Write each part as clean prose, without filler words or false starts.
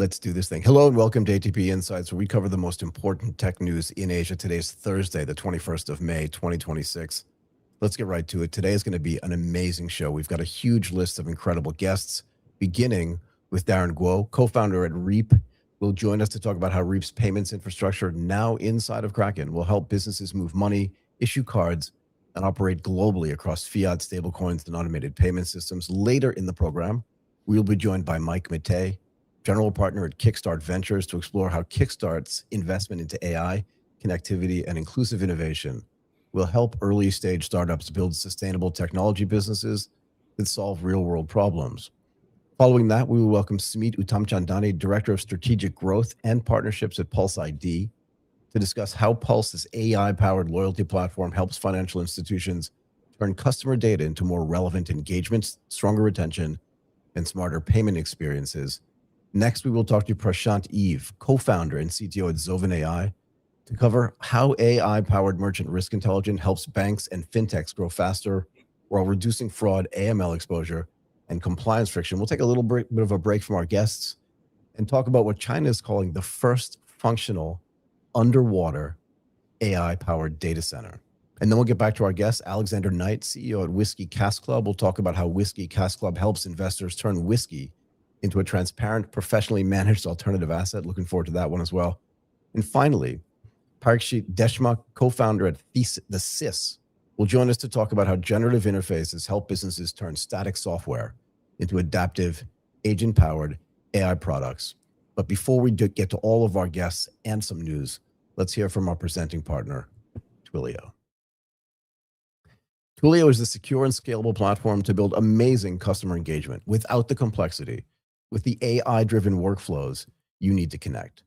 Let's do this thing. Hello and welcome to ATP Insights, where we cover the most important tech news in Asia. Today's Thursday, the 21st of May, 2026. Let's get right to it. Today is going to be an amazing show. We've got a huge list of incredible guests, beginning with Daren Guo, co-founder at Reap. Will join us to talk about how Reap's payments infrastructure, now inside of Kraken, will help businesses move money, issue cards, and operate globally across fiat, stablecoins, and automated payment systems. Later in the program, we'll be joined by Maté, general partner at Kickstart Ventures, to explore how Kickstart's investment into AI, connectivity, and inclusive innovation will help early-stage startups build sustainable technology businesses that solve real-world problems. Following that, we will welcome Sumit Uttamchandani, Director of Strategic Growth and Partnerships at Pulse ID, to discuss how Pulse's AI-powered loyalty platform helps financial institutions turn customer data into more relevant engagements, stronger retention, and smarter payment experiences. Next, we will talk to Prashanth, co-founder and CTO at Zoven AI, to cover how AI-powered merchant risk intelligence helps banks and fintechs grow faster while reducing fraud, AML exposure, and compliance friction. We'll take a little bit of a break from our guests and talk about what China is calling the first functional underwater AI-powered data center. And then we'll get back to our guest, Alexander Knight, CEO at Whisky Cask Club. We'll talk about how Whisky Cask Club helps investors turn whiskey into a transparent, professionally managed alternative asset. Looking forward to that one as well. And finally, Parikshit, Deshmuk, co-founder at Thesys, will join us to talk about how generative interfaces help businesses turn static software into adaptive, agent-powered AI products. But before we get to all of our guests and some news, let's hear from our presenting partner, Twilio. Twilio is a secure and scalable platform to build amazing customer engagement without the complexity, with the AI-driven workflows you need to connect.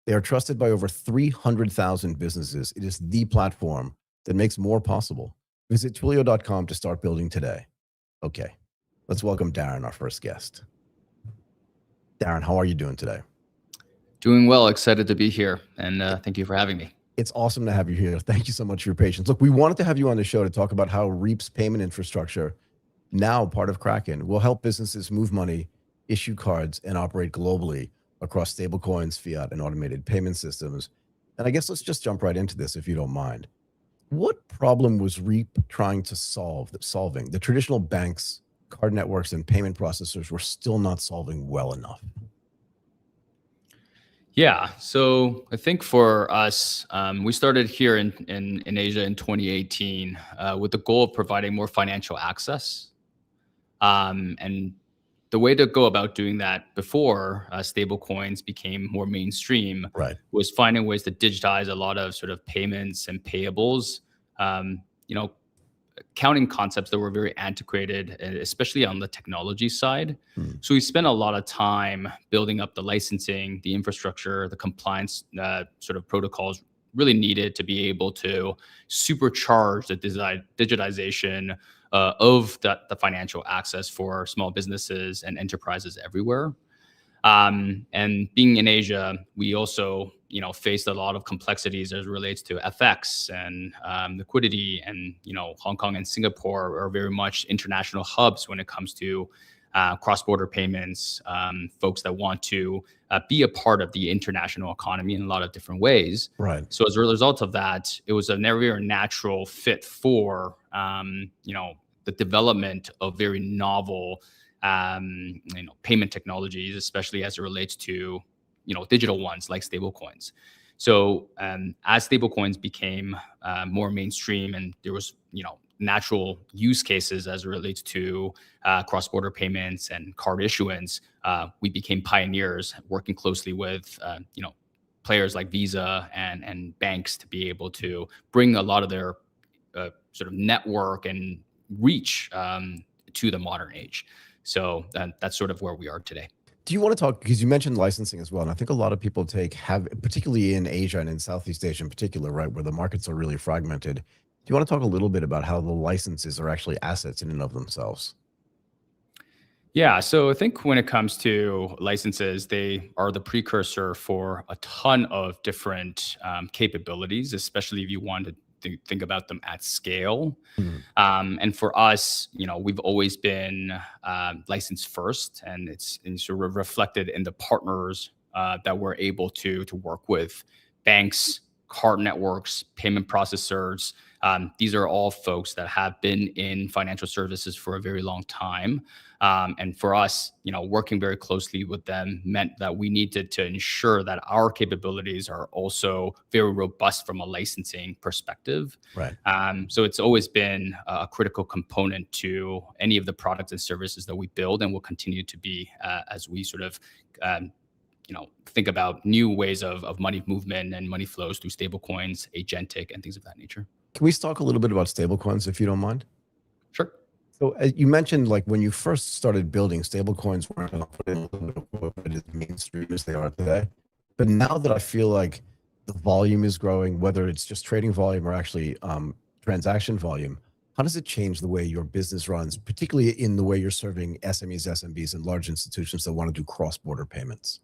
They are trusted by over 300,000 businesses. It is the platform that makes more possible. Visit Twilio.com to start building today. Okay, let's welcome Daren, our first guest. Daren, how are you doing today? Doing well, excited to be here, and thank you for having me. It's awesome to have you here. Thank you so much for your patience. Look, we wanted to have you on the show to talk about how Reap's payment infrastructure, now part of Kraken, will help businesses move money, issue cards, and operate globally across stablecoins, fiat, and automated payment systems. And I guess let's just jump right into this, if you don't mind. What problem was Reap trying to solving the traditional banks, card networks, and payment processors were still not solving well enough? Yeah, so I think for us, we started here in Asia in 2018 with the goal of providing more financial access. And the way to go about doing that before stable coins became more mainstream was finding ways to digitize a lot of sort of payments and payables, accounting concepts that were very antiquated, especially on the technology side. So we spent a lot of time building up the licensing, the infrastructure, the compliance sort of protocols really needed to be able to supercharge the digitization of the financial access for small businesses and enterprises everywhere. And being in Asia, we also, faced a lot of complexities as it relates to FX and liquidity. And, Hong Kong and Singapore are very much international hubs when it comes to cross-border payments, folks that want to be a part of the international economy in a lot of different ways. Right. So as a result of that, it was a very natural fit for, the development of very novel payment technologies, especially as it relates to, digital ones like stablecoins. So as stablecoins became more mainstream and there was, natural use cases as it relates to cross-border payments and card issuance, we became pioneers working closely with, players like Visa and banks to be able to bring a lot of their sort of network and reach to the modern age. So that's sort of where we are today. Do you want to talk, because you mentioned licensing as well, and I think a lot of people particularly in Asia and in Southeast Asia in particular, right, where the markets are really fragmented. Do you want to talk a little bit about how the licenses are actually assets in and of themselves? Yeah, so I think when it comes to licenses, they are the precursor for a ton of different capabilities, especially if you want to think about them at scale. And for us, we've always been licensed first, and it's sort of reflected in the partners that we're able to work with banks, card networks, payment processors. These are all folks that have been in financial services for a very long time. And for us, working very closely with them meant that we needed to ensure that our capabilities are also very robust from a licensing perspective. Right. So it's always been a critical component to any of the products and services that we build, and will continue to be as we sort of think about new ways of money movement and money flows through stablecoins, agentic, and things of that nature. Can we talk a little bit about stablecoins, if you don't mind? Sure. So you mentioned like when you first started building stablecoins weren't as mainstream as they are today. But now that I feel like the volume is growing, whether it's just trading volume or actually transaction volume, how does it change the way your business runs, particularly in the way you're serving SMEs, SMBs, and large institutions that want to do cross-border payments?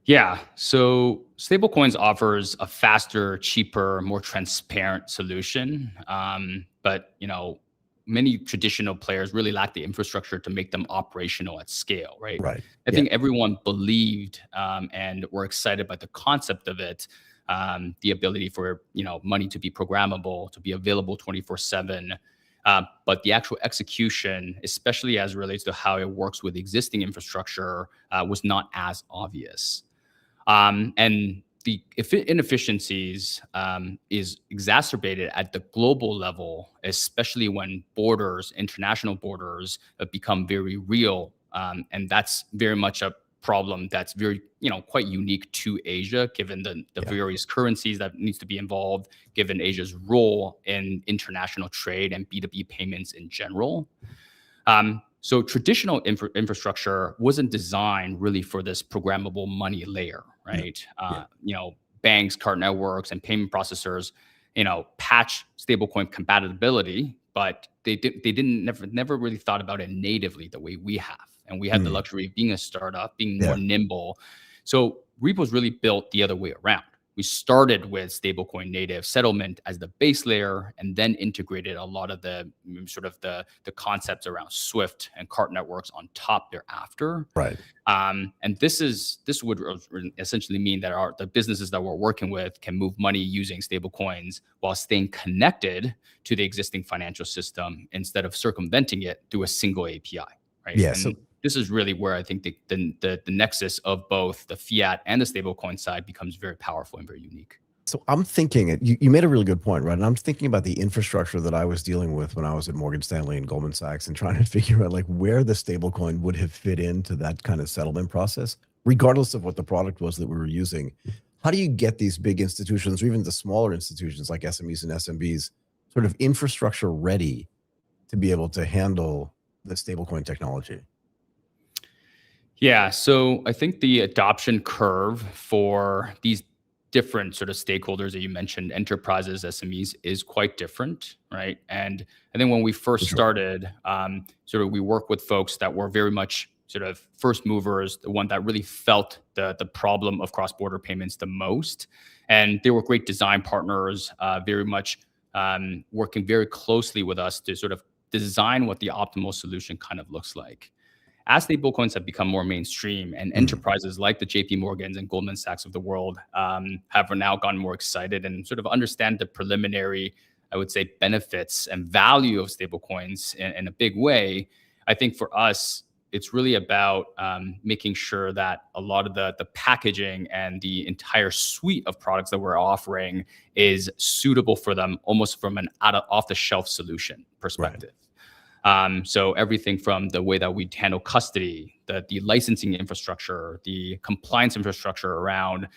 Yeah. So stablecoins offers a faster, cheaper, more transparent solution. But many traditional players really lack the infrastructure to make them operational at scale, right? Right. I think everyone believed and were excited by the concept of it, the ability for money to be programmable, to be available 24/7. But the actual execution, especially as it relates to how it works with existing infrastructure, was not as obvious. And the inefficiencies is exacerbated at the global level, especially when international borders, become very real. And that's very much a problem that's very, quite unique to Asia, given the various currencies that needs to be involved, given Asia's role in international trade and B2B payments in general. So traditional infrastructure wasn't designed really for this programmable money layer, right? Banks, card networks, and payment processors, patch stablecoin compatibility, but they never really thought about it natively the way we have. And we had the luxury of being a startup, being more nimble. So Repo's really built the other way around. We started with stablecoin native settlement as the base layer, and then integrated a lot of the sort of the concepts around Swift and card networks on top thereafter. Right. And this would essentially mean that the businesses that we're working with can move money using stablecoins while staying connected to the existing financial system instead of circumventing it through a single API. Right. Yeah. And So this is really where I think the nexus of both the fiat and the stablecoin side becomes very powerful and very unique. So I'm thinking, you made a really good point, right? And I'm thinking about the infrastructure that I was dealing with when I was at Morgan Stanley and Goldman Sachs, and trying to figure out like where the stablecoin would have fit into that kind of settlement process, regardless of what the product was that we were using. How do you get these big institutions, or even the smaller institutions like SMEs and SMBs, sort of infrastructure ready to be able to handle the stablecoin technology? Yeah, so I think the adoption curve for these different sort of stakeholders that you mentioned, enterprises, SMEs, is quite different, right? And I think when we first started, sort of we work with folks that were very much sort of first movers, the one that really felt the problem of cross-border payments the most. And they were great design partners, very much working very closely with us to sort of design what the optimal solution kind of looks like. As stablecoins have become more mainstream, and enterprises like the JP Morgans and Goldman Sachs of the world have now gotten more excited and sort of understand the preliminary, I would say, benefits and value of stablecoins in a big way. I think for us, it's really about making sure that a lot of the packaging and the entire suite of products that we're offering is suitable for them, almost from an off-the-shelf solution perspective. Right. So everything from the way that we handle custody, the licensing infrastructure, the compliance infrastructure around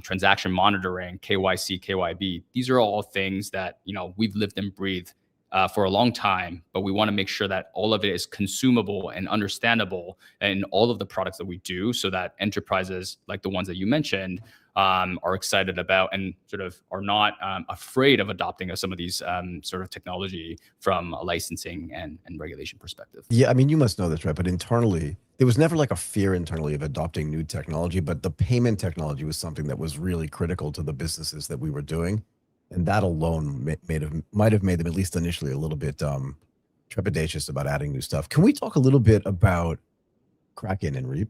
transaction monitoring, KYC, KYB. These are all things that we've lived and breathed for a long time, but we want to make sure that all of it is consumable and understandable in all of the products that we do, so that enterprises like the ones that you mentioned are excited about and sort of are not afraid of adopting some of these sort of technology from a licensing and regulation perspective. Yeah, I mean, you must know this, right? But internally, there was never like a fear internally of adopting new technology, but the payment technology was something that was really critical to the businesses that we were doing. And that alone might have made them, at least initially, a little bit trepidatious about adding new stuff. Can we talk a little bit about Kraken and Reap?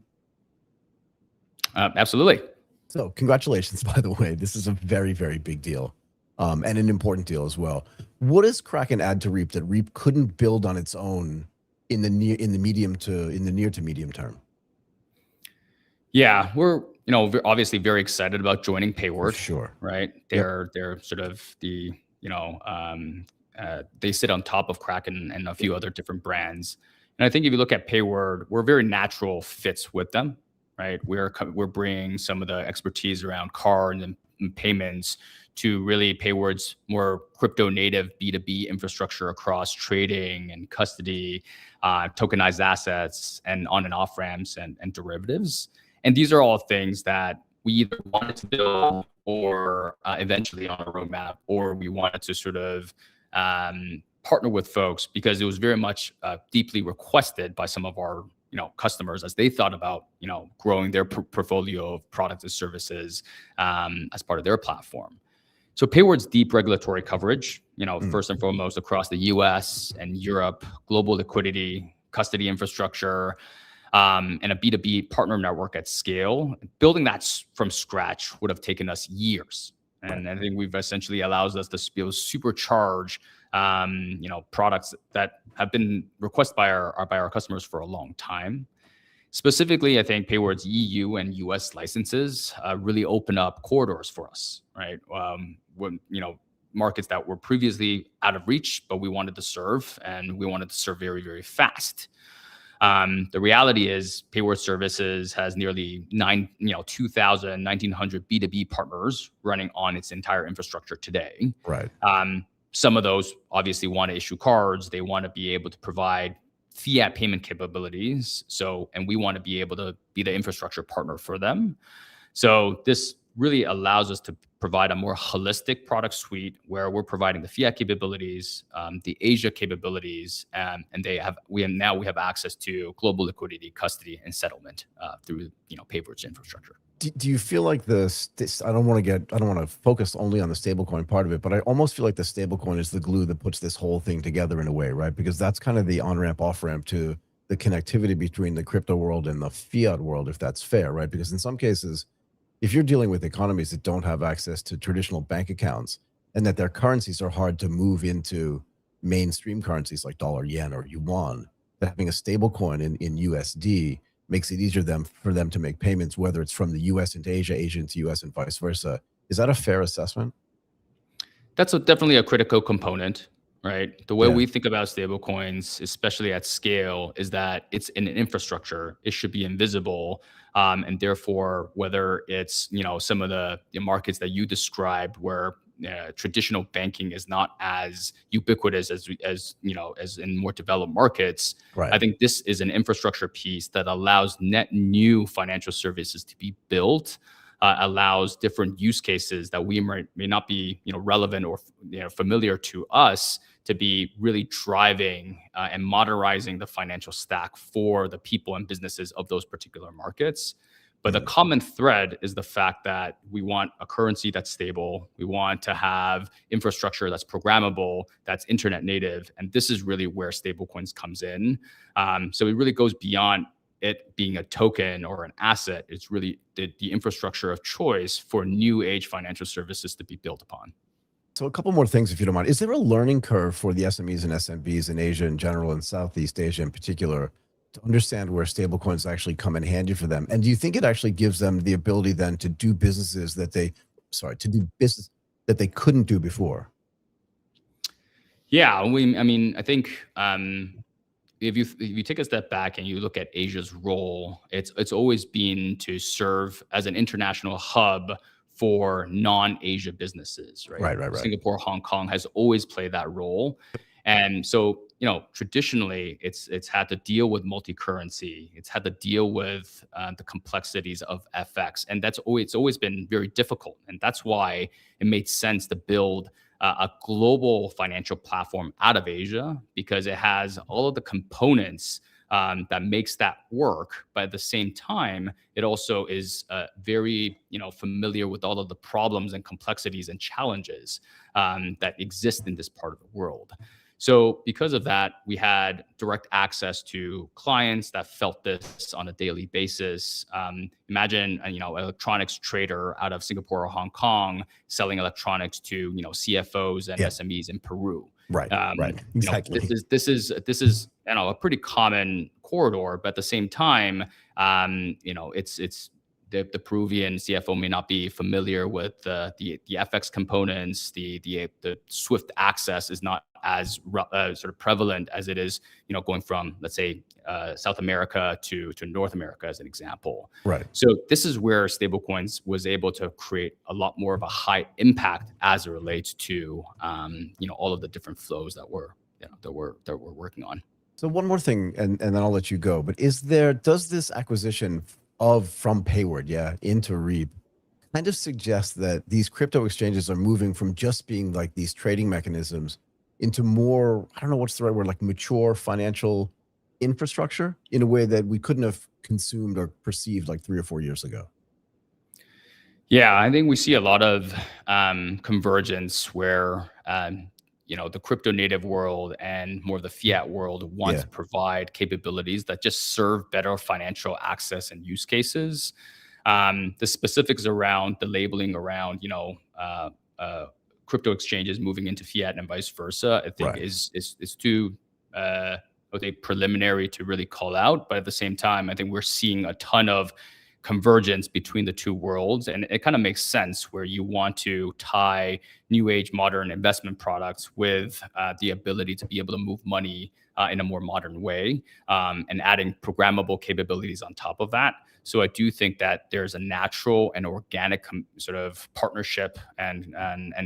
Absolutely. So congratulations, by the way. This is a very, very big deal, and an important deal as well. What does Kraken add to Reap that Reap couldn't build on its own in the near to medium term? Yeah, we're obviously very excited about joining For Payward, sure. right? Yep. They're sort of the they sit on top of Kraken and a few other different brands. And I think if you look at Payward, we're very natural fits with them, right? We're bringing some of the expertise around cards and payments to really Payward's more crypto native B2B infrastructure across trading and custody, tokenized assets, and on and off ramps and derivatives. And these are all things that we either wanted to build or eventually on a roadmap, or we wanted to sort of partner with folks because it was very much deeply requested by some of our customers as they thought about growing their portfolio of products and services as part of their platform. So Payward's deep regulatory coverage, first and foremost across the US and Europe, global liquidity, custody infrastructure, and a B2B partner network at scale. Building that from scratch would have taken us years. And I think we've essentially allows us to be able to supercharge products that have been requested by our customers for a long time. Specifically, I think Payward's EU and US licenses really open up corridors for us, right? When markets that were previously out of reach, but we wanted to serve, and we wanted to serve very, very fast. The reality is Payward Services has nearly 2,000, 1,900 B2B partners running on its entire infrastructure today. Right. Some of those obviously want to issue cards. They want to be able to provide fiat payment capabilities. And we want to be able to be the infrastructure partner for them. So this really allows us to provide a more holistic product suite where we're providing the fiat capabilities, the Asia capabilities, and we have access to global liquidity, custody, and settlement through Payward's infrastructure. Do you feel like I don't want to focus only on the stablecoin part of it, but I almost feel like the stablecoin is the glue that puts this whole thing together in a way, right? Because that's kind of the on-ramp, off-ramp to the connectivity between the crypto world and the fiat world, if that's fair, right? Because in some cases, if you're dealing with economies that don't have access to traditional bank accounts and that their currencies are hard to move into mainstream currencies like dollar, yen, or yuan, that having a stablecoin in USD makes it easier for them to make payments, whether it's from the US into Asia, Asia into US, and vice versa. Is that a fair assessment? That's definitely a critical component, right? The way we think about stablecoins, especially at scale, is that it's in an infrastructure. It should be invisible. And therefore, whether it's some of the markets that you described where traditional banking is not as ubiquitous as in more developed markets. Right. I think this is an infrastructure piece that allows net new financial services to be built, allows different use cases that we may not be relevant or familiar to us to be really driving and modernizing the financial stack for the people and businesses of those particular markets. But the common thread is the fact that we want a currency that's stable. We want to have infrastructure that's programmable, that's internet native. And this is really where stablecoins comes in. So it really goes beyond it being a token or an asset. It's really the infrastructure of choice for new age financial services to be built upon. So a couple more things, if you don't mind. Is there a learning curve for the SMEs and SMBs in Asia in general and Southeast Asia in particular to understand where stablecoins actually come in handy for them? And do you think it actually gives them the ability then to do business that they couldn't do before? Yeah, I think if you take a step back and you look at Asia's role, it's always been to serve as an international hub for non-Asia businesses, right? Right. Singapore, Hong Kong has always played that role. And so, traditionally it's had to deal with multi-currency. It's had to deal with the complexities of FX. And it's always been very difficult. And that's why it made sense to build a global financial platform out of Asia, because it has all of the components that makes that work. But at the same time, it also is very, familiar with all of the problems and complexities and challenges that exist in this part of the world. So because of that, we had direct access to clients that felt this on a daily basis. Imagine, electronics trader out of Singapore or Hong Kong selling electronics to, CFOs and Yeah. SMEs in Peru. Right. Right. Exactly. This is a pretty common corridor, but at the same time, it's the Peruvian CFO may not be familiar with the FX components. The Swift access is not as sort of prevalent as it is, going from, let's say, South America to North America as an example. Right. So this is where stablecoins was able to create a lot more of a high impact as it relates to all of the different flows that we're working on. So one more thing, and then I'll let you go. But does this acquisition from Payward, into Reap, kind of suggest that these crypto exchanges are moving from just being like these trading mechanisms into more, I don't know what's the right word, like mature financial infrastructure in a way that we couldn't have consumed or perceived like 3 or 4 years ago? Yeah, I think we see a lot of convergence where the crypto native world and more of the fiat world want to provide capabilities that just serve better financial access and use cases. The specifics around the labeling around crypto exchanges moving into fiat and vice versa, I think is too I would say preliminary to really call out. But at the same time, I think we're seeing a ton of convergence between the two worlds, and it kind of makes sense where you want to tie new age modern investment products with the ability to be able to move money in a more modern way, and adding programmable capabilities on top of that. So I do think that there's a natural and organic sort of partnership and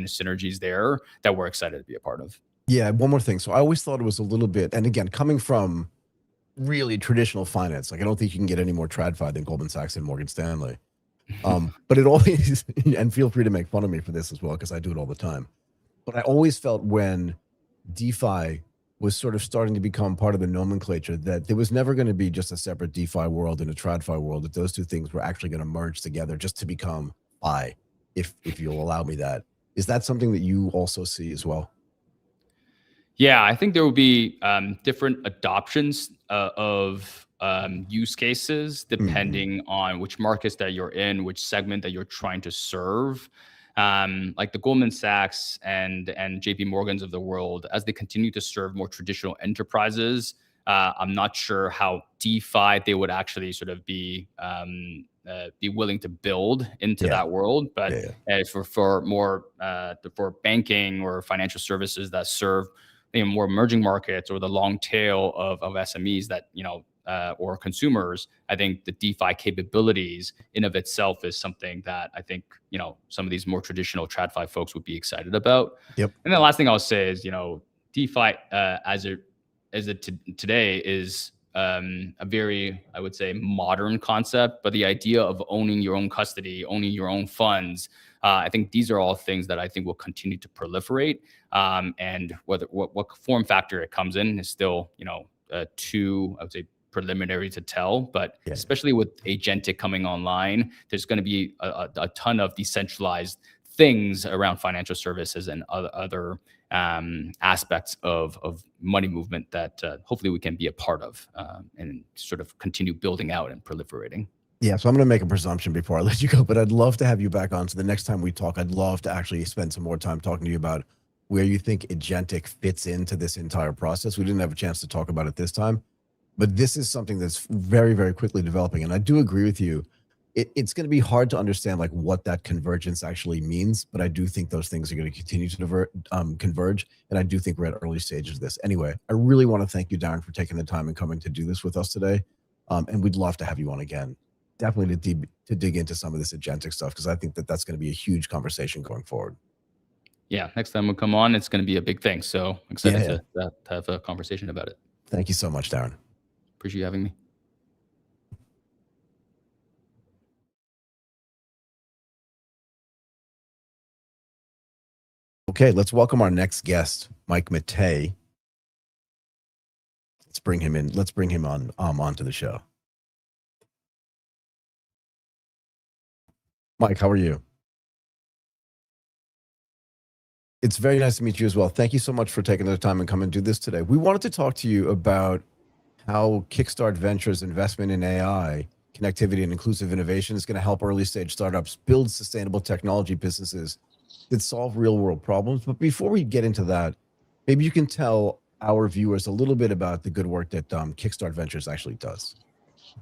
synergies there that we're excited to be a part of. Yeah, one more thing. So I always thought it was a little bit, and again, coming from really traditional finance, like I don't think you can get any more TradFi than Goldman Sachs and Morgan Stanley. But it always, and feel free to make fun of me for this as well, because I do it all the time. But I always felt when DeFi was sort of starting to become part of the nomenclature that there was never going to be just a separate DeFi world and a TradFi world, that those two things were actually going to merge together just to become Fi, if you'll allow me that. Is that something that you also see as well? Yeah, I think there will be different adoptions of use cases depending on which markets that you're in, which segment that you're trying to serve. Like the Goldman Sachs and JP Morgans of the world, as they continue to serve more traditional enterprises, I'm not sure how DeFi they would actually sort of be willing to build into that world. But for more for banking or financial services that serve more emerging markets or the long tail of SMEs that or consumers, I think the DeFi capabilities in of itself is something that I think some of these more traditional TradFi folks would be excited about. Yep. And the last thing I'll say is DeFi as it today is a very, I would say, modern concept, but the idea of owning your own custody, owning your own funds, I think these are all things that I think will continue to proliferate. And what form factor it comes in is still, too, I would say, preliminary to tell. But especially with agentic coming online, there's going to be a ton of decentralized things around financial services and other aspects of money movement that hopefully we can be a part of and sort of continue building out and proliferating. Yeah, so I'm going to make a presumption before I let you go, but I'd love to have you back on. So the next time we talk, I'd love to actually spend some more time talking to you about where you think agentic fits into this entire process. We didn't have a chance to talk about it this time, but this is something that's very, very quickly developing. And I do agree with you. It's going to be hard to understand like what that convergence actually means, but I do think those things are going to continue to converge. And I do think we're at early stages of this. Anyway, I really want to thank you, Daren, for taking the time and coming to do this with us today. And we'd love to have you on again. Definitely to dig into some of this agentic stuff, because I think that that's going to be a huge conversation going forward. Yeah, next time we come on, it's going to be a big thing. So I'm excited to have a conversation about it. Thank you so much, Daren. Appreciate you having me. Okay, let's welcome our next guest, Mike Maté. Let's bring him in. Let's bring him on onto the show. Mike, how are you? It's very nice to meet you as well. Thank you so much for taking the time and coming and do this today. We wanted to talk to you about how Kickstart Ventures investment in AI, connectivity, and inclusive innovation is going to help early stage startups build sustainable technology businesses that solve real world problems. But before we get into that, maybe you can tell our viewers a little bit about the good work that Kickstart Ventures actually does.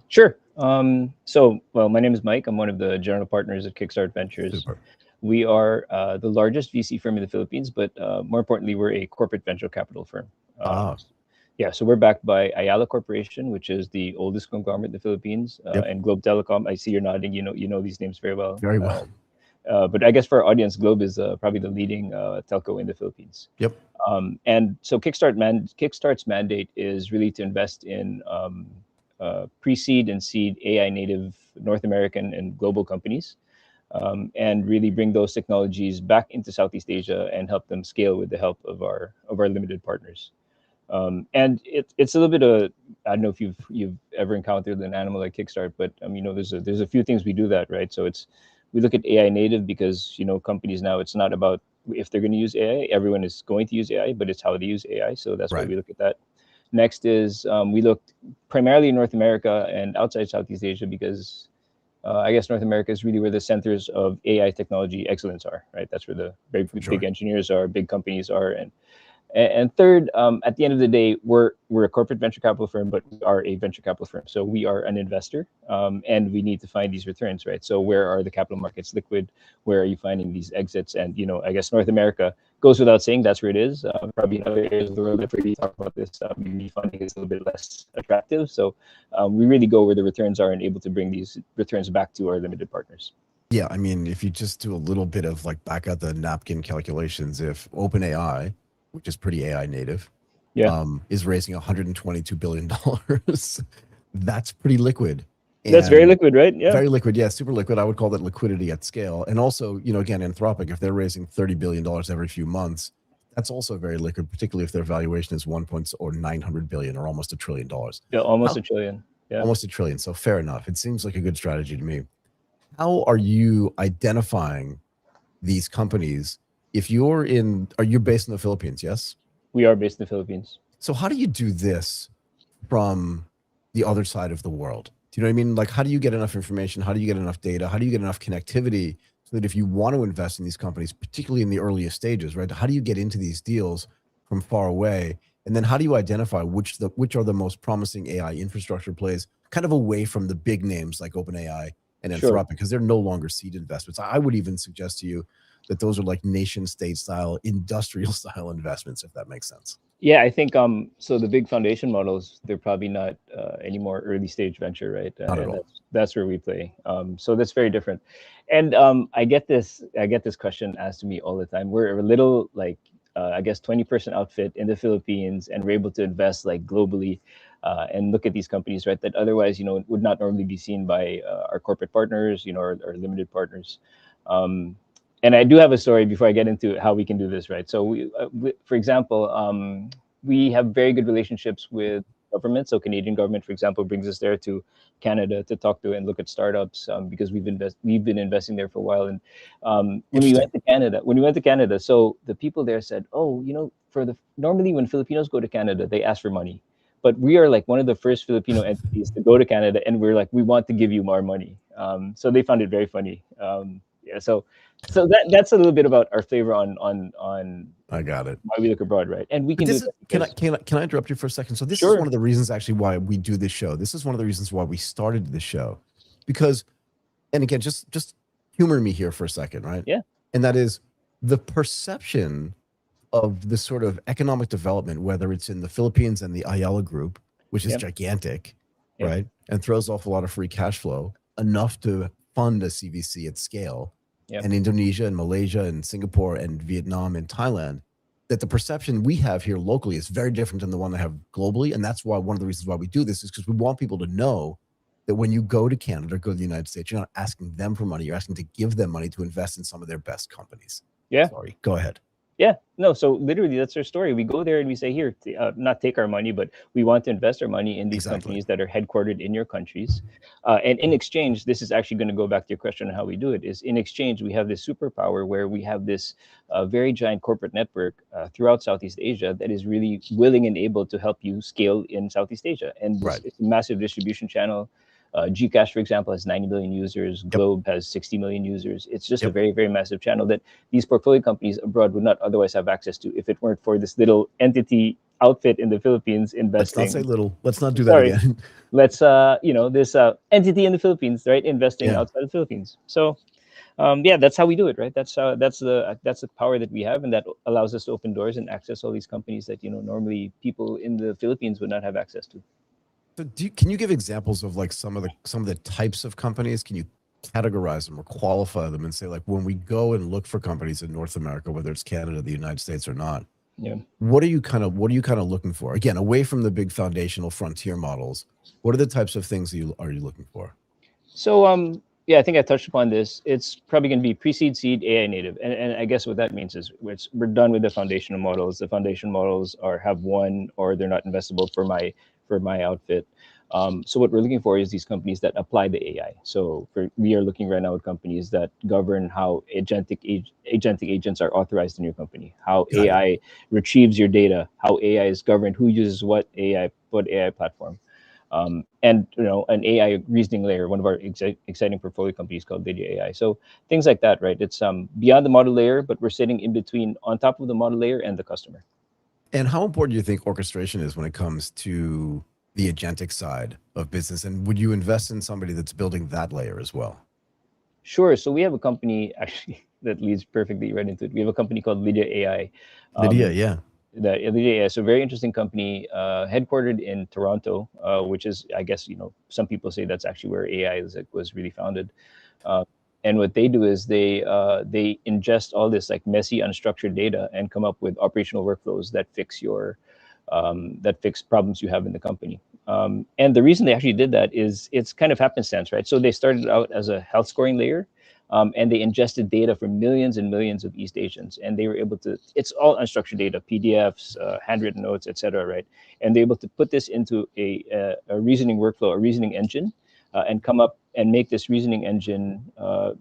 Sure. Well, my name is Mike. I'm one of the general partners at Kickstart Ventures. Super. We are the largest VC firm in the Philippines, but more importantly, we're a corporate venture capital firm. Yeah, so we're backed by Ayala Corporation, which is the oldest conglomerate in the Philippines, and Globe Telecom. I see you're nodding. You know these names very well. Very well. But I guess for our audience, Globe is probably the leading telco in the Philippines. Yep. And so Kickstart's mandate is really to invest in pre-seed and seed AI native North American and global companies, and really bring those technologies back into Southeast Asia and help them scale with the help of our limited partners. And it's a little bit of, I don't know if you've ever encountered an animal like Kickstart, but there's a few things we do that, right? So we look at AI native because companies now, it's not about if they're going to use AI, everyone is going to use AI, but it's how they use AI. So that's why we look at that. Next is we looked primarily in North America and outside Southeast Asia because I guess North America is really where the centers of AI technology excellence are, right? That's where the very big engineers are, big companies are, and third, at the end of the day, we're a corporate venture capital firm, but we are a venture capital firm. So we are an investor, and we need to find these returns, right? So where are the capital markets liquid? Where are you finding these exits? And I guess North America goes without saying that's where it is. Probably in other areas of the world, if we talk about this, maybe funding is a little bit less attractive. So we really go where the returns are and able to bring these returns back to our limited partners. Yeah, I mean, if you just do a little bit of like back out the napkin calculations, if OpenAI, which is pretty AI native, is raising $122 billion. That's pretty liquid. And that's very liquid, right? Yeah. Very liquid. Yeah, super liquid. I would call that liquidity at scale. And also, again, Anthropic, if they're raising $30 billion every few months, that's also very liquid, particularly if their valuation is 900 billion or almost $1 trillion. Yeah, almost a trillion. Yeah. Almost $1 trillion. So fair enough. It seems like a good strategy to me. How are you identifying these companies? If are you based in the Philippines? Yes, we are based in the Philippines. So how do you do this from the other side of the world? Do you know what I mean? Like, how do you get enough information? How do you get enough data? How do you get enough connectivity so that if you want to invest in these companies, particularly in the earliest stages, right? How do you get into these deals from far away? And then how do you identify which are the most promising AI infrastructure plays, kind of away from the big names like OpenAI and Anthropic, because they're no longer seed investments. I would even suggest to you that those are like nation state style, industrial style investments, if that makes sense. Yeah, I think so the big foundation models, they're probably not anymore early stage venture, right? Not at all. That's where we play. So that's very different. And I get this question asked to me all the time. We're a little like I guess 20-person outfit in the Philippines, and we're able to invest like globally and look at these companies, right? That otherwise, would not normally be seen by our corporate partners, our limited partners. And I do have a story before I get into how we can do this, right? So we for example, we have very good relationships with government. So Canadian government, for example, brings us there to Canada to talk to and look at startups because we've been investing there for a while. And when we went to Canada, so the people there said, oh, normally when Filipinos go to Canada, they ask for money. But we are like one of the first Filipino entities to go to Canada, and we're like, we want to give you more money. So they found it very funny. So that's a little bit about our flavor on I got it. Why we look abroad, right? And we can can I interrupt you for a second? So this is one of the reasons actually why we do this show. This is one of the reasons why we started this show, because, and again, just humor me here for a second, right? Yeah. And that is the perception of the sort of economic development, whether it's in the Philippines and the Ayala Group, which is gigantic, right? And throws off a lot of free cash flow, enough to fund a CVC at scale. And Indonesia and Malaysia and Singapore and Vietnam and Thailand, that the perception we have here locally is very different than the one they have globally. And that's why one of the reasons why we do this is because we want people to know that when you go to Canada or go to the United States, you're not asking them for money. You're asking to give them money to invest in some of their best companies. Yeah. Sorry, go ahead. Yeah, no. So literally, that's our story. We go there and we say, here, not take our money, but we want to invest our money in these companies that are headquartered in your countries. And in exchange, this is actually going to go back to your question on how we do it. Is in exchange, we have this superpower where we have this very giant corporate network throughout Southeast Asia that is really willing and able to help you scale in Southeast Asia. And this it's a massive distribution channel. Gcash, for example, has 90 million users. Globe has 60 million users. It's just a very, very massive channel that these portfolio companies abroad would not otherwise have access to if it weren't for this little entity outfit in the Philippines investing. Let's not say little. Let's not do that again. Let's this entity in the Philippines, right, investing outside the Philippines. So that's how we do it, right? That's the power that we have, and that allows us to open doors and access all these companies that normally people in the Philippines would not have access to. So can you give examples of like some of the types of companies? Can you categorize them or qualify them and say, like, when we go and look for companies in North America, whether it's Canada, the United States, or not, what are you kind of looking for? Again, away from the big foundational frontier models, what are the types of things are you looking for? So I think I touched upon this. It's probably going to be pre-seed, seed, AI native, and I guess what that means is we're done with the foundational models. The foundational models have won, or they're not investable for my outfit. So what we're looking for is these companies that apply the AI. So we are looking right now at companies that govern how agentic agents are authorized in your company, how AI retrieves your data, how AI is governed, who uses what AI platform. And an AI reasoning layer, one of our exciting portfolio companies called Lydia AI. So things like that, right? It's beyond the model layer, but we're sitting in between, on top of the model layer and the customer. And how important do you think orchestration is when it comes to the agentic side of business? And would you invest in somebody that's building that layer as well? Sure. So we have a company actually that leads perfectly right into it. We have a company called Lydia AI. Lydia, yeah. Lydia AI is a very interesting company, headquartered in Toronto, which is, I guess, some people say that's actually where AI was really founded. And what they do is they ingest all this like messy, unstructured data and come up with operational workflows that fix problems you have in the company. And the reason they actually did that is it's kind of happenstance, right? So they started out as a health scoring layer, and they ingested data from millions and millions of East Asians, and they were able to. It's all unstructured data, PDFs, handwritten notes, etc. Right? And they're able to put this into a reasoning workflow, a reasoning engine, and come up and make this reasoning engine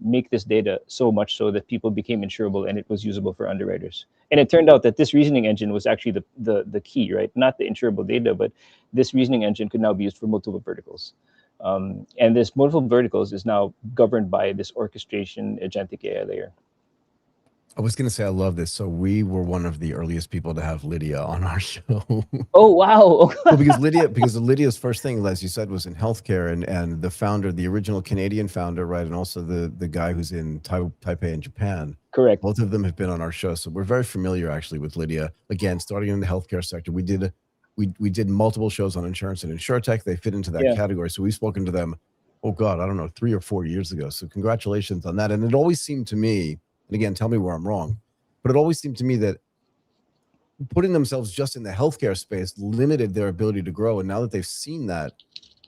make this data so much so that people became insurable and it was usable for underwriters. And it turned out that this reasoning engine was actually the key, right? Not the insurable data, but this reasoning engine could now be used for multiple verticals. And this multiple verticals is now governed by this orchestration agentic AI layer. I was going to say, I love this. So we were one of the earliest people to have Lydia on our show. Oh, wow. Well, because Lydia's first thing, as you said, was in healthcare, and the founder, the original Canadian founder, right, and also the guy who's in Taipei in Japan. Correct. Both of them have been on our show, so we're very familiar actually with Lydia. Again, starting in the healthcare sector, we did multiple shows on insurance and insurtech. They fit into that category, so we've spoken to them. Oh God, I don't know, 3 or 4 years ago. So congratulations on that. And it always seemed to me. And again, tell me where I'm wrong, but it always seemed to me that putting themselves just in the healthcare space limited their ability to grow. And now that they've seen that,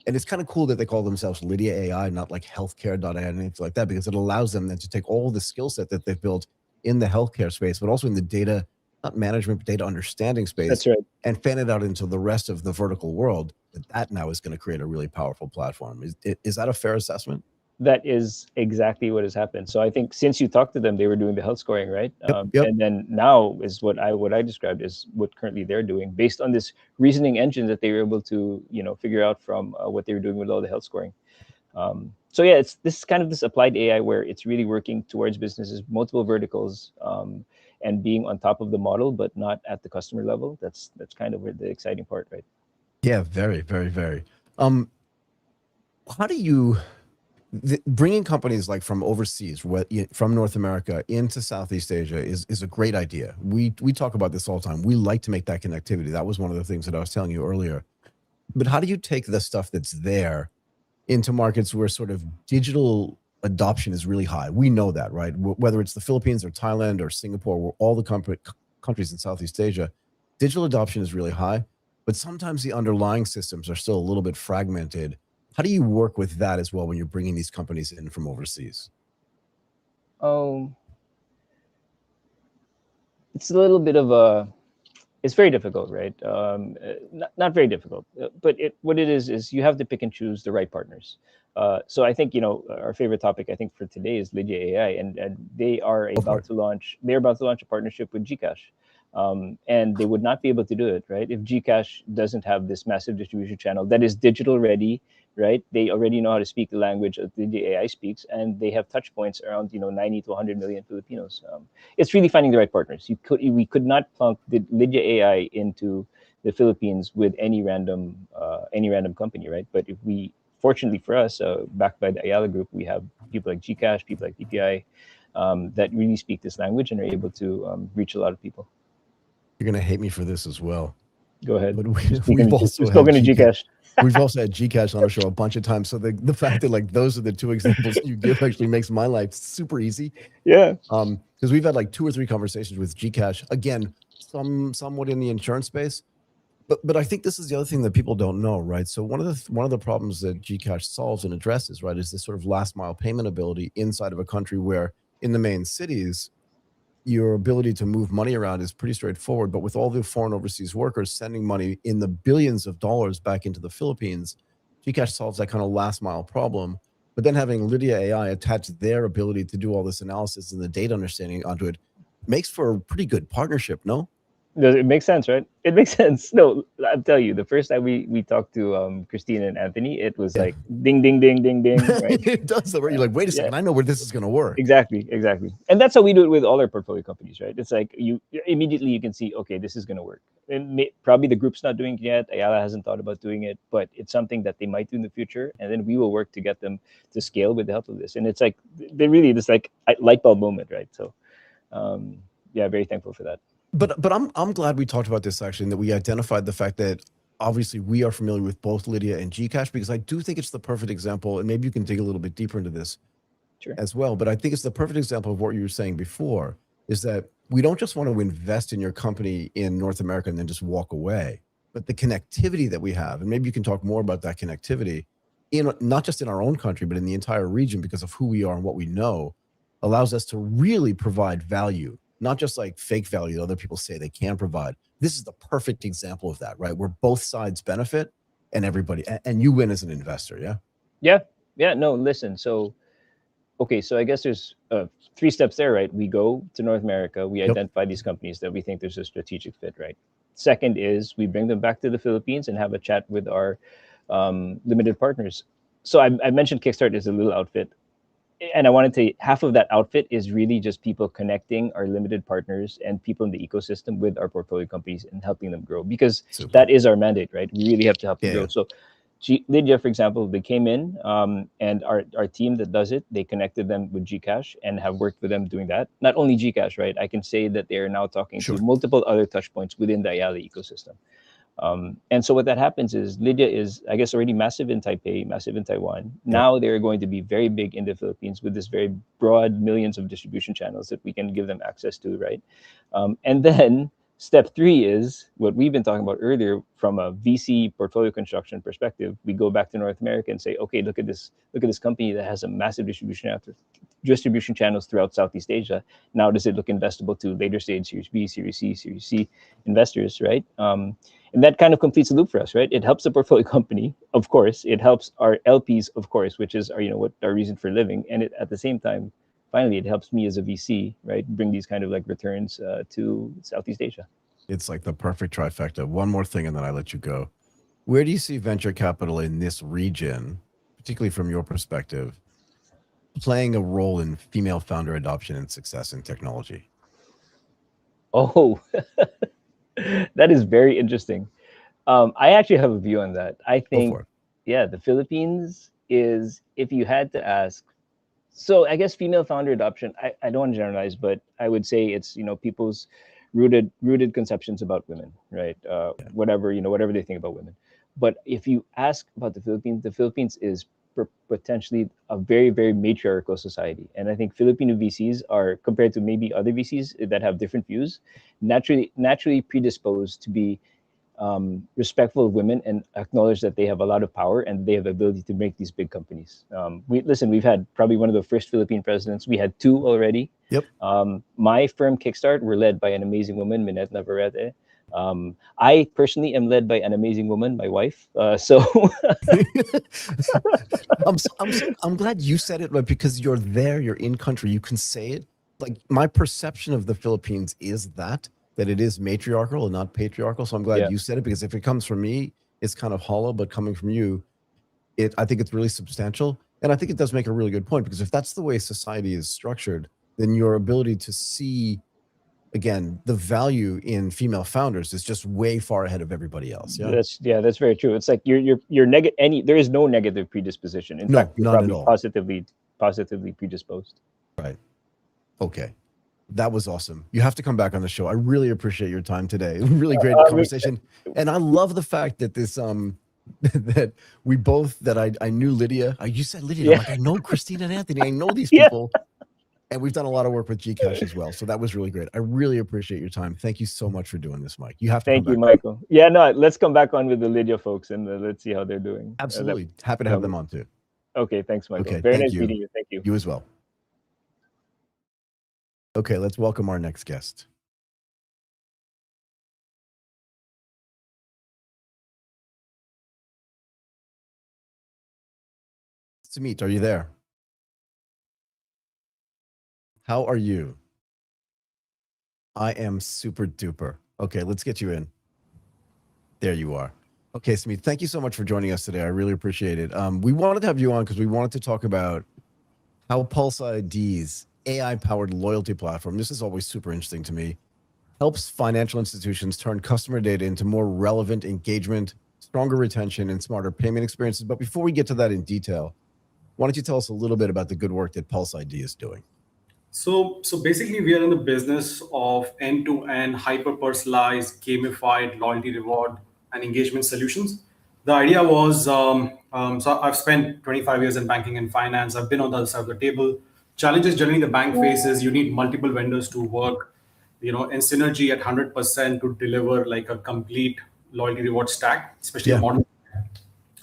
and it's kind of cool that they call themselves Lydia AI, not like healthcare.ai and anything like that, because it allows them then to take all the skill set that they've built in the healthcare space, but also in the data, not management, but data understanding space. That's right. And fan it out into the rest of the vertical world. That now is going to create a really powerful platform. Is that a fair assessment? That is exactly what has happened. So I think since you talked to them, they were doing the health scoring, right? Yep. And then now is what I described is what currently they're doing based on this reasoning engine that they were able to figure out from what they were doing with all the health scoring. So yeah, this is kind of this applied AI where it's really working towards businesses, multiple verticals, and being on top of the model, but not at the customer level. That's kind of where the exciting part, right? Yeah, very, very, very. How do you? Bringing companies like from overseas, from North America into Southeast Asia is a great idea. We talk about this all the time. We like to make that connectivity. That was one of the things that I was telling you earlier. But how do you take the stuff that's there into markets where sort of digital adoption is really high? We know that, right? Whether it's the Philippines or Thailand or Singapore, where all the countries in Southeast Asia, digital adoption is really high, but sometimes the underlying systems are still a little bit fragmented. How do you work with that as well when you're bringing these companies in from overseas? It's it's a little bit of a, it's very difficult, right? Not very difficult, but what it is you have to pick and choose the right partners. So I think, our favorite topic, I think, for today is Lydia AI, and they're about to launch a partnership with Gcash. And they would not be able to do it, right, if Gcash doesn't have this massive distribution channel that is digital ready, right? They already know how to speak the language that the AI speaks, and they have touch points around 90 to 100 million Filipinos. It's really finding the right partners. We could not plunk the Lydia AI into the Philippines with any random company, right? But if we, fortunately for us, backed by the Ayala Group, we have people like Gcash, people like TPI, that really speak this language and are able to reach a lot of people. You're going to hate me for this as well. Go ahead. But we've also had Gcash. We've also had Gcash on our show a bunch of times. So the fact that like those are the two examples you give actually makes my life super easy. Yeah. Because we've had like 2 or 3 conversations with Gcash. Again, somewhat in the insurance space. But I think this is the other thing that people don't know, right? So one of the problems that Gcash solves and addresses, right, is this sort of last mile payment ability inside of a country where in the main cities, your ability to move money around is pretty straightforward. But with all the foreign overseas workers sending money in the billions of dollars back into the Philippines, Gcash solves that kind of last mile problem. But then having Lydia AI attach their ability to do all this analysis and the data understanding onto it makes for a pretty good partnership, no? It makes sense, right? It makes sense. No, I'll tell you, the first time we talked to Christine and Anthony, it was like ding, ding, ding, ding, ding, right? It does. Where you're like, wait a second, I know where this is going to work. Exactly. And that's how we do it with all our portfolio companies, right? It's like you immediately can see, okay, this is going to work. And probably the group's not doing it yet. Ayala hasn't thought about doing it, but it's something that they might do in the future. And then we will work to get them to scale with the help of this. And it's like, they really, this like light bulb moment, right? So, very thankful for that. But I'm glad we talked about this actually, and that we identified the fact that obviously we are familiar with both Lydia and Gcash, because I do think it's the perfect example, and maybe you can dig a little bit deeper into this as well. But I think it's the perfect example of what you were saying before, is that we don't just want to invest in your company in North America and then just walk away, but the connectivity that we have, and maybe you can talk more about that connectivity in not just in our own country, but in the entire region, because of who we are and what we know, allows us to really provide value. Not just like fake value that other people say they can provide. This is the perfect example of that, right? Where both sides benefit and everybody, and you win as an investor, yeah? Yeah, no, listen. So I guess there's 3 steps there, right? We go to North America, we identify these companies that we think there's a strategic fit, right? Second is we bring them back to the Philippines and have a chat with our limited partners. So I mentioned Kickstart is a little outfit. And I wanted to, half of that outfit is really just people connecting our limited partners and people in the ecosystem with our portfolio companies and helping them grow, because that is our mandate, right? We really have to help them grow. So Lydia, for example, they came in and our team that does it, they connected them with Gcash and have worked with them doing that. Not only Gcash, right? I can say that they are now talking to multiple other touch points within the Ayala ecosystem. And so what that happens is Lydia is, I guess, already massive in Taipei, massive in Taiwan. Now they're going to be very big in the Philippines with this very broad millions of distribution channels that we can give them access to, right? And then step 3 is what we've been talking about earlier from a VC portfolio construction perspective. We go back to North America and say, okay, look at this company that has a massive distribution channels throughout Southeast Asia. Now, does it look investable to later stage Series B, Series C investors, right? And that kind of completes the loop for us, right? It helps the portfolio company, of course. It helps our LPs, of course, which is our, what our reason for living. And at the same time, finally, it helps me as a VC, right? Bring these kind of like returns to Southeast Asia. It's like the perfect trifecta. One more thing, and then I let you go. Where do you see venture capital in this region, particularly from your perspective, playing a role in female founder adoption and success in technology? Oh, that is very interesting. I actually have a view on that. I think, the Philippines is, if you had to ask, so I guess female founder adoption, I don't want to generalize, but I would say it's, people's rooted conceptions about women, right? Whatever they think about women. But if you ask about the Philippines is potentially a very, very matriarchal society. And I think Filipino VCs are, compared to maybe other VCs that have different views, naturally predisposed to be respectful of women and acknowledge that they have a lot of power and they have the ability to make these big companies. We've had probably one of the first Philippine presidents. We had two already. Yep. My firm Kickstart, we're led by an amazing woman, Minette Navarrete. I personally am led by an amazing woman, my wife. I'm glad you said it, right? Because you're there, you're in country, you can say it. Like, my perception of the Philippines is that it is matriarchal and not patriarchal. So I'm glad you said it, because if it comes from me, it's kind of hollow, but coming from you, I think it's really substantial. And I think it does make a really good point, because if that's the way society is structured, then your ability to see, again, the value in female founders is just way far ahead of everybody else. Yeah, that's very true. It's like you're negative. There is no negative predisposition. In fact, you're none probably at all. positively predisposed. Right. Okay. That was awesome. You have to come back on the show. I really appreciate your time today. Really great conversation. And I love the fact that this that we both, that I knew Lydia. You said Lydia. Yeah. I'm like, I know Christina and Anthony. I know these people. And we've done a lot of work with Gcash as well. So that was really great. I really appreciate your time. Thank you so much for doing this, Mike. You have to Thank come you, back. Michael. Yeah, no, let's come back on with the Lydia folks and let's see how they're doing. Absolutely. Happy to have them on too. Okay, thanks, Michael. Okay, Very thank nice you. meeting you. Thank you. You as well. Okay, let's welcome our next guest. Sumit, are you there? How are you? I am super duper. Okay, let's get you in. There you are. Okay, Sumit, thank you so much for joining us today. I really appreciate it. We wanted to have you on because we wanted to talk about how Pulse ID's AI-powered loyalty platform, this is always super interesting to me, helps financial institutions turn customer data into more relevant engagement, stronger retention, and smarter payment experiences. But before we get to that in detail, why don't you tell us a little bit about the good work that Pulse ID is doing? So basically, we are in the business of end-to-end, hyper-personalized, gamified loyalty, reward, and engagement solutions. The idea was, so I've spent 25 years in banking and finance. I've been on the other side of the table. Challenges generally the bank faces, you need multiple vendors to work, in synergy at 100% to deliver like a complete loyalty reward stack, especially a modern.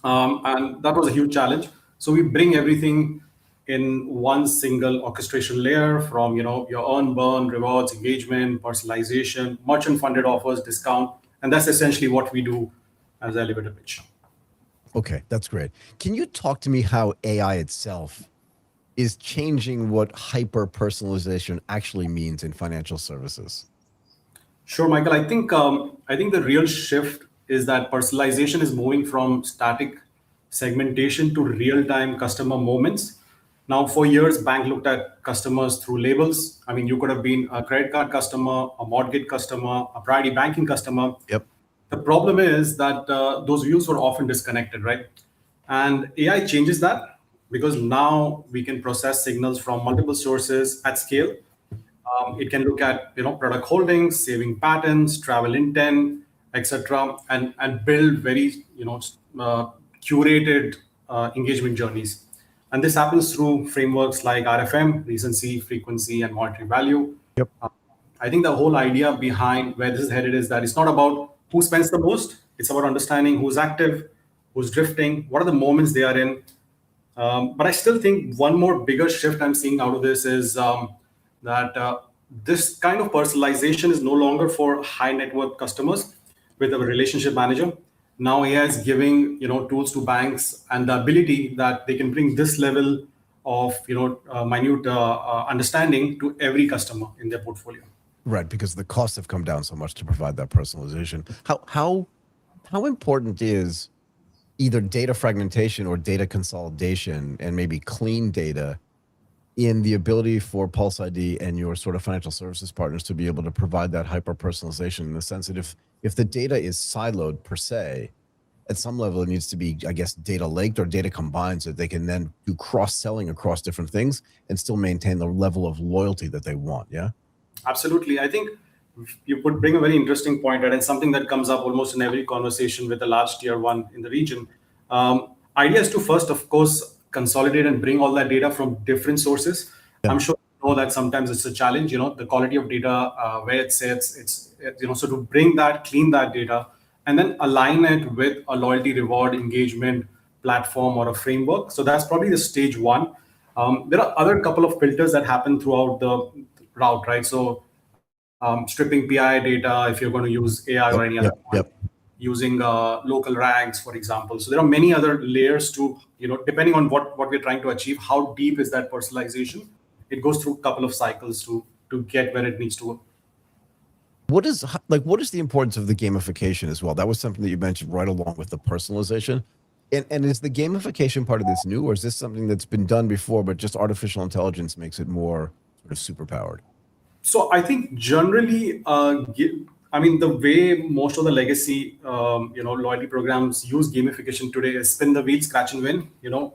And that was a huge challenge. So we bring everything in one single orchestration layer, from your earn, burn, rewards, engagement, personalization, merchant funded offers, discount, and that's essentially what we do as elevator pitch. Okay, that's great. Can you talk to me how AI itself is changing what hyper personalization actually means in financial services? Sure, Michael. I think the real shift is that personalization is moving from static segmentation to real-time customer moments. Now, for years, bank looked at customers through labels. I mean, you could have been a credit card customer, a mortgage customer, a priority banking customer. Yep. The problem is that those views were often disconnected, right? And AI changes that, because now we can process signals from multiple sources at scale. It can look at product holdings, saving patterns, travel intent, etc., and build very curated engagement journeys. And this happens through frameworks like RFM, recency, frequency, and monetary value. Yep. I think the whole idea behind where this is headed is that it's not about who spends the most. It's about understanding who's active, who's drifting, what are the moments they are in. But I still think one more bigger shift I'm seeing out of this is that this kind of personalization is no longer for high net worth customers with a relationship manager. Now AI is giving tools to banks and the ability that they can bring this level of minute understanding to every customer in their portfolio. Right, because the costs have come down so much to provide that personalization. How important is either data fragmentation or data consolidation, and maybe clean data, in the ability for Pulse ID and your sort of financial services partners to be able to provide that hyper personalization, in the sense that if the data is siloed per se, at some level it needs to be, I guess, data laked or data combined, so that they can then do cross-selling across different things and still maintain the level of loyalty that they want. Yeah. Absolutely. I think you would bring a very interesting point, right? And something that comes up almost in every conversation with the large tier one in the region. Idea is to first, of course, consolidate and bring all that data from different sources. Yeah. I'm sure you know that sometimes it's a challenge, the quality of data, where it sits, so to bring that, clean that data, and then align it with a loyalty reward engagement platform or a framework. So that's probably the stage one. There are other couple of filters that happen throughout the route, right? So stripping PI data if you're going to use AI or any other one, using local rags, for example. So there are many other layers to, depending on what we're trying to achieve, how deep is that personalization? It goes through a couple of cycles to get where it needs to go. What is the importance of the gamification as well? That was something that you mentioned right along with the personalization. And is the gamification part of this new, or is this something that's been done before, but just artificial intelligence makes it more sort of superpowered? So I think generally, the way most of the legacy, loyalty programs use gamification today is spin the wheel, scratch and win.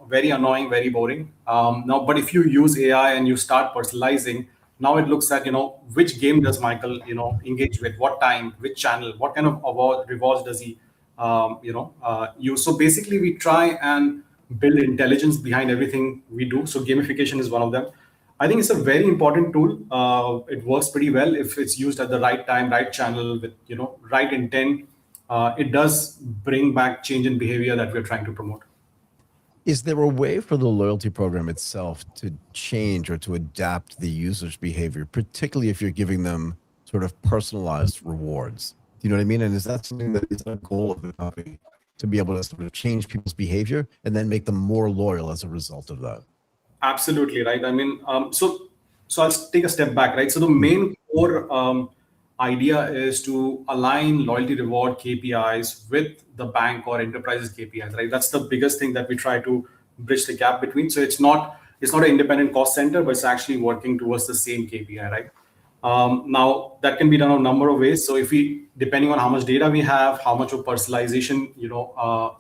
Very annoying, very boring. Now, but if you use AI and you start personalizing, now it looks at which game does Michael engage with, what time, which channel, what kind of rewards does he use. So basically, we try and build intelligence behind everything we do. So gamification is one of them. I think it's a very important tool. It works pretty well if it's used at the right time, right channel, with right intent. It does bring back change in behavior that we're trying to promote. Is there a way for the loyalty program itself to change or to adapt the user's behavior, particularly if you're giving them sort of personalized rewards? Do you know what I mean? And is that something that is a goal of the company, to be able to sort of change people's behavior and then make them more loyal as a result of that? Absolutely right. So I'll take a step back, right? So the main core idea is to align loyalty reward KPIs with the bank or enterprise's KPIs, right? That's the biggest thing that we try to bridge the gap between. So it's not an independent cost center, but it's actually working towards the same KPI, right? Now that can be done a number of ways. So depending on how much data we have, how much of personalization,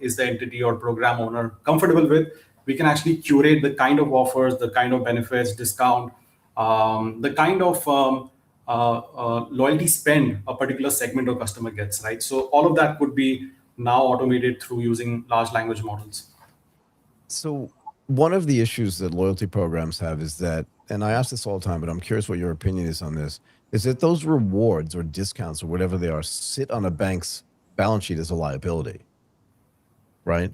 is the entity or program owner comfortable with, we can actually curate the kind of offers, the kind of benefits, discount, the kind of loyalty spend a particular segment or customer gets, right? So all of that could be now automated through using large language models. So one of the issues that loyalty programs have is that, and I ask this all the time, but I'm curious what your opinion is on this, is that those rewards or discounts or whatever they are sit on a bank's balance sheet as a liability, right?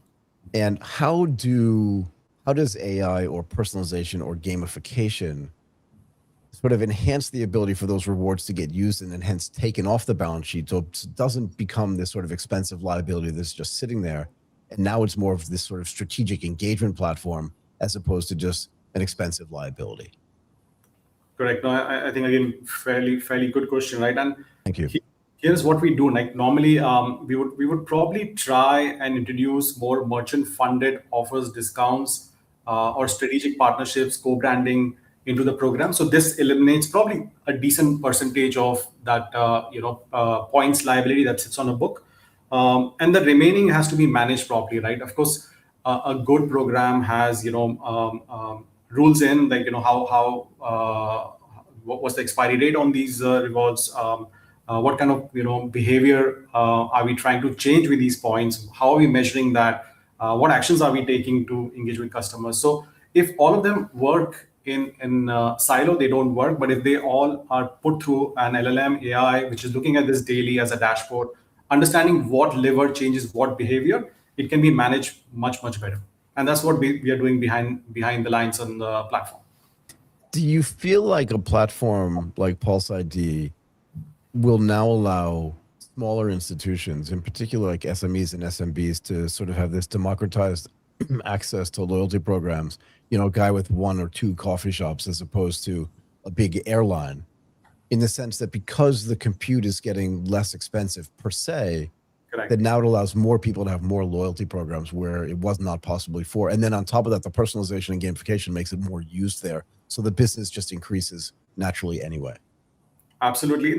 And how does AI or personalization or gamification sort of enhance the ability for those rewards to get used and then hence taken off the balance sheet, so it doesn't become this sort of expensive liability that's just sitting there, and now it's more of this sort of strategic engagement platform as opposed to just an expensive liability? Correct. No, I think, again, fairly good question, right? And thank you. Here's what we do. Like normally, we would probably try and introduce more merchant-funded offers, discounts, or strategic partnerships, co-branding into the program. So this eliminates probably a decent percentage of that points liability that sits on a book, and the remaining has to be managed properly, right? Of course, a good program has rules in, like what was the expiry date on these rewards. What kind of behavior are we trying to change with these points? How are we measuring that? What actions are we taking to engage with customers? So if all of them work in silo, they don't work. But if they all are put through an LLM AI, which is looking at this daily as a dashboard, understanding what lever changes what behavior, it can be managed much better. And that's what we are doing behind the lines on the platform. Do you feel like a platform like Pulse ID will now allow smaller institutions, in particular like SMEs and SMBs, to sort of have this democratized access to loyalty programs, a guy with 1 or 2 coffee shops as opposed to a big airline, in the sense that because the compute is getting less expensive per se, correct, that now it allows more people to have more loyalty programs where it was not possible before. And then on top of that, the personalization and gamification makes it more used there. So the business just increases naturally anyway. Absolutely.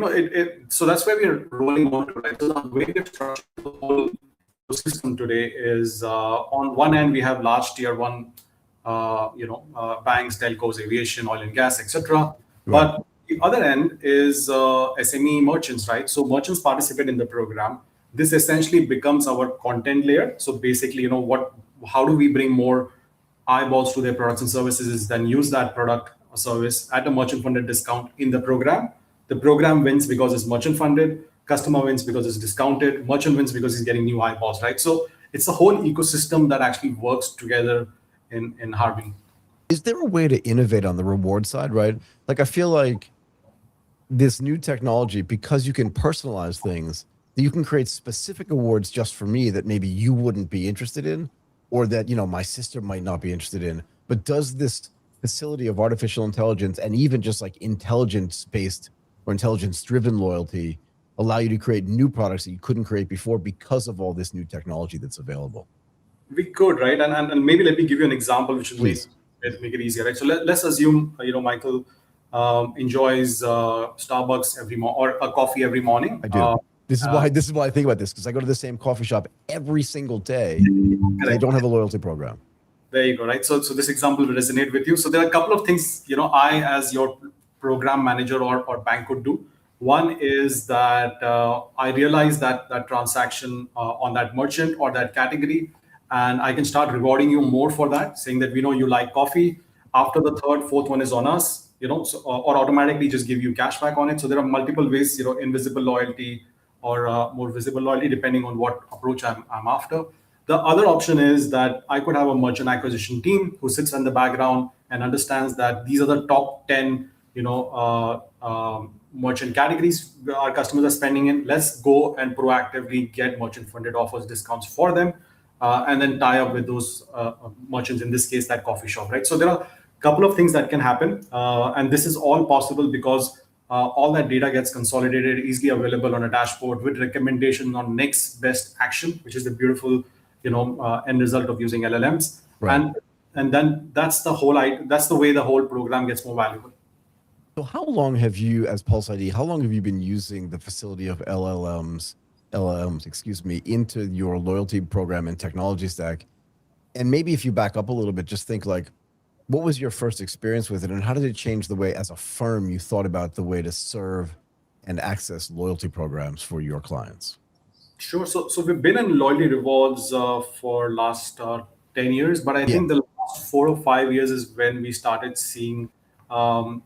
So that's where we are rolling on to, right? So the way we've structured the whole system today is, on one end, we have large tier 1, banks, telcos, aviation, oil and gas, etc. Right. But the other end is SME merchants, right? So merchants participate in the program. This essentially becomes our content layer. So basically, how do we bring more eyeballs to their products and services is then use that product or service at a merchant funded discount in the program. The program wins because it's merchant funded. customer wins because it's discounted, merchant wins because he's getting new eyeballs, right? So it's a whole ecosystem that actually works together in Harvey. Is there a way to innovate on the reward side, right? Like, I feel like this new technology, because you can personalize things, that you can create specific awards just for me that maybe you wouldn't be interested in, or that, you know, my sister might not be interested in. But does this facility of artificial intelligence and even just like intelligence-based or intelligence-driven loyalty allow you to create new products that you couldn't create before because of all this new technology that's available? We could, right? And maybe let me give you an example which will Please. make it easier, right? So let's assume, Michael enjoys Starbucks every or a coffee every morning. I do. This is why I think about this, because I go to the same coffee shop every single day. And they don't have a loyalty program. There you go, right? So this example will resonate with you. So there are a couple of things, I, as your program manager or bank, could do. One is that I realize that transaction on that merchant or that category, and I can start rewarding you more for that, saying that we know you like coffee. After the third, fourth one is on us, or automatically just give you cash back on it. So there are multiple ways, invisible loyalty or more visible loyalty, depending on what approach I'm after. The other option is that I could have a merchant acquisition team who sits in the background and understands that these are the top 10, merchant categories our customers are spending in. Let's go and proactively get merchant funded offers, discounts for them, and then tie up with those merchants, in this case, that coffee shop, right? So there are a couple of things that can happen. And this is all possible because all that data gets consolidated, easily available on a dashboard with recommendation on next best action, which is the beautiful, end result of using LLMs. Right. And then that's the way the whole program gets more valuable. So how long have you, as Pulse ID, how long have you been using the facility of LLMs, into your loyalty program and technology stack? And maybe if you back up a little bit, just think like, what was your first experience with it, and how did it change the way, as a firm, you thought about the way to serve and access loyalty programs for your clients? Sure. So we've been in loyalty rewards for last 10 years, but I think the last 4 or 5 years is when we started seeing, AI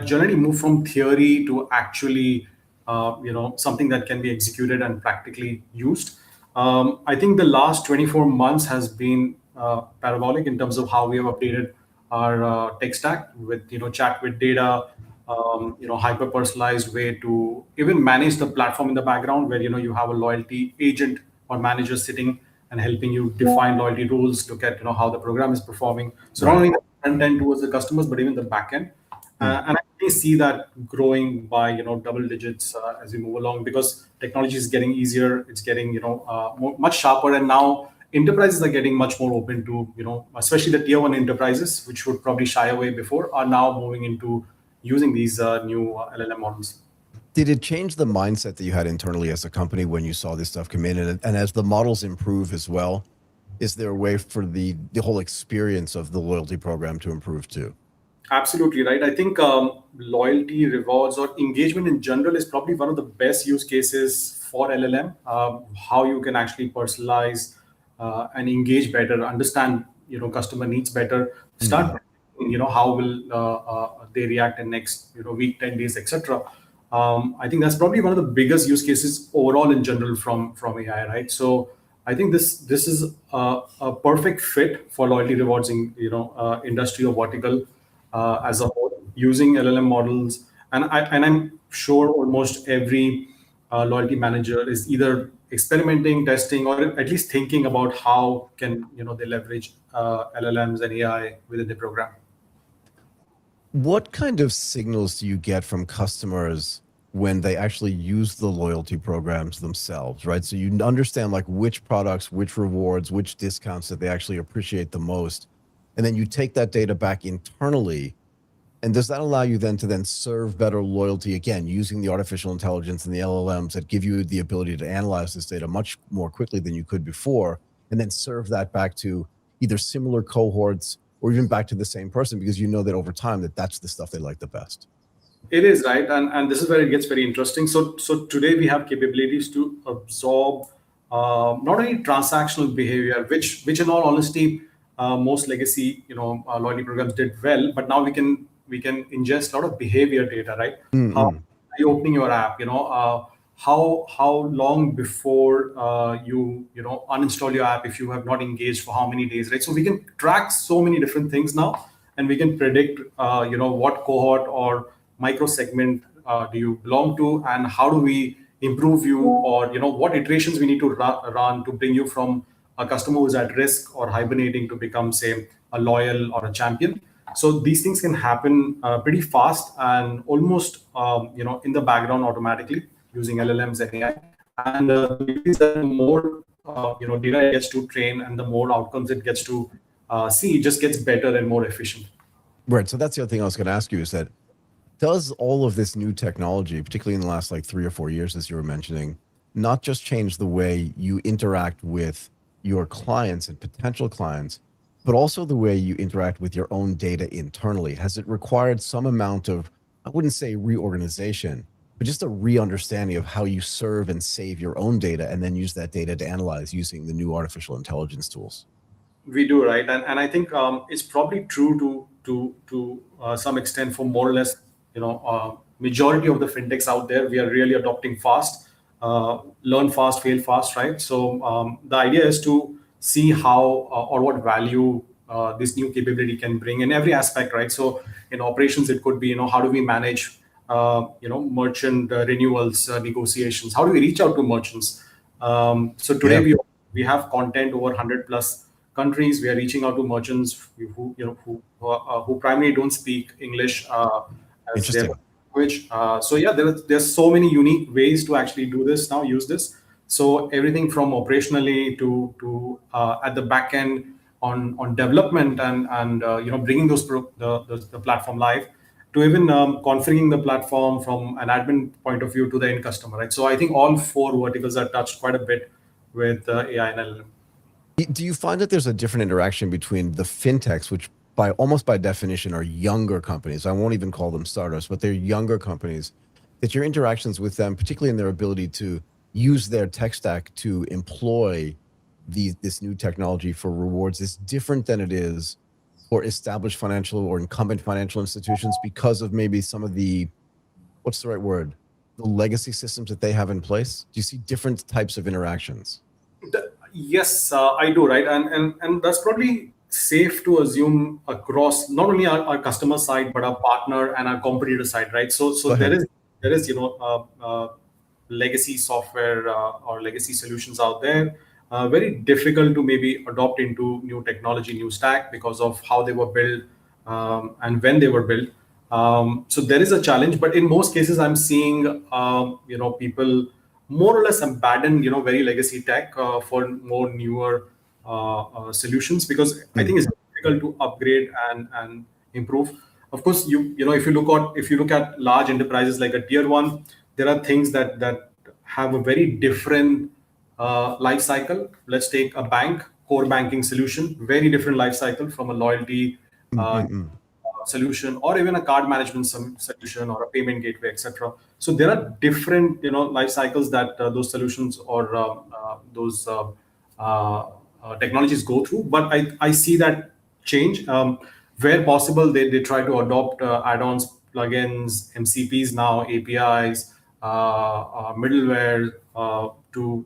generally move from theory to actually, something that can be executed and practically used. I think the last 24 months has been parabolic in terms of how we have updated our tech stack with, chat with data, hyper personalized way to even manage the platform in the background, where you have a loyalty agent or manager sitting and helping you define loyalty rules, look at how the program is performing. So not only the front end towards the customers, but even the back end. And I really see that growing by double digits as we move along, because technology is getting easier, it's getting much sharper, and now enterprises are getting much more open to especially the tier 1 enterprises, which would probably shy away before, are now moving into using these new LLM models. Did it change the mindset that you had internally as a company when you saw this stuff come in? And as the models improve as well, is there a way for the whole experience of the loyalty program to improve too? Absolutely right. I think loyalty, rewards, or engagement in general is probably one of the best use cases for LLM. How you can actually personalize and engage better, understand customer needs better, start how will they react in next week, 10 days, etc. I think that's probably one of the biggest use cases overall in general from AI, right? So I think this is a perfect fit for loyalty rewards in industry or vertical as a whole, using LLM models. And I'm sure almost every loyalty manager is either experimenting, testing, or at least thinking about how can they leverage LLMs and AI within the program. What kind of signals do you get from customers when they actually use the loyalty programs themselves, right? So you understand like which products, which rewards, which discounts that they actually appreciate the most. And then you take that data back internally. And does that allow you then to serve better loyalty, again, using the artificial intelligence and the LLMs that give you the ability to analyze this data much more quickly than you could before, and then serve that back to either similar cohorts or even back to the same person, because you know that over time that's the stuff they like the best? It is, right. And this is where it gets very interesting. So today we have capabilities to absorb not only transactional behavior, which in all honesty, most legacy loyalty programs did well, but now we can ingest a lot of behavior data, right? you opening your app, how long before you uninstall your app if you have not engaged for how many days, right? So we can track so many different things now, and we can predict what cohort or micro segment do you belong to, and how do we improve you, or what iterations we need to run to bring you from a customer who's at risk or hibernating to become, say, a loyal or a champion. So these things can happen pretty fast and almost in the background automatically using LLMs and AI. And the beauty is that the more data it gets to train and the more outcomes it gets to see, it just gets better and more efficient. Right. So that's the other thing I was going to ask you is that does all of this new technology, particularly in the last like 3 or 4 years, as you were mentioning, not just change the way you interact with your clients and potential clients, but also the way you interact with your own data internally? Has it required some amount of, I wouldn't say reorganization, but just a re-understanding of how you serve and save your own data and then use that data to analyze using the new artificial intelligence tools? We do, right? And I think it's probably true to some extent for more or less, majority of the fintechs out there. We are really adopting fast, learn fast, fail fast, right? So the idea is to see how or what value this new capability can bring in every aspect, right? So in operations, it could be, how do we manage, merchant renewals, negotiations? How do we reach out to merchants? So today we have content over 100 plus countries. We are reaching out to merchants who primarily don't speak English as their language. So yeah, there's so many unique ways to actually do this now. Use this. So everything from operationally to at the back end on development and bringing the platform live, to even configuring the platform from an admin point of view to the end customer, right? So I think all 4 verticals are touched quite a bit with AI and LLM. Do you find that there's a different interaction between the fintechs, which almost by definition are younger companies? I won't even call them startups, but they're younger companies, that your interactions with them, particularly in their ability to use their tech stack to employ this new technology for rewards, is different than it is for established financial or incumbent financial institutions because of maybe some of the, what's the right word, the legacy systems that they have in place? Do you see different types of interactions? Yes, I do, right? And that's probably safe to assume across not only our customer side, but our partner and our competitor side, right? So there is legacy software or legacy solutions out there, very difficult to maybe adopt into new technology, new stack, because of how they were built and when they were built. So there is a challenge, but in most cases, I'm seeing people more or less abandon very legacy tech for more newer solutions, because I think it's difficult to upgrade and improve. Of course, if you look at large enterprises like a tier 1, there are things that have a very different life cycle. Let's take a bank, core banking solution, very different life cycle from a loyalty solution, or even a card management solution, or a payment gateway, etc. So there are different life cycles that those solutions or those technologies go through. But I see that change where possible. They try to adopt add-ons, plugins, MCPs now, APIs, middleware to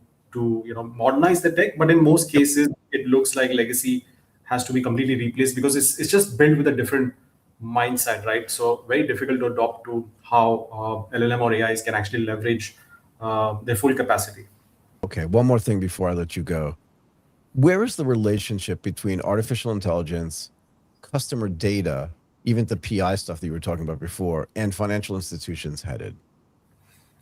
modernize the tech. But in most cases, it looks like legacy has to be completely replaced, because it's just built with a different mindset, right? So very difficult to adopt to how LLM or AIs can actually leverage their full capacity. Okay, one more thing before I let you go. Where is the relationship between artificial intelligence, customer data, even the PI stuff that you were talking about before, and financial institutions headed?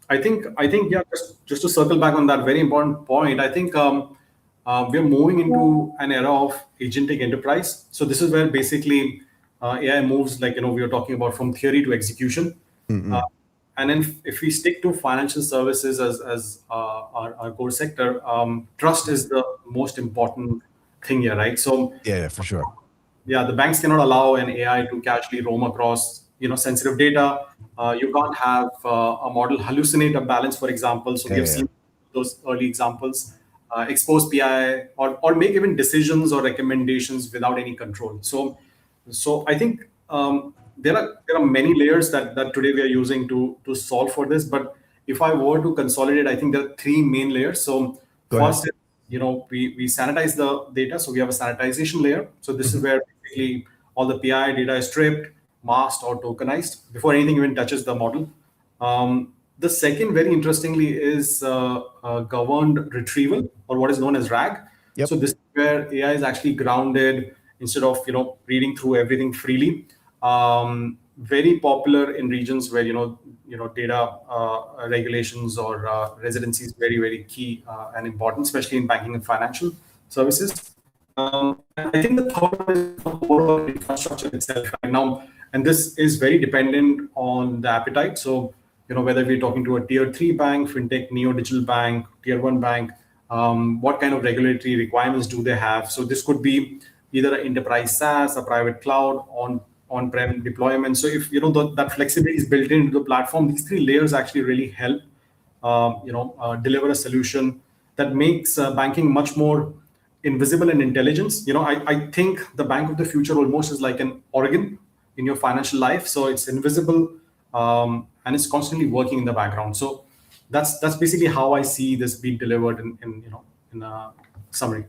I think yeah, just to circle back on that very important point, I think we're moving into an era of agentic enterprise. So this is where basically AI moves, like we were talking about, from theory to execution. And then if we stick to financial services as our core sector, trust is the most important thing here, right? So yeah, for sure. Yeah, the banks cannot allow an AI to casually roam across sensitive data. You can't have a model hallucinate a balance, for example. So we've seen those early examples, expose PI, or make even decisions or recommendations without any control. So I think there are many layers that today we are using to solve for this. But if I were to consolidate, I think there are three main layers. So first, we sanitize the data. So we have a sanitization layer. So this is where basically all the PI data is stripped, masked, or tokenized before anything even touches the model. The second, very interestingly, is governed retrieval, or what is known as RAG. So this is where AI is actually grounded instead of reading through everything freely. Very popular in regions where data regulations or residency is very, very key and important, especially in banking and financial services. I think the third one is the overall infrastructure itself right now, and this is very dependent on the appetite. So whether we're talking to a tier 3 bank, fintech, neo-digital bank, tier 1 bank, what kind of regulatory requirements do they have? So this could be either an enterprise SaaS, a private cloud, on-prem deployment. So if that flexibility is built into the platform, these three layers actually really help deliver a solution that makes banking much more invisible and intelligence. I think the bank of the future almost is like an organ in your financial life. So it's invisible and it's constantly working in the background. So that's basically how I see this being delivered in a summary.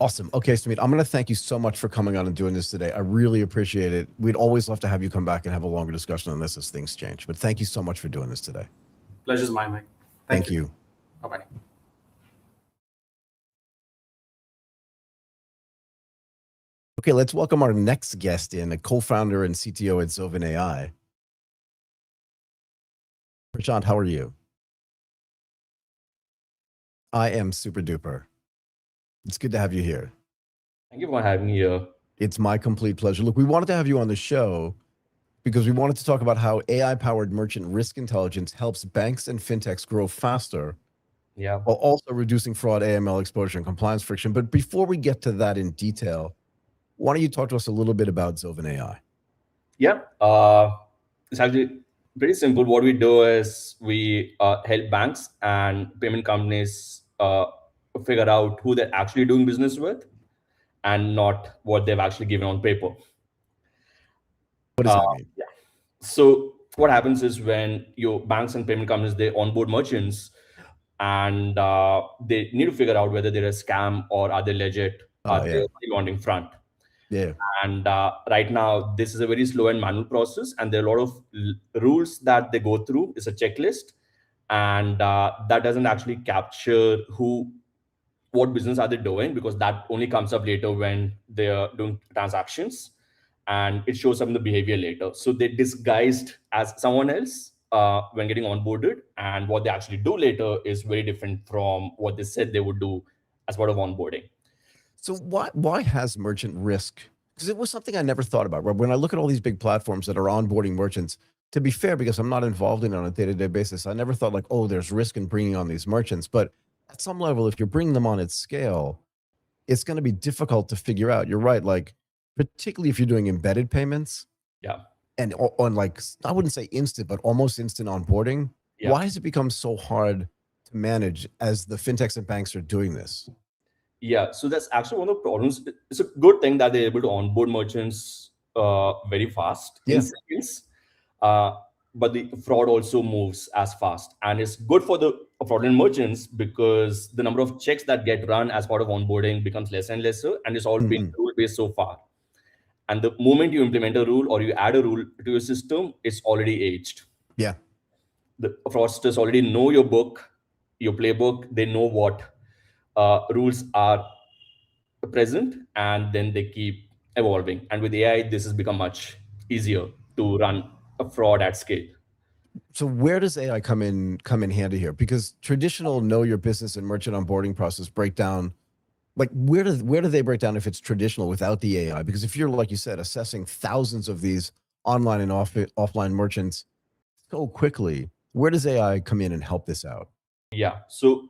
Awesome. Okay, Sumit, I'm going to thank you so much for coming on and doing this today. I really appreciate it. We'd always love to have you come back and have a longer discussion on this as things change. But thank you so much for doing this today. Pleasure's mine, Mike. Thank you. Bye-bye. Okay, let's welcome our next guest in, a co-founder and CTO at Zoven AI. Prashanth, how are you? I am super duper. It's good to have you here. Thank you for having me here. It's my complete pleasure. Look, we wanted to have you on the show because we wanted to talk about how AI-powered merchant risk intelligence helps banks and fintechs grow faster, while also reducing fraud, AML exposure, and compliance friction. But before we get to that in detail, why don't you talk to us a little bit about Zoven AI? Yeah, it's actually pretty simple. What we do is we help banks and payment companies figure out who they're actually doing business with and not what they've actually given on paper. What does that mean? Yeah. So what happens is when your banks and payment companies, they onboard merchants and they need to figure out whether they're a scam or are they legit, are they laundering front. Yeah. And right now, this is a very slow and manual process, and there are a lot of rules that they go through. It's a checklist, and that doesn't actually capture what business are they doing, because that only comes up later when they're doing transactions, and it shows up in the behavior later. So they're disguised as someone else when getting onboarded, and what they actually do later is very different from what they said they would do as part of onboarding. So why has merchant risk? Because it was something I never thought about. When I look at all these big platforms that are onboarding merchants, to be fair, because I'm not involved in it on a day-to-day basis, I never thought like, oh, there's risk in bringing on these merchants. But at some level, if you're bringing them on at scale, it's going to be difficult to figure out. You're right. Like, particularly if you're doing embedded payments. Yeah. And on like, I wouldn't say instant, but almost instant onboarding. Yeah. Why has it become so hard to manage as the fintechs and banks are doing this? Yeah, so that's actually one of the problems. It's a good thing that they're able to onboard merchants very fast in seconds, but the fraud also moves as fast. And it's good for the fraudulent merchants because the number of checks that get run as part of onboarding becomes less and lesser, and it's all been rule-based so far. And the moment you implement a rule or you add a rule to your system, it's already aged. Yeah. The fraudsters already know your book, your playbook. They know what rules are present, and then they keep evolving. And with AI, this has become much easier to run a fraud at scale. So where does AI come in handy here? Because traditional know your business and merchant onboarding process break down. Like where do they break down if it's traditional without the AI? Because if you're, like you said, assessing thousands of these online and offline merchants so quickly, where does AI come in and help this out? Yeah. So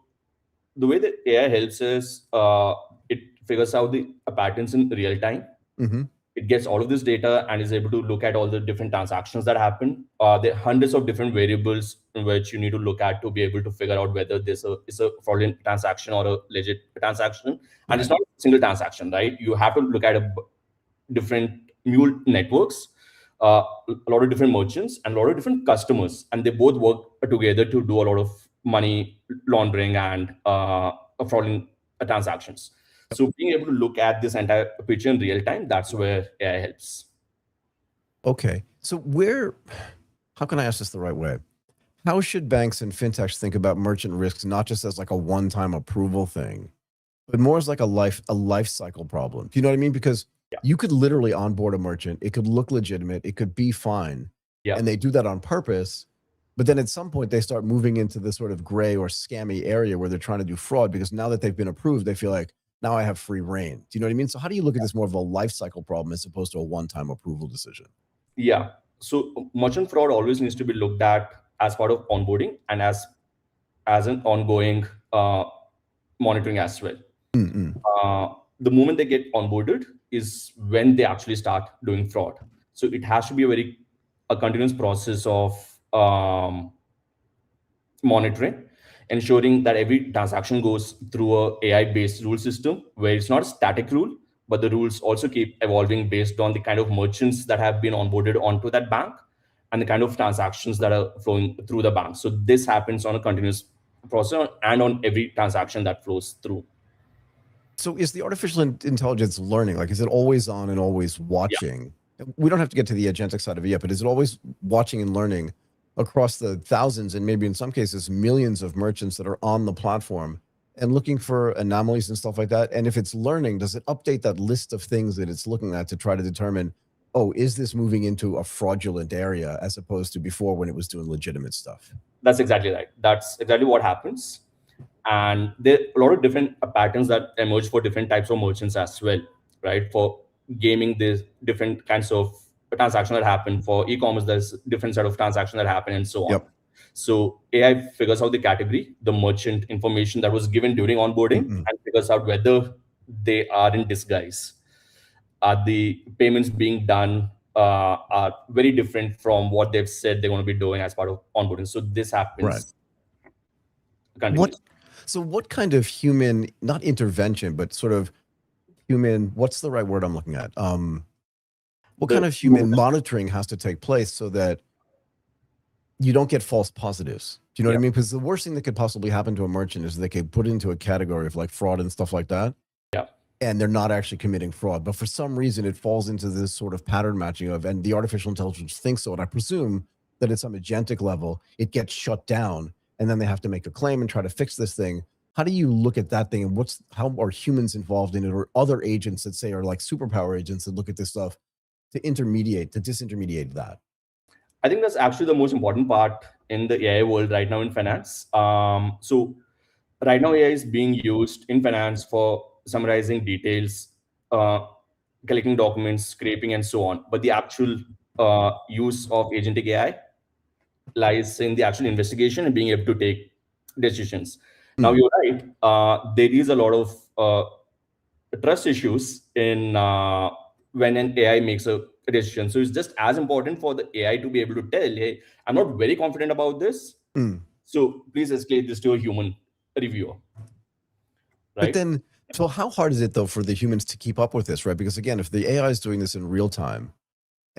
the way that AI helps is it figures out the patterns in real time. It gets all of this data and is able to look at all the different transactions that happen. There are hundreds of different variables in which you need to look at to be able to figure out whether this is a fraudulent transaction or a legit transaction. And it's not a single transaction, right? You have to look at different mule networks a lot of different merchants and a lot of different customers, and they both work together to do a lot of money laundering and fraudulent transactions. So being able to look at this entire picture in real time, that's where AI helps. Okay. So how can I ask this the right way? How should banks and fintechs think about merchant risks, not just as like a one-time approval thing, but more as like a life cycle problem? Do you know what I mean? Because you could literally onboard a merchant. It could look legitimate. It could be fine. Yeah. And they do that on purpose. But then at some point they start moving into this sort of gray or scammy area where they're trying to do fraud, because now that they've been approved, they feel like, now I have free reign. Do you know what I mean? So how do you look at this more of a life cycle problem as opposed to a one-time approval decision? Yeah. So merchant fraud always needs to be looked at as part of onboarding and as an ongoing monitoring as well. The moment they get onboarded is when they actually start doing fraud. So it has to be a continuous process of monitoring, ensuring that every transaction goes through a AI-based rule system where it's not a static rule, but the rules also keep evolving based on the kind of merchants that have been onboarded onto that bank and the kind of transactions that are flowing through the bank. So this happens on a continuous process and on every transaction that flows through. So is the artificial intelligence learning? Like, is it always on and always watching? Yeah. We don't have to get to the agentic side of it yet, but is it always watching and learning across the thousands and maybe in some cases millions of merchants that are on the platform and looking for anomalies and stuff like that? And if it's learning, does it update that list of things that it's looking at to try to determine, oh, is this moving into a fraudulent area as opposed to before when it was doing legitimate stuff? That's exactly right. That's exactly what happens. And there are a lot of different patterns that emerge for different types of merchants as well, right? For gaming, there's different kinds of transactions that happen. For e-commerce, there's different set of transactions that happen and so on. Yep. So AI figures out the category, the merchant information that was given during onboarding, and figures out whether they are in disguise. Are the payments being done are very different from what they've said they're going to be doing as part of onboarding. So this happens. Right. What kind of human, not intervention, but sort of human, what's the right word I'm looking at? What kind of human monitoring has to take place so that you don't get false positives? Do you know what I mean? Because the worst thing that could possibly happen to a merchant is they could put into a category of like fraud and stuff like that. Yeah. And they're not actually committing fraud. But for some reason, it falls into this sort of pattern matching of, and the artificial intelligence thinks so. And I presume that at some agentic level, it gets shut down. And then they have to make a claim and try to fix this thing. How do you look at that thing, and how are humans involved in it, or other agents that say are like superpower agents that look at this stuff to disintermediate that? I think that's actually the most important part in the AI world right now in finance. So right now AI is being used in finance for summarizing details, collecting documents, scraping, and so on. But the actual use of agentic AI lies in the actual investigation and being able to take decisions. Now, you're right. There is a lot of trust issues in when an AI makes a decision. So it's just as important for the AI to be able to tell, hey, I'm not very confident about this. So please escalate this to a human reviewer. Right? But then, so how hard is it though for the humans to keep up with this, right? Because again, if the AI is doing this in real time,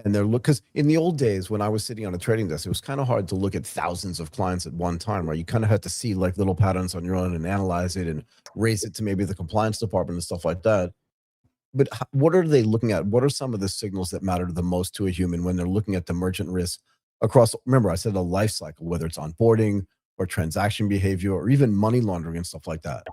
and because in the old days when I was sitting on a trading desk, it was kind of hard to look at thousands of clients at one time, right? You kind of had to see like little patterns on your own and analyze it and raise it to maybe the compliance department and stuff like that. But what are they looking at? What are some of the signals that matter the most to a human when they're looking at the merchant risk across, remember I said a life cycle, whether it's onboarding or transaction behavior or even money laundering and stuff like that?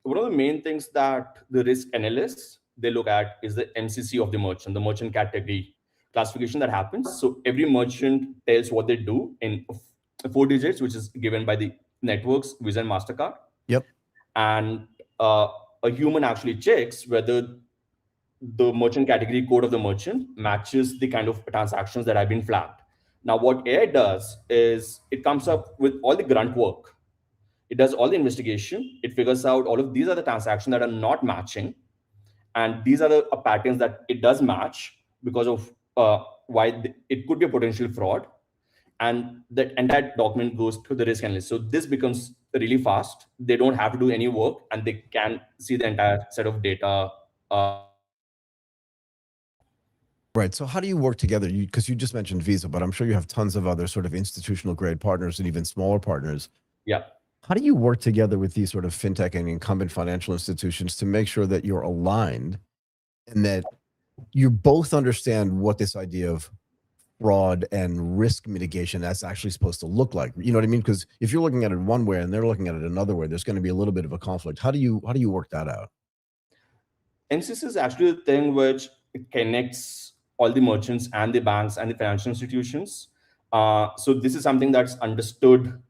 One of the main things that the risk analysts, they look at is the MCC of the merchant category classification that happens. So every merchant tells what they do in 4 digits, which is given by the networks, Visa and MasterCard. Yep. And a human actually checks whether the merchant category code of the merchant matches the kind of transactions that have been flagged. Now, what AI does is it comes up with all the grunt work. It does all the investigation. It figures out all of these are the transactions that are not matching. And these are the patterns that it does match because of why it could be a potential fraud. And the entire document goes to the risk analyst. So this becomes really fast. They don't have to do any work and they can see the entire set of data. Right. So how do you work together? Because you just mentioned Visa, but I'm sure you have tons of other sort of institutional grade partners and even smaller partners. Yeah. How do you work together with these sort of fintech and incumbent financial institutions to make sure that you're aligned and that you both understand what this idea of fraud and risk mitigation that's actually supposed to look like? You know what I mean? Because if you're looking at it one way and they're looking at it another way, there's going to be a little bit of a conflict. How do you work that out? MCC is actually the thing which connects all the merchants and the banks and the financial institutions. So this is something that's understood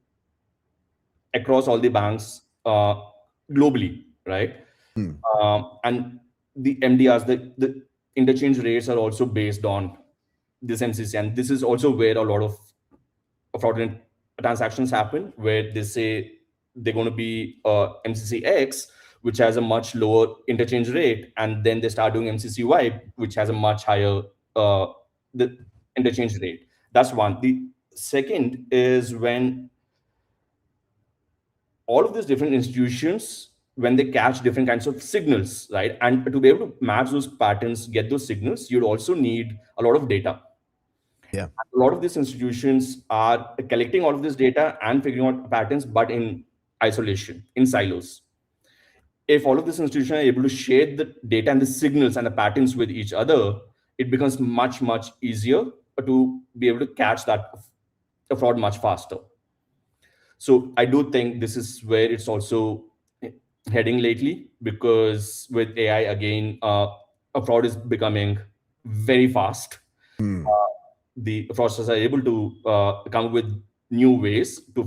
across all the banks globally, right? And the MDRs, the interchange rates are also based on this MCC, and this is also where a lot of fraudulent transactions happen, where they say they're going to be MCC X, which has a much lower interchange rate, and then they start doing MCC Y, which has a much higher the interchange rate. That's one. The second is when all of these different institutions, when they catch different kinds of signals, right? And to be able to match those patterns, get those signals, you'd also need a lot of data. Yeah. A lot of these institutions are collecting all of this data and figuring out patterns, but in isolation, in silos. If all of these institutions are able to share the data and the signals and the patterns with each other, it becomes much, much easier to be able to catch that fraud much faster. So I do think this is where it's also heading lately, because with AI, again, a fraud is becoming very fast. The fraudsters are able to come up with new ways to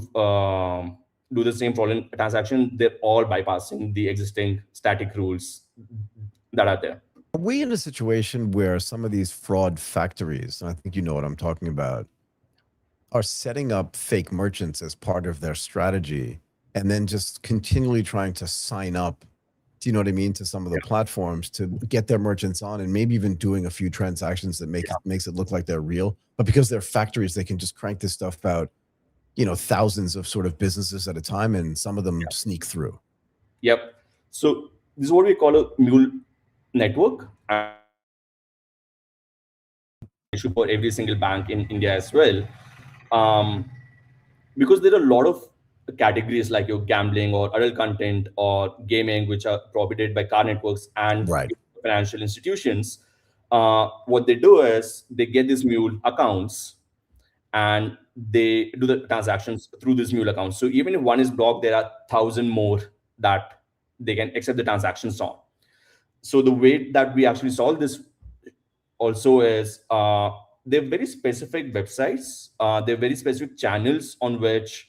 do the same fraudulent transaction. They're all bypassing the existing static rules that are there. Are we in a situation where some of these fraud factories, and I think you know what I'm talking about, are setting up fake merchants as part of their strategy and then just continually trying to sign up, do you know what I mean, to some of the platforms to get their merchants on, and maybe even doing a few transactions that makes it look like they're real? But because they're factories, they can just crank this stuff out, you know, thousands of sort of businesses at a time, and some of them sneak through. Yep. So this is what we call a mule network. Issue for every single bank in India as well. Because there are a lot of categories like your gambling or adult content or gaming, which are propagated by car networks and financial institutions. What they do is they get these mule accounts and they do the transactions through these mule accounts. So even if one is blocked, there are 1,000 more that they can accept the transactions on. So the way that we actually solve this also is they're very specific websites. They're very specific channels on which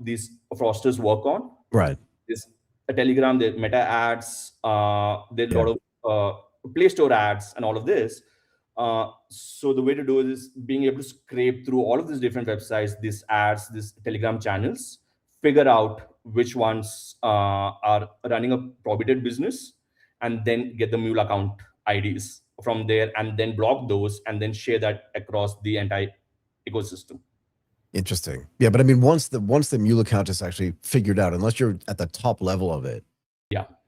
these fraudsters work on. Right. There's a Telegram, there's Meta ads, there's a lot of Play Store ads and all of this. So the way to do it is being able to scrape through all of these different websites, these ads, these Telegram channels, figure out which ones are running a prohibited business, and then get the mule account IDs from there, and then block those, and then share that across the entire ecosystem. Interesting. Yeah, but I mean, once the mule account is actually figured out, unless you're at the top level of it,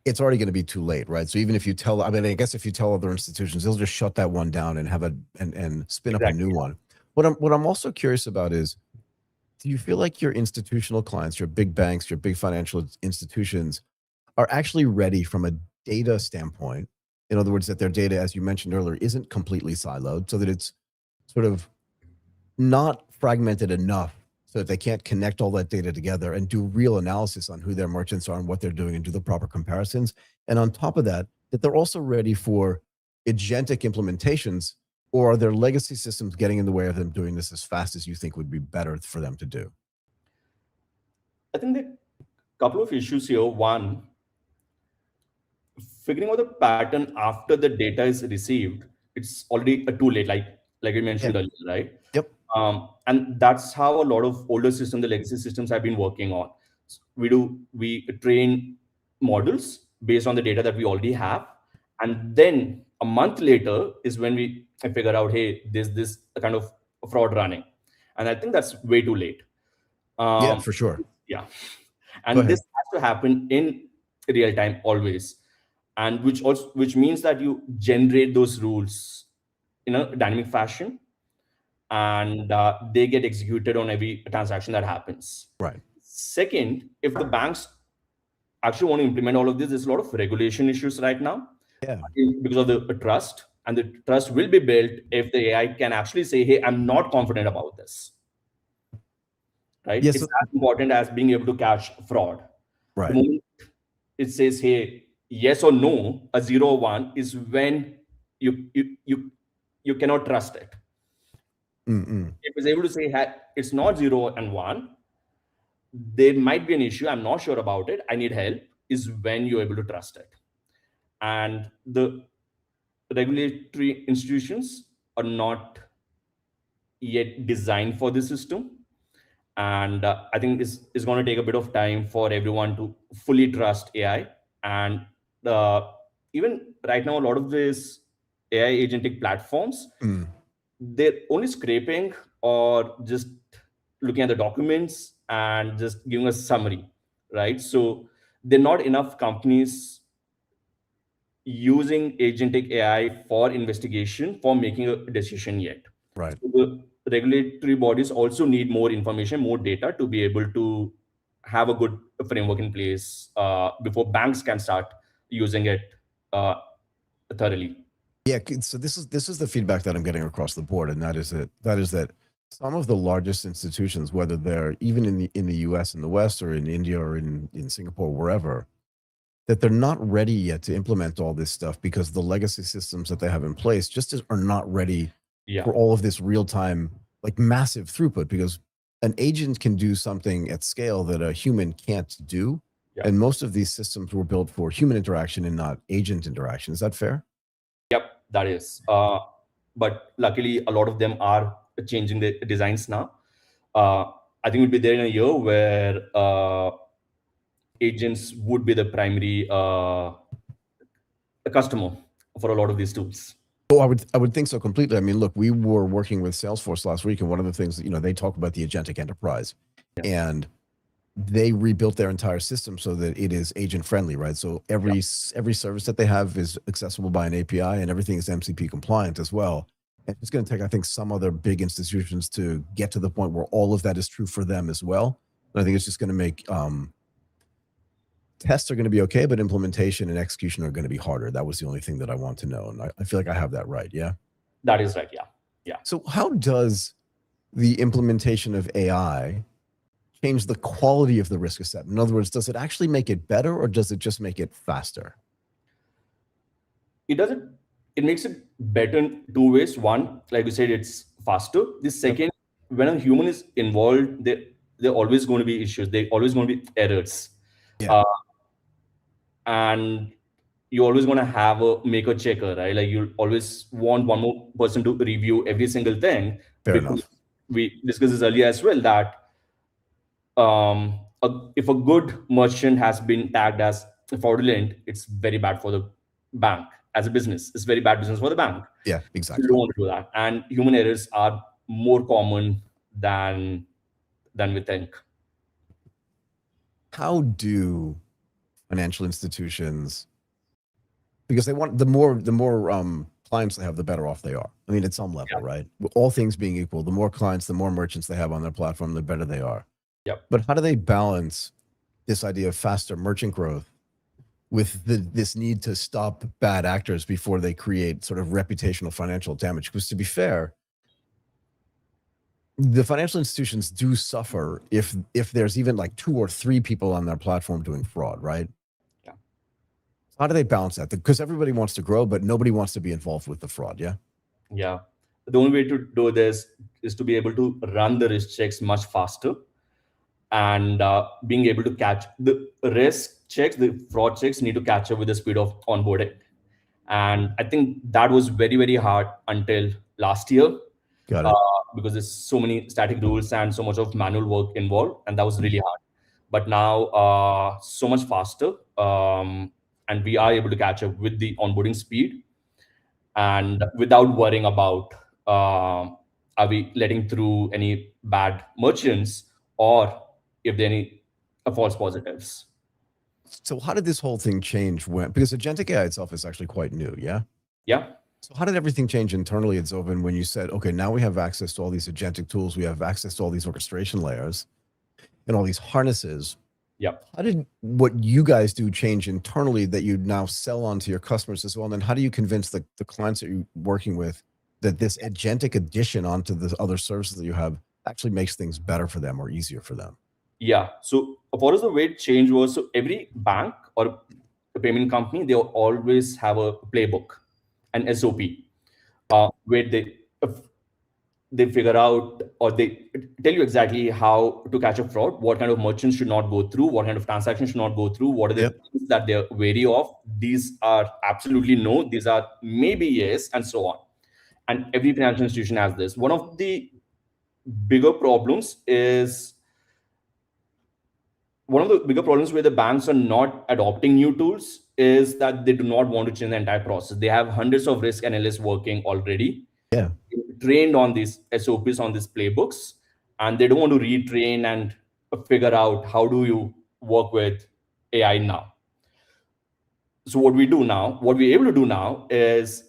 it's already going to be too late, right? So even if you tell, I mean, I guess if you tell other institutions, they'll just shut that one down and have and spin up a new one. What I'm also curious about is, do you feel like your institutional clients, your big banks, your big financial institutions, are actually ready from a data standpoint? In other words, that their data, as you mentioned earlier, isn't completely siloed, so that it's sort of not fragmented enough so that they can't connect all that data together and do real analysis on who their merchants are and what they're doing and do the proper comparisons. And on top of that, that they're also ready for agentic implementations, or are their legacy systems getting in the way of them doing this as fast as you think would be better for them to do? I think there are a couple of issues here. One, figuring out the pattern after the data is received, it's already too late, like you mentioned earlier, right? Yep. And that's how a lot of older systems, the legacy systems, have been working on. We train models based on the data that we already have, and then a month later is when we figure out, hey, there's this kind of fraud running, and I think that's way too late. Yeah, for sure. Yeah, and this has to happen in real time always, and which means that you generate those rules in a dynamic fashion, and they get executed on every transaction that happens. Right. Second, if the banks actually want to implement all of this, there's a lot of regulation issues right now. Yeah. Because of the trust, and the trust will be built if the AI can actually say, hey, I'm not confident about this. Right? Yes. It's as important as being able to catch fraud. Right. The moment it says, hey, yes or no, a 0 or 1 is when you cannot trust it. Mm-mm. If it's able to say, hey, it's not 0 and 1, there might be an issue, I'm not sure about it, I need help, is when you're able to trust it. And the regulatory institutions are not yet designed for this system. And I think it's going to take a bit of time for everyone to fully trust AI. And even right now, a lot of these AI agentic platforms, they're only scraping or just looking at the documents and just giving a summary, right? So there are not enough companies using agentic AI for investigation, for making a decision yet. Right. So the regulatory bodies also need more information, more data to be able to have a good framework in place before banks can start using it thoroughly. Yeah. So this is the feedback that I'm getting across the board, and that is that some of the largest institutions, whether they're even in the US, in the West, or in India, or in Singapore, wherever, that they're not ready yet to implement all this stuff because the legacy systems that they have in place are not ready for all of this real-time, like massive throughput, because an agent can do something at scale that a human can't do. Yeah. And most of these systems were built for human interaction and not agent interaction. Is that fair? Yep, that is. But luckily, a lot of them are changing the designs now. I think we'll be there in a year where agents would be the primary customer for a lot of these tools. Oh, I would think so completely. I mean, look, we were working with Salesforce last week, and one of the things that, they talk about the agentic enterprise, and they rebuilt their entire system so that it is agent friendly, right? So every service that they have is accessible by an API, and everything is MCP compliant as well. And it's going to take, I think, some other big institutions to get to the point where all of that is true for them as well. And I think it's just going to make tests are going to be okay, but implementation and execution are going to be harder. That was the only thing that I want to know. And I feel like I have that right. Yeah. That is right. Yeah. So how does the implementation of AI change the quality of the risk assessment? In other words, does it actually make it better, or does it just make it faster? It makes it better in two ways. One, like you said, it's faster. The second, when a human is involved, there are always going to be issues. There are always going to be errors. Yeah. And you're always going to have a maker checker, right? Like you always want one more person to review every single thing. Fair enough. We discussed this earlier as well, that if a good merchant has been tagged as fraudulent, it's very bad for the bank as a business. It's very bad business for the bank. Yeah, exactly. You don't want to do that. And human errors are more common than we think. How do financial institutions, because they want the more clients they have, the better off they are. I mean, at some level, right? All things being equal, the more clients, the more merchants they have on their platform, the better they are. Yep. But how do they balance this idea of faster merchant growth with this need to stop bad actors before they create sort of reputational financial damage? Because to be fair, the financial institutions do suffer if there's even like 2 or 3 people on their platform doing fraud, right? Yeah. How do they balance that? Because everybody wants to grow, but nobody wants to be involved with the fraud, yeah? Yeah. The only way to do this is to be able to run the risk checks much faster, and being able to catch the risk checks, the fraud checks need to catch up with the speed of onboarding. And I think that was very, very hard until last year. Got it. Because there's so many static rules and so much of manual work involved, and that was really hard. But now so much faster, and we are able to catch up with the onboarding speed, and without worrying about are we letting through any bad merchants, or if there are any false positives. So how did this whole thing change because agentic AI itself is actually quite new, yeah? Yeah. So how did everything change internally at Zoven when you said, okay, now we have access to all these agentic tools, we have access to all these orchestration layers and all these harnesses? Yeah. How did what you guys do change internally that you now sell on to your customers as well? And then how do you convince the clients that you're working with that this agentic addition onto the other services that you have actually makes things better for them or easier for them? Yeah. So for us, the way it changed was, so every bank or a payment company, they always have a playbook, an SOP, where they figure out, or they tell you exactly how to catch a fraud, what kind of merchants should not go through, what kind of transactions should not go through, what are the things that they're wary of. These are absolutely no, these are maybe yes, and so on. And every financial institution has this. One of the bigger problems is, one of the bigger problems where the banks are not adopting new tools is that they do not want to change the entire process. They have hundreds of risk analysts working already, trained on these SOPs, on these playbooks, and they don't want to retrain and figure out how do you work with AI now. So what we're able to do now is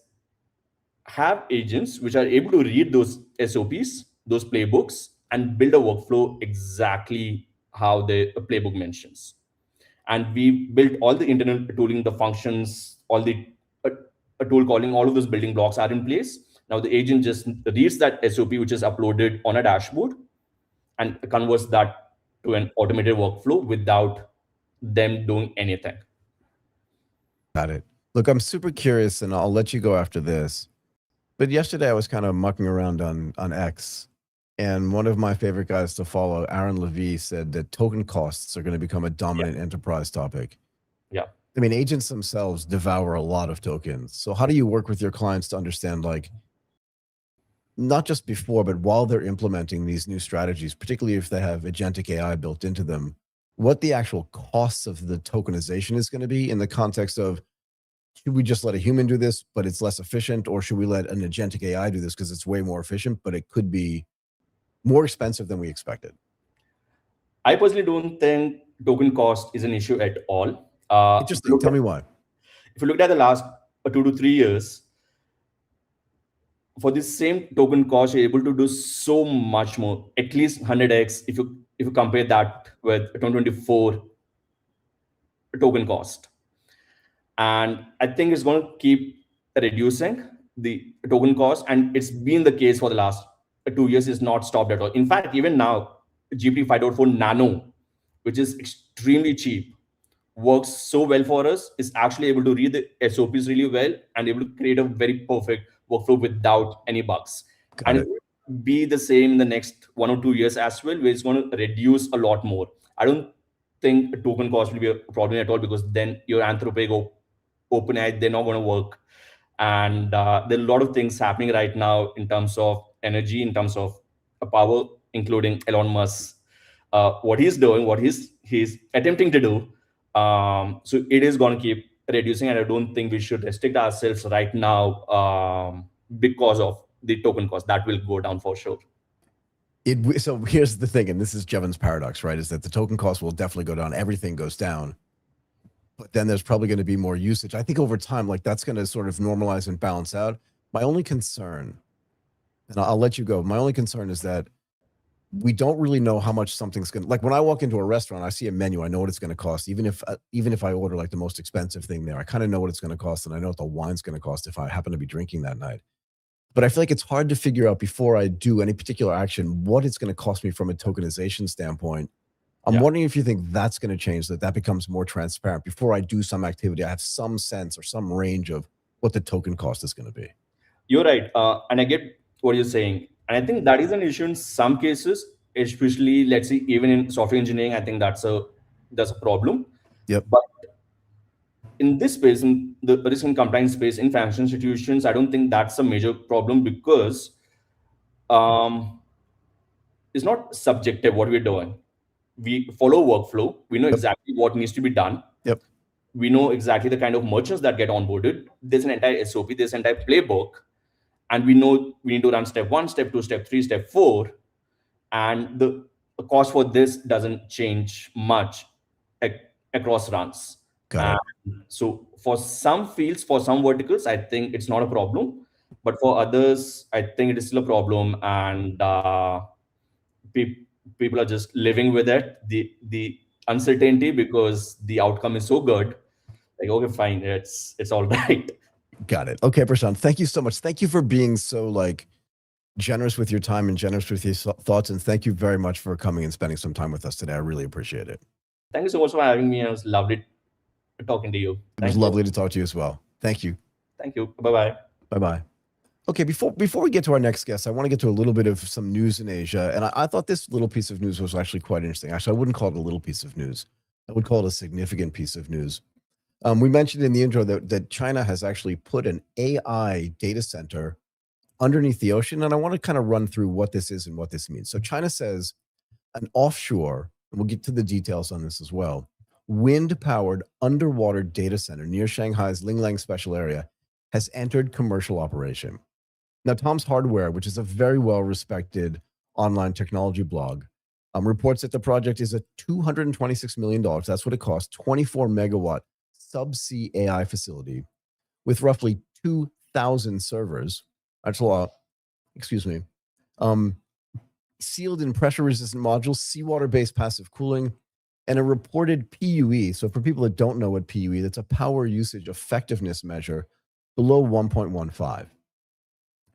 have agents which are able to read those SOPs, those playbooks, and build a workflow exactly how the playbook mentions. And we built all the internal tooling, the functions, all the tool calling, all of those building blocks are in place. Now the agent just reads that SOP, which is uploaded on a dashboard, and converts that to an automated workflow without them doing anything. Got it. Look, I'm super curious, and I'll let you go after this. But yesterday I was kind of mucking around on X, and one of my favorite guys to follow, Aaron Levie, said that token costs are going to become a dominant enterprise topic. Yeah. I mean, agents themselves devour a lot of tokens. So how do you work with your clients to understand, like, not just before, but while they're implementing these new strategies, particularly if they have agentic AI built into them, what the actual costs of the tokenization is going to be in the context of, should we just let a human do this, but it's less efficient? Or should we let an agentic AI do this because it's way more efficient, but it could be more expensive than we expected? I personally don't think token cost is an issue at all. Interesting. Tell me why. If you look at the last 2 to 3 years, for this same token cost, you're able to do so much more, at least 100x if you compare that with 2024 token cost. And I think it's going to keep reducing the token cost, and it's been the case for the last 2 years. It's not stopped at all. In fact, even now, GPT 5.4 Nano, which is extremely cheap, works so well for us. Is actually able to read the SOPs really well and able to create a very perfect workflow without any bugs. And it will be the same in the next 1 or 2 years as well, where it's going to reduce a lot more. I don't think a token cost will be a problem at all, because then your Anthropic or OpenAI, they're not going to work. And there are a lot of things happening right now in terms of energy, in terms of power, including Elon Musk, what he's doing, what he's attempting to do. So it is going to keep reducing, and I don't think we should restrict ourselves right now because of the token cost. That will go down for sure. So here's the thing, and this is Jevon's paradox, right? Is that the token cost will definitely go down. Everything goes down. But then there's probably going to be more usage. I think over time, like, that's going to sort of normalize and balance out. My only concern, and I'll let you go, my only concern is that we don't really know how much something's going to, like, when I walk into a restaurant, I see a menu, I know what it's going to cost. Even if I order like the most expensive thing there, I kind of know what it's going to cost, and I know what the wine's going to cost if I happen to be drinking that night. But I feel like it's hard to figure out before I do any particular action what it's going to cost me from a tokenization standpoint. I'm wondering if you think that's going to change, that becomes more transparent. Before I do some activity, I have some sense or some range of what the token cost is going to be. You're right. And I get what you're saying. And I think that is an issue in some cases, especially, let's say, even in software engineering. I think that's a problem. Yep. But in this space, in the risk and compliance space, in financial institutions, I don't think that's a major problem, because it's not subjective what we're doing. We follow workflow. We know exactly what needs to be done. Yep. We know exactly the kind of merchants that get onboarded. There's an entire SOP, there's an entire playbook. And we know we need to run step 1, step 2, step 3, step 4. And the cost for this doesn't change much across runs. Got it. So for some fields, for some verticals, I think it's not a problem, but for others, I think it is still a problem, and people are just living with it, the uncertainty, because the outcome is so good. Like, okay, fine, it's all right. Got it. Okay, Prashanth, thank you so much. Thank you for being so like generous with your time and generous with your thoughts, and thank you very much for coming and spending some time with us today. I really appreciate it. Thank you so much for having me. It was lovely talking to you. It was lovely to talk to you as well. Thank you. Thank you. Bye-bye. Bye-bye. Okay, before we get to our next guest, I want to get to a little bit of some news in Asia. And I thought this little piece of news was actually quite interesting. Actually, I wouldn't call it a little piece of news. I would call it a significant piece of news. We mentioned in the intro that China has actually put an AI data center underneath the ocean. And I want to kind of run through what this is and what this means. So China says an offshore, and we'll get to the details on this as well, wind-powered underwater data center near Shanghai's Linglang Special Area has entered commercial operation. Now, Tom's Hardware, which is a very well-respected online technology blog, reports that the project is a $226 million, that's what it costs, 24 megawatt subsea AI facility with roughly 2,000 servers. That's a lot. Excuse me. Sealed and pressure-resistant modules, seawater-based passive cooling, and a reported PUE. So for people that don't know what PUE, that's a power usage effectiveness measure below 1.15.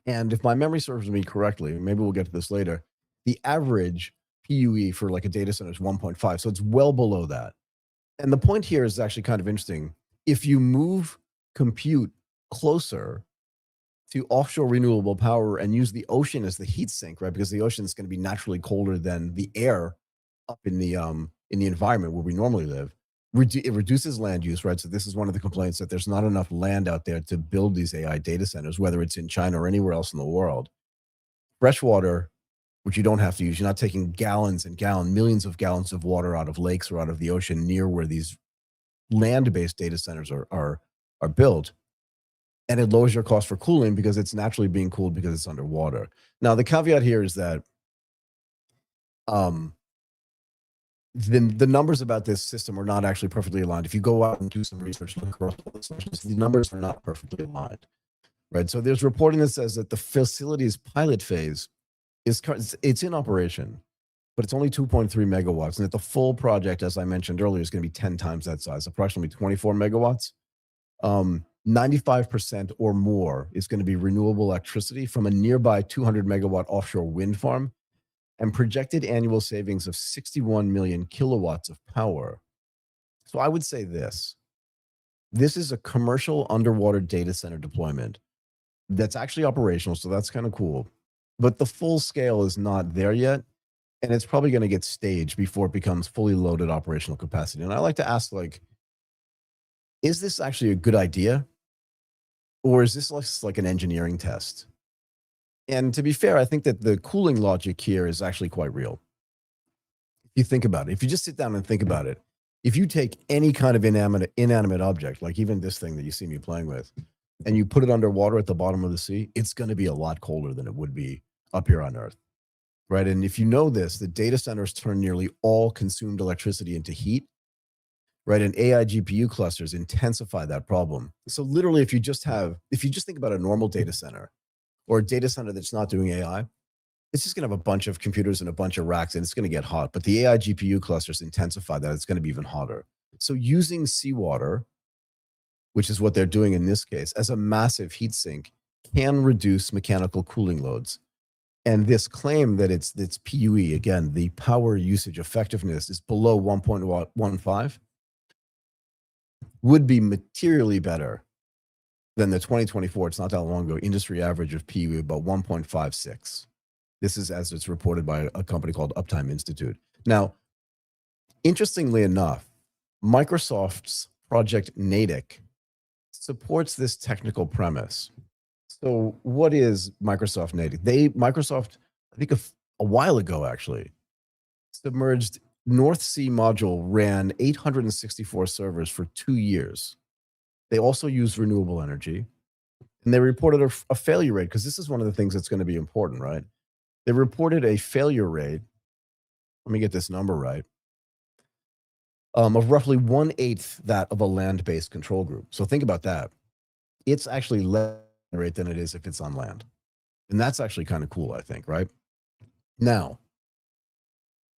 And if my memory serves me correctly, maybe we'll get to this later, the average PUE for like a data center is 1.5. So it's well below that. And the point here is actually kind of interesting. If you move compute closer to offshore renewable power and use the ocean as the heat sink, right? Because the ocean is going to be naturally colder than the air up in the environment where we normally live. It reduces land use, right? So this is one of the complaints, that there's not enough land out there to build these AI data centers, whether it's in China or anywhere else in the world. Freshwater, which you don't have to use, you're not taking gallons and millions of gallons of water out of lakes or out of the ocean near where these land-based data centers are built. And it lowers your cost for cooling because it's naturally being cooled because it's underwater. Now, the caveat here is that the numbers about this system are not actually perfectly aligned. If you go out and do some research, look across all the sources, the numbers are not perfectly aligned, right? So there's reporting that says that the facility's pilot phase it's in operation, but it's only 2.3 megawatts, and that the full project, as I mentioned earlier, is going to be 10 times that size, approximately 24 megawatts. 95% or more is going to be renewable electricity from a nearby 200 megawatt offshore wind farm, and projected annual savings of 61 million kilowatts of power. So I would say this is a commercial underwater data center deployment that's actually operational, so that's kind of cool. But the full scale is not there yet, and it's probably going to get staged before it becomes fully loaded operational capacity. And I like to ask, like, is this actually a good idea? Or is this like an engineering test? And to be fair, I think that the cooling logic here is actually quite real. If you think about it, if you just sit down and think about it, if you take any kind of inanimate object, like even this thing that you see me playing with, and you put it underwater at the bottom of the sea, it's going to be a lot colder than it would be up here on Earth, right? And if you know this, the data centers turn nearly all consumed electricity into heat, right? And AI GPU clusters intensify that problem. So literally, if you just think about a normal data center or a data center that's not doing AI, it's just going to have a bunch of computers and a bunch of racks, and it's going to get hot. But the AI GPU clusters intensify that. It's going to be even hotter. So using seawater, which is what they're doing in this case, as a massive heat sink, can reduce mechanical cooling loads. And this claim that it's PUE, again, the power usage effectiveness is below 1.15, would be materially better than the 2024, it's not that long ago, industry average of PUE about 1.56. This is as it's reported by a company called Uptime Institute. Now, interestingly enough, Microsoft's Project Natick supports this technical premise. So what is Microsoft Natick? Microsoft, I think a while ago actually, submerged North Sea module ran 864 servers for 2 years. They also used renewable energy, and they reported a failure rate, because this is one of the things that's going to be important, right? They reported a failure rate, let me get this number right, of roughly 1/8 that of a land-based control group. So think about that. It's actually less rate than it is if it's on land. And that's actually kind of cool, I think, right? Now,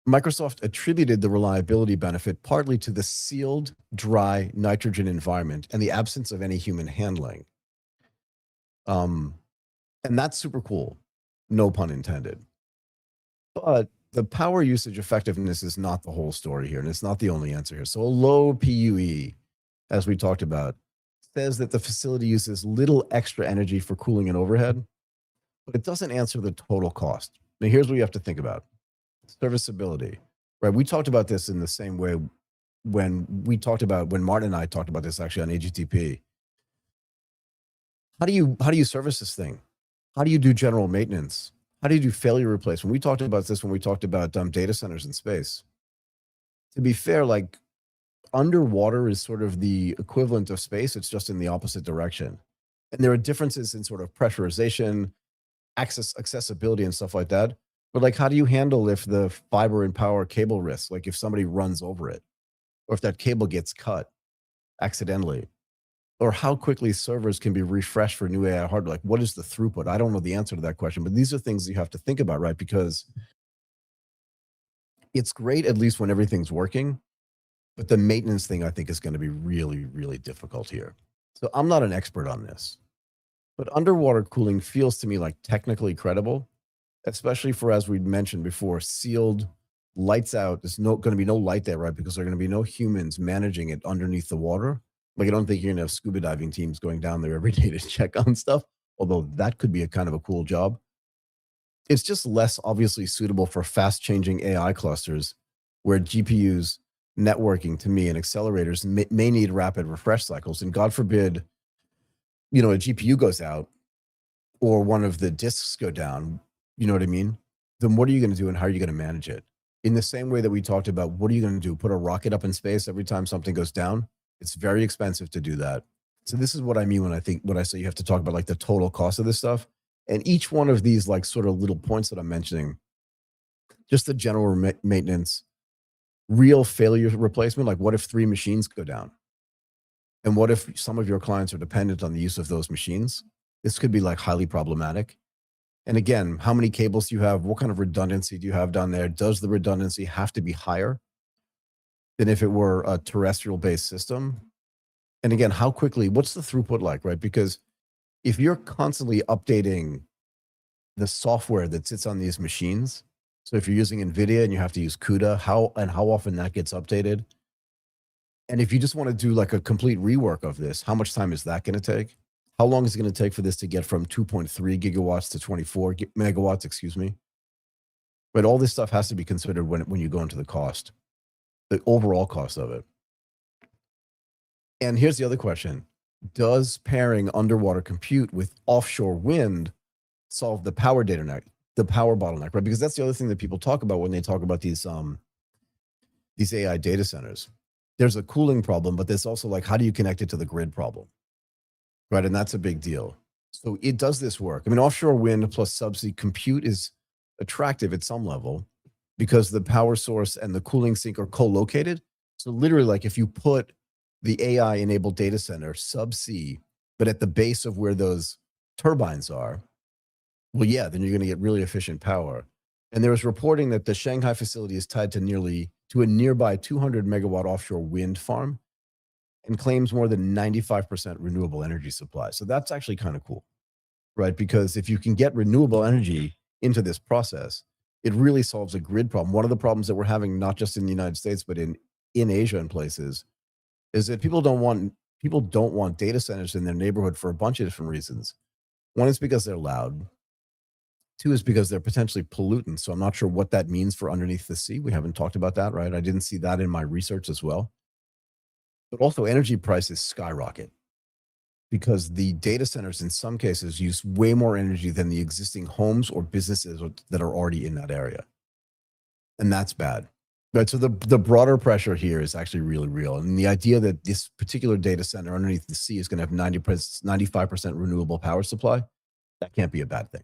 Microsoft attributed the reliability benefit partly to the sealed, dry nitrogen environment and the absence of any human handling. And that's super cool. No pun intended. But the power usage effectiveness is not the whole story here, and it's not the only answer here. So a low PUE, as we talked about, says that the facility uses little extra energy for cooling and overhead, but it doesn't answer the total cost. Now, here's what you have to think about. Serviceability, right? We talked about this in the same way when Martin and I talked about this actually on AGTP. How do you service this thing? How do you do general maintenance? How do you do failure replacement? We talked about this when we talked about data centers in space. To be fair, like underwater is sort of the equivalent of space. It's just in the opposite direction. And there are differences in sort of pressurization, accessibility and stuff like that. But like, how do you handle if the fiber and power cable risk, like if somebody runs over it, or if that cable gets cut accidentally, or how quickly servers can be refreshed for new AI hardware? Like, what is the throughput? I don't know the answer to that question, but these are things you have to think about, right? Because it's great, at least when everything's working, but the maintenance thing I think is going to be really, really difficult here. So I'm not an expert on this, but underwater cooling feels to me like technically credible, especially for, as we mentioned before, sealed, lights out. There's going to be no light there, right? Because there are going to be no humans managing it underneath the water. Like, I don't think you're going to have scuba diving teams going down there every day to check on stuff, although that could be a kind of a cool job. It's just less obviously suitable for fast changing AI clusters where GPUs, networking to me, and accelerators may need rapid refresh cycles. And God forbid, a GPU goes out or one of the disks go down, you know what I mean? Then what are you going to do and how are you going to manage it? In the same way that we talked about, what are you going to do? Put a rocket up in space every time something goes down? It's very expensive to do that. So this is what I mean when I say you have to talk about like the total cost of this stuff. And each one of these like sort of little points that I'm mentioning, just the general maintenance, real failure replacement, like what if 3 machines go down? And what if some of your clients are dependent on the use of those machines? This could be like highly problematic. And again, how many cables do you have? What kind of redundancy do you have down there? Does the redundancy have to be higher than if it were a terrestrial-based system? And again, how quickly, what's the throughput like, right? Because if you're constantly updating the software that sits on these machines, so if you're using NVIDIA and you have to use CUDA, how often that gets updated? And if you just want to do like a complete rework of this, how much time is that going to take? How long is it going to take for this to get from 2.3 gigawatts to 24 megawatts, excuse me? But all this stuff has to be considered when you go into the cost, the overall cost of it. And here's the other question. Does pairing underwater compute with offshore wind solve the power bottleneck, right? Because that's the other thing that people talk about when they talk about these AI data centers. There's a cooling problem, but there's also like, how do you connect it to the grid problem? Right, and that's a big deal. So it does this work. I mean, offshore wind plus subsea compute is attractive at some level because the power source and the cooling sink are co-located. So literally, like if you put the AI-enabled data center subsea, but at the base of where those turbines are, well, yeah, then you're going to get really efficient power. And there was reporting that the Shanghai facility is tied to a nearby 200 megawatt offshore wind farm, and claims more than 95% renewable energy supply. So that's actually kind of cool, right? Because if you can get renewable energy into this process, it really solves a grid problem. One of the problems that we're having, not just in the United States, but in Asia and places, is that people don't want data centers in their neighborhood for a bunch of different reasons. One is because they're loud. 2 is because they're potentially pollutants. So I'm not sure what that means for underneath the sea. We haven't talked about that, right? I didn't see that in my research as well. But also energy prices skyrocket because the data centers in some cases use way more energy than the existing homes or businesses that are already in that area. And that's bad. Right? So the broader pressure here is actually really real. And the idea that this particular data center underneath the sea is going to have 95% renewable power supply, that can't be a bad thing.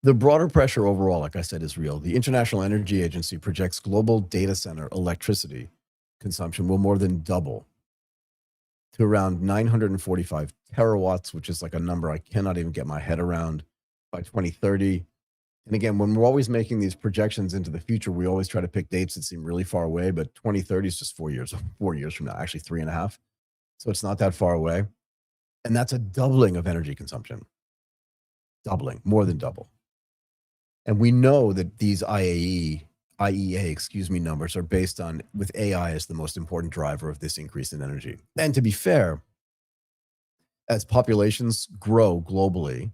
The broader pressure overall, like I said, is real. The International Energy Agency projects global data center electricity consumption will more than double to around 945 terawatts, which is like a number I cannot even get my head around, by 2030. And again, when we're always making these projections into the future, we always try to pick dates that seem really far away, but 2030 is just 4 years from now, actually 3.5. So it's not that far away. And that's a doubling of energy consumption. Doubling, more than double. And we know that these IEA, numbers are based on, with AI as the most important driver of this increase in energy. And to be fair, as populations grow globally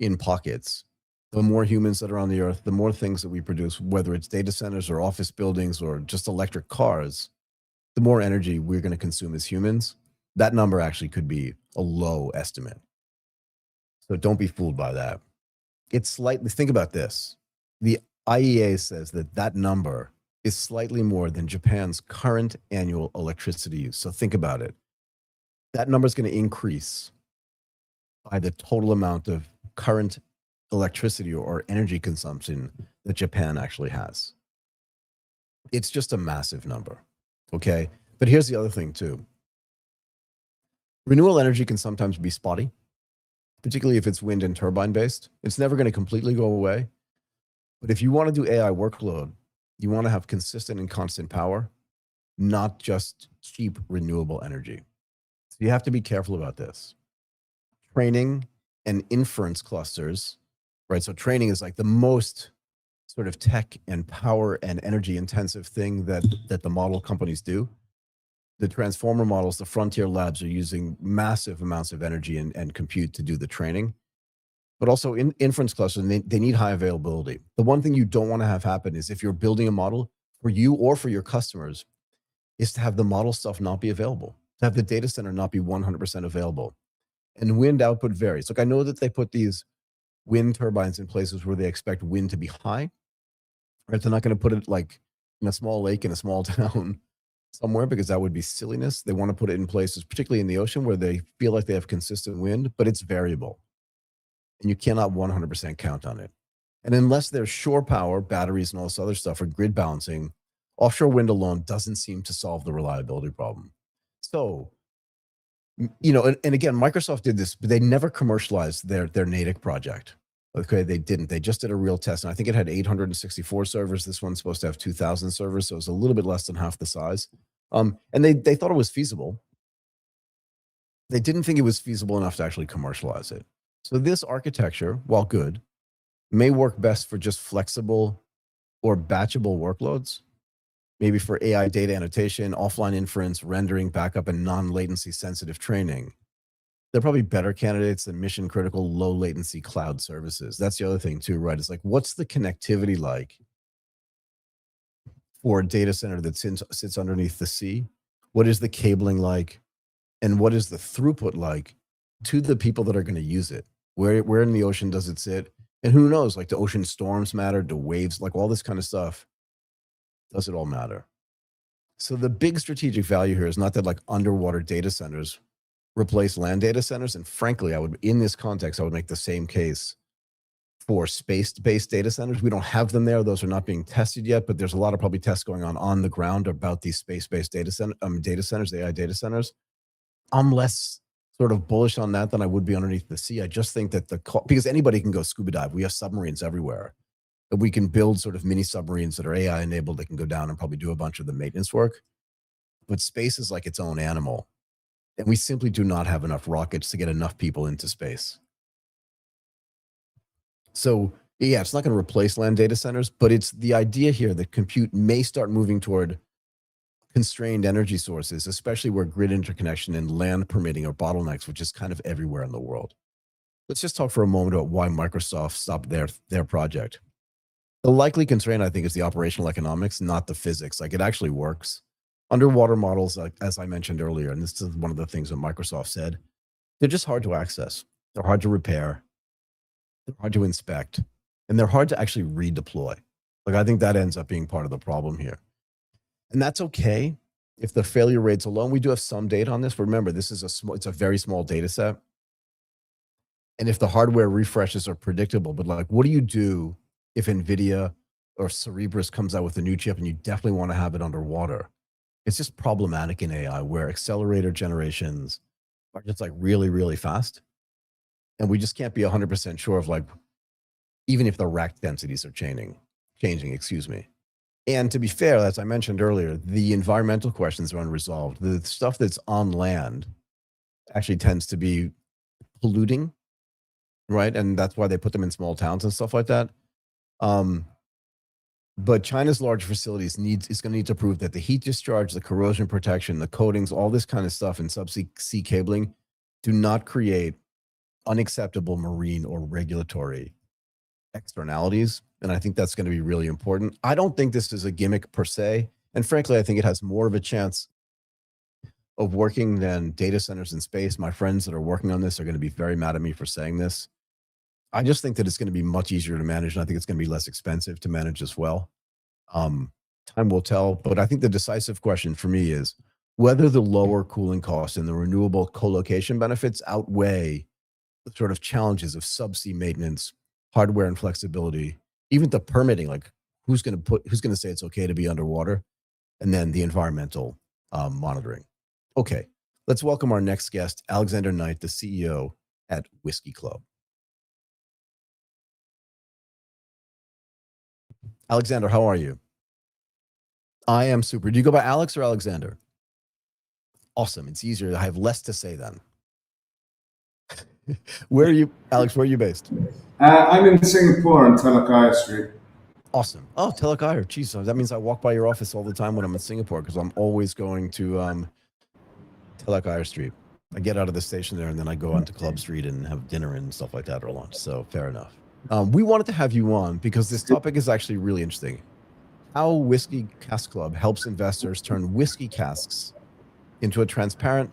in pockets, the more humans that are on the earth, the more things that we produce, whether it's data centers or office buildings or just electric cars, the more energy we're going to consume as humans. That number actually could be a low estimate. So don't be fooled by that. It's slightly, think about this. The IEA says that that number is slightly more than Japan's current annual electricity use. So think about it. That number is going to increase by the total amount of current electricity or energy consumption that Japan actually has. It's just a massive number, okay? But here's the other thing too. Renewable energy can sometimes be spotty, particularly if it's wind and turbine based. It's never going to completely go away. But if you want to do AI workload, you want to have consistent and constant power, not just cheap renewable energy. So you have to be careful about this. Training and inference clusters, right? So training is like the most sort of tech and power and energy intensive thing that the model companies do. The transformer models, the frontier labs are using massive amounts of energy and compute to do the training. But also in inference clusters, they need high availability. The one thing you don't want to have happen is if you're building a model for you or for your customers, is to have the model stuff not be available, to have the data center not be 100% available. And wind output varies. Look, I know that they put these wind turbines in places where they expect wind to be high, right? They're not going to put it like in a small lake in a small town somewhere because that would be silliness. They want to put it in places, particularly in the ocean, where they feel like they have consistent wind, but it's variable. And you cannot 100% count on it. And unless there's shore power, batteries, and all this other stuff, or grid balancing, offshore wind alone doesn't seem to solve the reliability problem. So, you know, and again, Microsoft did this, but they never commercialized their Natick project. Okay, they didn't. They just did a real test. And I think it had 864 servers. This one's supposed to have 2,000 servers. So it was a little bit less than half the size. And they thought it was feasible. They didn't think it was feasible enough to actually commercialize it. So this architecture, while good, may work best for just flexible or batchable workloads, maybe for AI data annotation, offline inference, rendering, backup, and non-latency sensitive training. They're probably better candidates than mission critical, low latency cloud services. That's the other thing too, right? It's like, what's the connectivity like for a data center that sits underneath the sea? What is the cabling like? And what is the throughput like to the people that are going to use it? Where in the ocean does it sit? And who knows, like, do ocean storms matter? Do waves, like all this kind of stuff? Does it all matter? So the big strategic value here is not that like underwater data centers replace land data centers. And frankly, in this context, I would make the same case for space-based data centers. We don't have them there. Those are not being tested yet, but there's a lot of probably tests going on the ground about these space-based data centers, AI data centers. I'm less sort of bullish on that than I would be underneath the sea. I just think that because anybody can go scuba dive. We have submarines everywhere. And we can build sort of mini submarines that are AI enabled that can go down and probably do a bunch of the maintenance work. But space is like its own animal. And we simply do not have enough rockets to get enough people into space. So yeah, it's not going to replace land data centers, but it's the idea here that compute may start moving toward constrained energy sources, especially where grid interconnection and land permitting are bottlenecks, which is kind of everywhere in the world. Let's just talk for a moment about why Microsoft stopped their project. The likely constraint, I think, is the operational economics, not the physics. Like, it actually works. Underwater models, as I mentioned earlier, and this is one of the things that Microsoft said, they're just hard to access. They're hard to repair. They're hard to inspect. And they're hard to actually redeploy. Like, I think that ends up being part of the problem here. And that's okay if the failure rates alone, we do have some data on this. But remember, it's a very small data set. And if the hardware refreshes are predictable, but like, what do you do if NVIDIA or Cerebras comes out with a new chip and you definitely want to have it underwater? It's just problematic in AI where accelerator generations are just like really, really fast. And we just can't be 100% sure of like, even if the rack densities are changing, excuse me. And to be fair, as I mentioned earlier, the environmental questions are unresolved. The stuff that's on land actually tends to be polluting, right? And that's why they put them in small towns and stuff like that. But China's large facilities is going to need to prove that the heat discharge, the corrosion protection, the coatings, all this kind of stuff in subsea cabling do not create unacceptable marine or regulatory externalities. And I think that's going to be really important. I don't think this is a gimmick per se. And frankly, I think it has more of a chance of working than data centers in space. My friends that are working on this are going to be very mad at me for saying this. I just think that it's going to be much easier to manage. And I think it's going to be less expensive to manage as well. Time will tell. But I think the decisive question for me is whether the lower cooling costs and the renewable co-location benefits outweigh the sort of challenges of subsea maintenance, hardware and flexibility, even the permitting, like who's going to say it's okay to be underwater, and then the environmental monitoring. Okay, let's welcome our next guest, Alexander Knight, the CEO at Whisky Club. Alexander, how are you? I am super. Do you go by Alex or Alexander? Awesome. It's easier. I have less to say then. Where are you, Alex? Where are you based? I'm in Singapore on Telok Street. Awesome. Oh, Telok. Geez, that means I walk by your office all the time when I'm in Singapore because I'm always going to Telok Street. I get out of the station there and then I go onto Club Street and have dinner and stuff like that or lunch. So fair enough. We wanted to have you on because this topic is actually really interesting. How Whisky Cask Club helps investors turn whiskey casks into a transparent,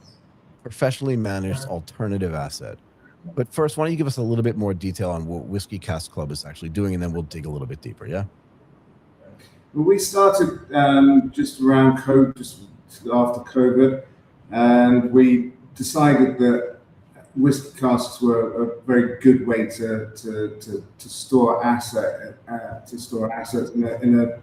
professionally managed alternative asset. But first, why don't you give us a little bit more detail on what Whisky Cask Club is actually doing, and then we'll dig a little bit deeper, yeah? Well, we started just around COVID, just after COVID, and we decided that whiskey casks were a very good way to store assets in a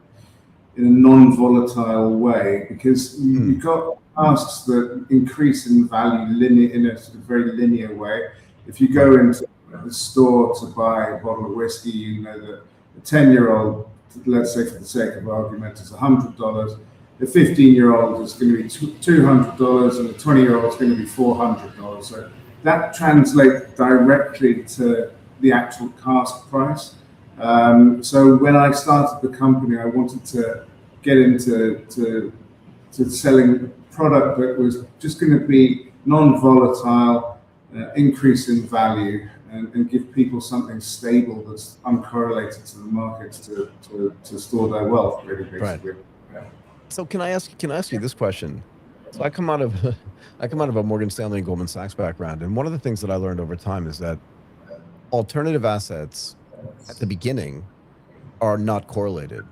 non-volatile way, because you've got casks that increase in value in a sort of very linear way. If you go into the store to buy a bottle of whiskey, you know that a 10-year-old, let's say for the sake of argument, is $100. The 15-year-old is going to be $200, and the 20-year-old is going to be $400. So that translates directly to the actual cask price. So when I started the company, I wanted to get into selling a product that was just going to be non-volatile, increase in value, and give people something stable that's uncorrelated to the markets to store their wealth, really, basically. Right. Yeah. So can I ask you this question? So I come out of a Morgan Stanley and Goldman Sachs background, and one of the things that I learned over time is that alternative assets at the beginning are not correlated,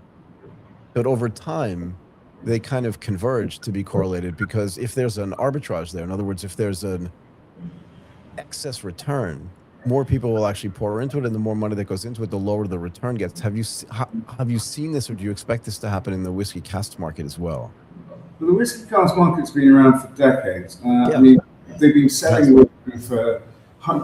but over time they kind of converge to be correlated, because if there's an arbitrage there, in other words, if there's an excess return, more people will actually pour into it, and the more money that goes into it, the lower the return gets. Have you seen this, or do you expect this to happen in the whiskey cask market as well? Well, the whiskey cask market's been around for decades. I mean, they've been selling whiskey for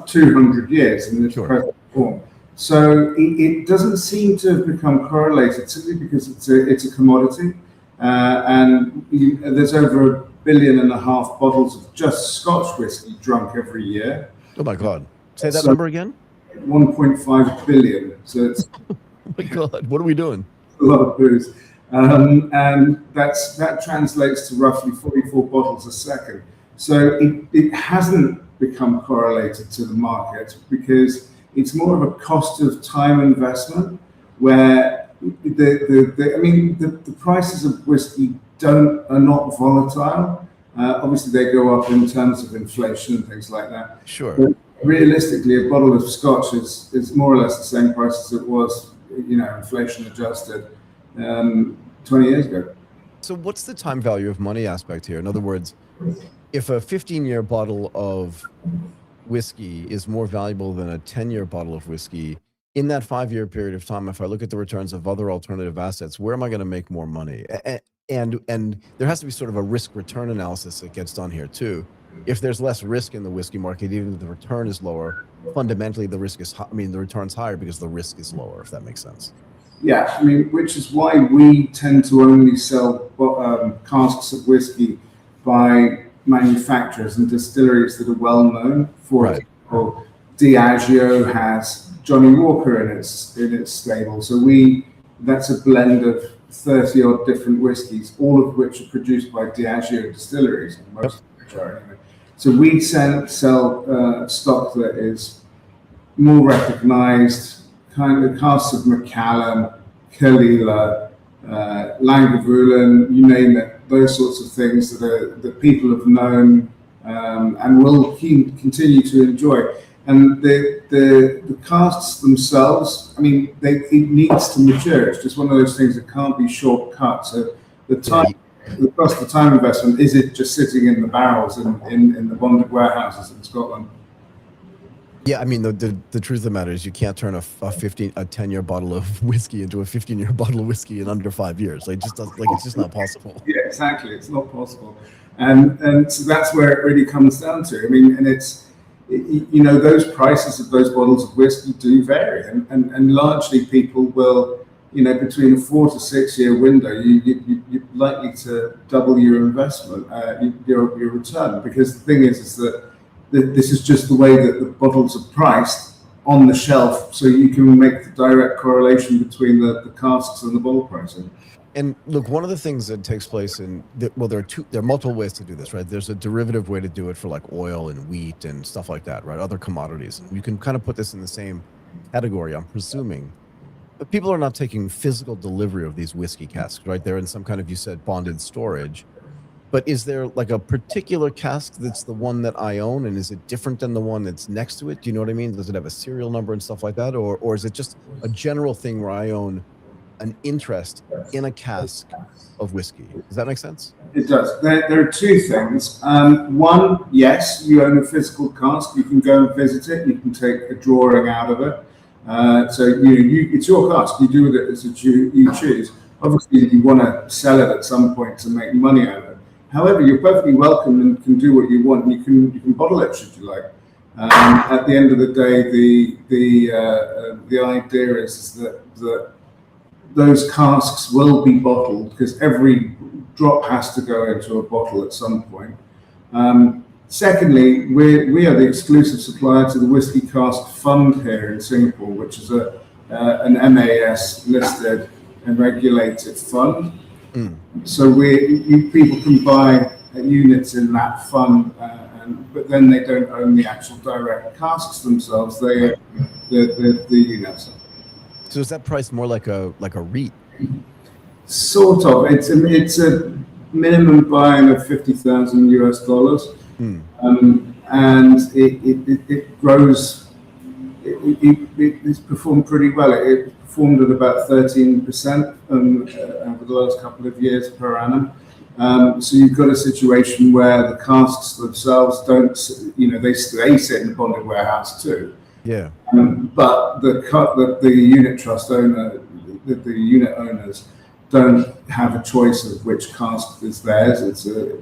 200 years in this present form. So it doesn't seem to have become correlated, simply because it's a commodity, and there's over 1.5 billion bottles of just Scotch whiskey drunk every year. Oh my God! Say that number again. 1.5 billion. So it's oh my God! What are we doing? A lot of booze, and that translates to roughly 44 bottles a second. So it hasn't become correlated to the market, because it's more of a cost of time investment, where the prices of whiskey are not volatile. Obviously, they go up in terms of inflation and things like that. Sure. But realistically, a bottle of Scotch is more or less the same price as it was, inflation adjusted 20 years ago. So what's the time value of money aspect here? In other words, if a 15-year bottle of whiskey is more valuable than a 10-year bottle of whiskey, in that 5-year period of time, if I look at the returns of other alternative assets, where am I going to make more money? And there has to be sort of a risk return analysis that gets done here too. If there's less risk in the whiskey market, even if the return is lower, fundamentally the risk is, the return's higher because the risk is lower, if that makes sense. Yeah, I mean, which is why we tend to only sell casks of whiskey by manufacturers and distilleries that are well known. For example, Diageo has Johnny Walker in its stable. So that's a blend of 30 odd different whiskies, all of which are produced by Diageo distilleries, most of which are anyway. So we sell stock that is more recognized, kind of casks of Macallan, Kalila, Lagavulin, you name it, those sorts of things that people have known and will continue to enjoy. And the casks themselves, I mean, it needs to mature. It's just one of those things that can't be shortcut. So the cost of time investment, is it just sitting in the barrels in the bonded warehouses in Scotland? Yeah, I mean, the truth of the matter is you can't turn a 10-year bottle of whiskey into a 15-year bottle of whiskey in under 5 years. Like, it's just not possible. Yeah, exactly. It's not possible. And so that's where it really comes down to. I mean, and it's, you know, those prices of those bottles of whiskey do vary, and largely people will, you know, between a 4 to 6 year window, you're likely to double your investment, your return, because the thing is that this is just the way that the bottles are priced on the shelf, so you can make the direct correlation between the casks and the bottle pricing. And look, one of the things that takes place there are multiple ways to do this, right? There's a derivative way to do it for like oil and wheat and stuff like that, right? Other commodities. You can kind of put this in the same category, I'm presuming. But people are not taking physical delivery of these whiskey casks, right? They're in some kind of, you said, bonded storage. But is there like a particular cask that's the one that I own, and is it different than the one that's next to it? Do you know what I mean? Does it have a serial number and stuff like that? Or is it just a general thing where I own an interest in a cask of whiskey? Does that make sense? It does. There are two things. One, yes, you own a physical cask. You can go and visit it. You can take a drawing out of it. So it's your cask. You do with it as you choose. Obviously, you want to sell it at some point to make money out of it. However, you're perfectly welcome and can do what you want. You can bottle it should you like. At the end of the day, the idea is that those casks will be bottled because every drop has to go into a bottle at some point. Secondly, we are the exclusive supplier to the Whiskey Cask Fund here in Singapore, which is an MAS listed and regulated fund. So people can buy units in that fund, but then they don't own the actual direct casks themselves. They the units. So is that price more like a REIT? Sort of. It's a minimum buy-in of $50,000 and it grows. It's performed pretty well. It performed at about 13% over the last couple of years per annum. So you've got a situation where the casks themselves don't, they sit in the bonded warehouse too. Yeah. But the unit trust owner, the unit owners don't have a choice of which cask is theirs.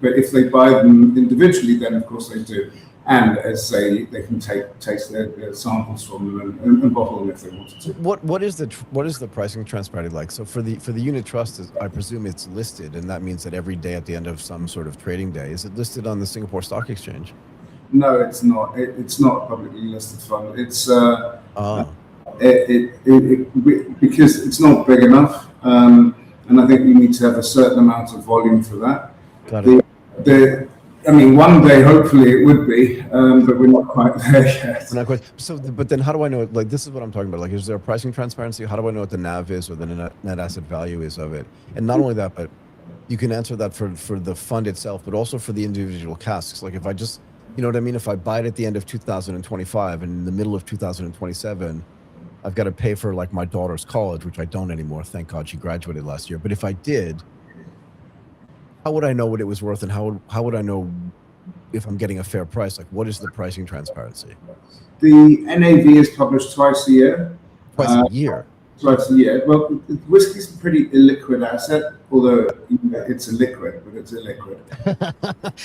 But if they buy them individually, then of course they do. And as say, they can taste their samples from them and bottle them if they wanted to. What is the pricing transparency like? So for the unit trust, I presume it's listed, and that means that every day at the end of some sort of trading day, is it listed on the Singapore Stock Exchange? No, it's not. It's not a publicly listed fund. It's because it's not big enough, and I think you need to have a certain amount of volume for that. Got it. One day, hopefully, it would be, but we're not quite there yet. Not quite. So, but then how do I know? Like, this is what I'm talking about. Like, is there a pricing transparency? How do I know what the NAV is or the net asset value is of it? And not only that, but you can answer that for the fund itself, but also for the individual casks. Like, if I just, you know what I mean? If I buy it at the end of 2025 and in the middle of 2027, I've got to pay for like my daughter's college, which I don't anymore. Thank God she graduated last year. But if I did, how would I know what it was worth, and how would I know if I'm getting a fair price? Like, what is the pricing transparency? The NAV is published twice a year. Twice a year. Twice a year. Well, whiskey's a pretty illiquid asset, although it's a liquid, but it's illiquid.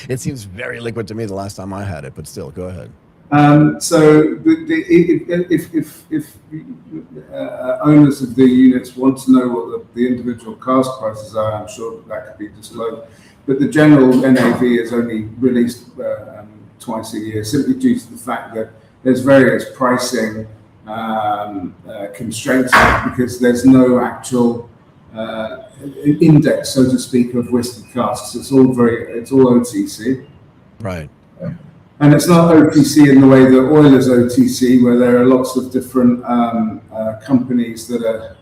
It seems very liquid to me the last time I had it, but still, go ahead. So if owners of the units want to know what the individual cask prices are, I'm sure that could be disclosed. But the general NAV is only released twice a year, simply due to the fact that there's various pricing constraints because there's no actual index, so to speak, of whiskey casks. It's all OTC. Right. And it's not OTC in the way that oil is OTC, where there are lots of different companies that are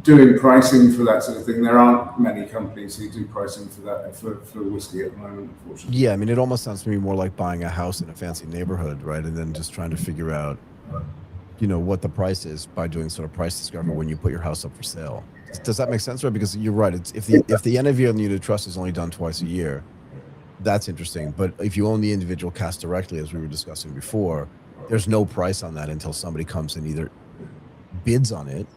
doing pricing for that sort of thing. There aren't many companies who do pricing for that for whiskey at the moment, unfortunately. Yeah, I mean, it almost sounds to me more like buying a house in a fancy neighborhood, right? And then just trying to figure out, what the price is by doing sort of price discovery when you put your house up for sale. Does that make sense, right? Because you're right. It's if the NAV on the unit trust is only done twice a year, that's interesting. But if you own the individual cask directly, as we were discussing before, there's no price on that until somebody comes and either bids on it,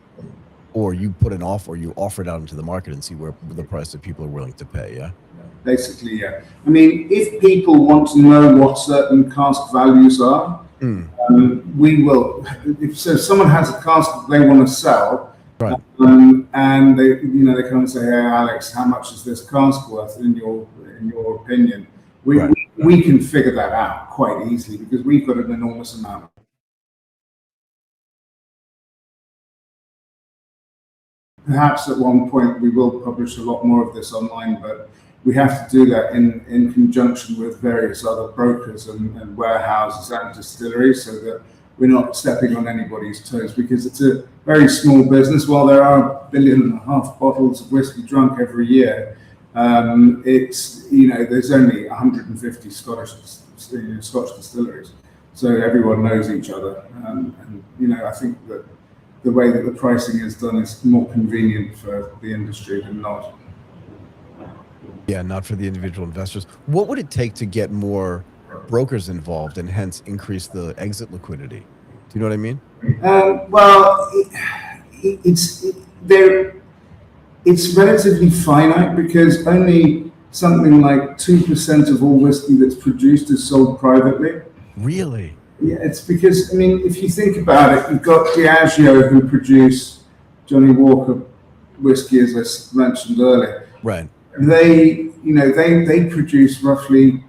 or you put an offer, or you offer it out into the market and see where the price that people are willing to pay. Yeah. Basically, yeah. I mean, if people want to know what certain cask values are, we will. If someone has a cask that they want to sell, right. And they come and say, "Hey, Alex, how much is this cask worth in your opinion?" We can figure that out quite easily because we've got an enormous amount. Perhaps at one point we will publish a lot more of this online, but we have to do that in conjunction with various other brokers and warehouses and distilleries so that we're not stepping on anybody's toes, because it's a very small business. While there are 1.5 billion bottles of whiskey drunk every year, it's there's only 150 Scotch distilleries, so everyone knows each other, and I think that the way that the pricing is done is more convenient for the industry than not. Yeah, not for the individual investors. What would it take to get more brokers involved and hence increase the exit liquidity? Do you know what I mean? Well, it's relatively finite because only something like 2% of all whiskey that's produced is sold privately. Really? Yeah, it's because, I mean, if you think about it, you've got Diageo who produce Johnny Walker whiskey, as I mentioned earlier. Right. They produce roughly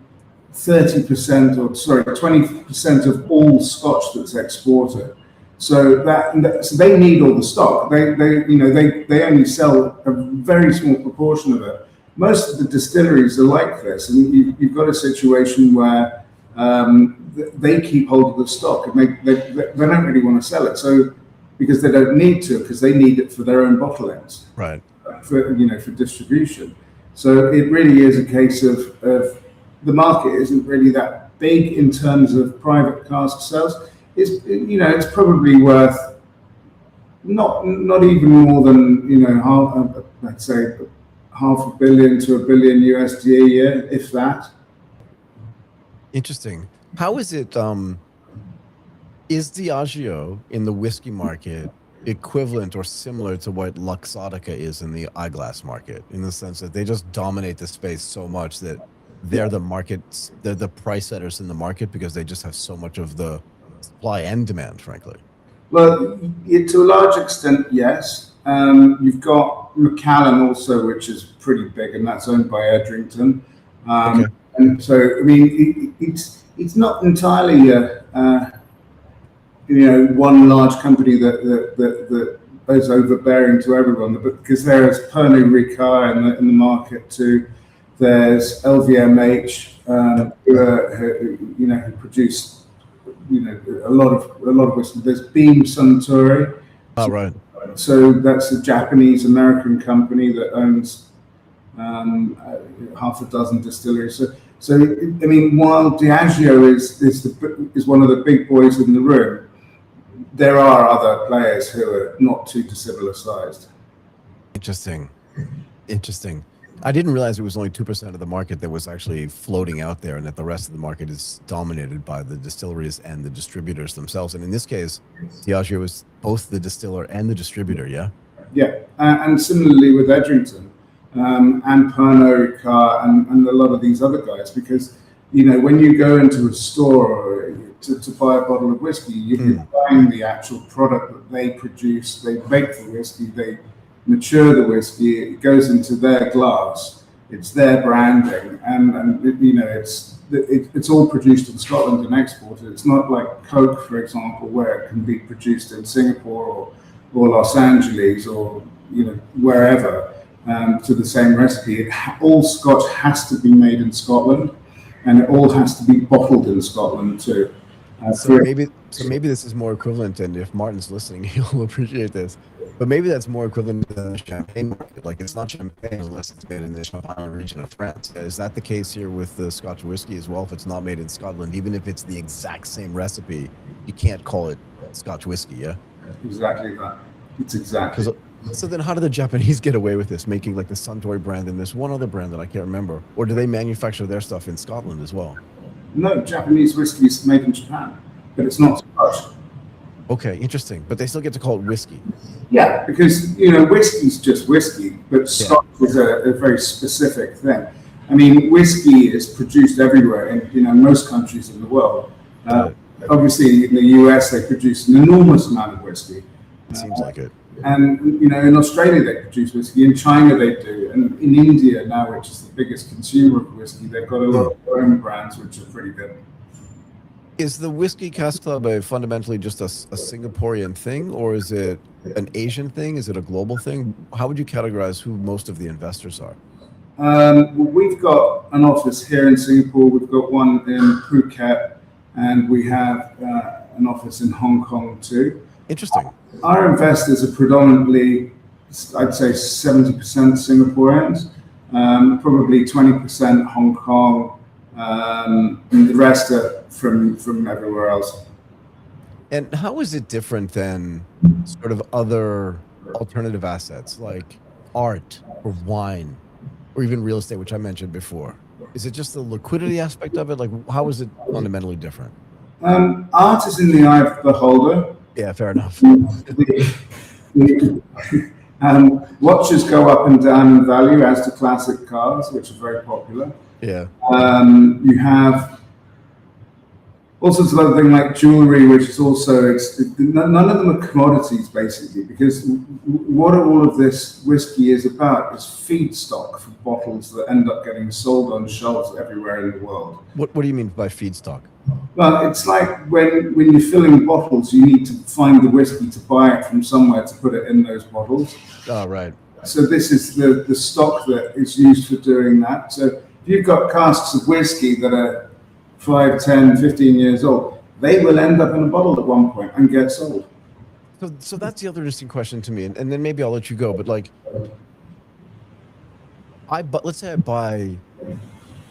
20% of all Scotch that's exported. So they need all the stock. They only sell a very small proportion of it. Most of the distilleries are like this, and you've got a situation where they keep hold of the stock, and they don't really want to sell it. So because they don't need to, because they need it for their own bottlings, right? For distribution. So it really is a case of the market isn't really that big in terms of private cask sales. It's probably worth not even more than let's say $500 million to $1 billion USD a year, if that. Interesting. How is it? Is Diageo in the whiskey market equivalent or similar to what Luxottica is in the eyeglass market, in the sense that they just dominate the space so much that they're the price setters in the market because they just have so much of the supply and demand, frankly? Well, to a large extent, yes. You've got Macallan also, which is pretty big, and that's owned by Edrington. Okay. And so, I mean, it's not entirely one large company that is overbearing to everyone, but because there's Pernod Ricard in the market too. There's LVMH, who produce a lot of whiskey. There's Beam Suntory. Oh, right. So that's a Japanese American company that owns half a dozen distilleries. So I mean, while Diageo is one of the big boys in the room, there are other players who are not too dissimilar sized. Interesting. I didn't realize it was only 2% of the market that was actually floating out there, and that the rest of the market is dominated by the distilleries and the distributors themselves. And in this case, Diageo was both the distiller and the distributor, yeah? Yeah, and similarly with Edrington and Pernod Ricard and a lot of these other guys, because, you know, when you go into a store to buy a bottle of whiskey, you're buying the actual product that they produce. They make the whiskey, they mature the whiskey, it goes into their glass, it's their branding, and you know, it's all produced in Scotland and exported. It's not like Coke, for example, where it can be produced in Singapore or Los Angeles or, you know, wherever, to the same recipe. All Scotch has to be made in Scotland, and it all has to be bottled in Scotland too. So maybe this is more equivalent, and if Martin's listening, he'll appreciate this. But maybe that's more equivalent to the champagne market. Like, it's not champagne unless it's made in the Champagne region of France. Is that the case here with the Scotch whiskey as well? If it's not made in Scotland, even if it's the exact same recipe, you can't call it Scotch whiskey, yeah? Exactly that. It's exactly. So then how do the Japanese get away with this, making like the Suntory brand and this one other brand that I can't remember? Or do they manufacture their stuff in Scotland as well? No, Japanese whiskey is made in Japan, but it's not Scotch. Okay, interesting. But they still get to call it whiskey. Yeah, because, you know, whiskey's just whiskey, but Scotch is a very specific thing. I mean, whiskey is produced everywhere in, you know, most countries in the world. Obviously, in the US, they produce an enormous amount of whiskey. It seems like it. And, you know, in Australia, they produce whiskey. In China, they do. And in India now, which is the biggest consumer of whiskey, they've got a lot of their own brands, which are pretty good. Is the Whiskey Cask Club fundamentally just a Singaporean thing, or is it an Asian thing? Is it a global thing? How would you categorize who most of the investors are? Well, we've got an office here in Singapore. We've got one in Phuket, and we have an office in Hong Kong too. Interesting. Our investors are predominantly, I'd say, 70% Singaporeans, probably 20% Hong Kong, and the rest are from everywhere else. And how is it different than sort of other alternative assets like art or wine or even real estate, which I mentioned before? Is it just the liquidity aspect of it? Like, how is it fundamentally different? Art is in the eye of the beholder. Yeah, fair enough. Watches go up and down in value, as do classic cars, which are very popular. Yeah. You have all sorts of other things like jewelry, which is also, none of them are commodities, basically, because what all of this whiskey is about is feedstock for bottles that end up getting sold on shelves everywhere in the world. What do you mean by feedstock? Well, it's like when you're filling bottles, you need to find the whiskey to buy it from somewhere to put it in those bottles. Oh, right. So this is the stock that is used for doing that. So if you've got casks of whiskey that are 5, 10, 15 years old, they will end up in a bottle at one point and get sold. So that's the other interesting question to me, and then maybe I'll let you go. But like, let's say I buy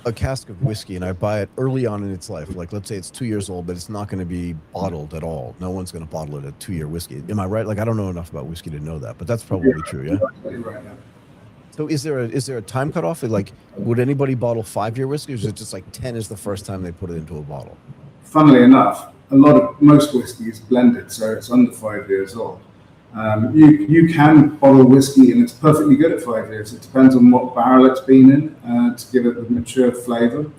a cask of whiskey and I buy it early on in its life. Like, let's say it's 2 years old, but it's not going to be bottled at all. No one's going to bottle it a 2-year whiskey. Am I right? Like, I don't know enough about whiskey to know that, but that's probably true. Yeah. Right now. So is there a time cutoff? Like, would anybody bottle 5-year whiskey, or is it just like 10 is the first time they put it into a bottle? Funnily enough, most whiskey is blended, so it's under 5 years old. You can bottle whiskey and it's perfectly good at 5 years. It depends on what barrel it's been in to give it the mature flavor.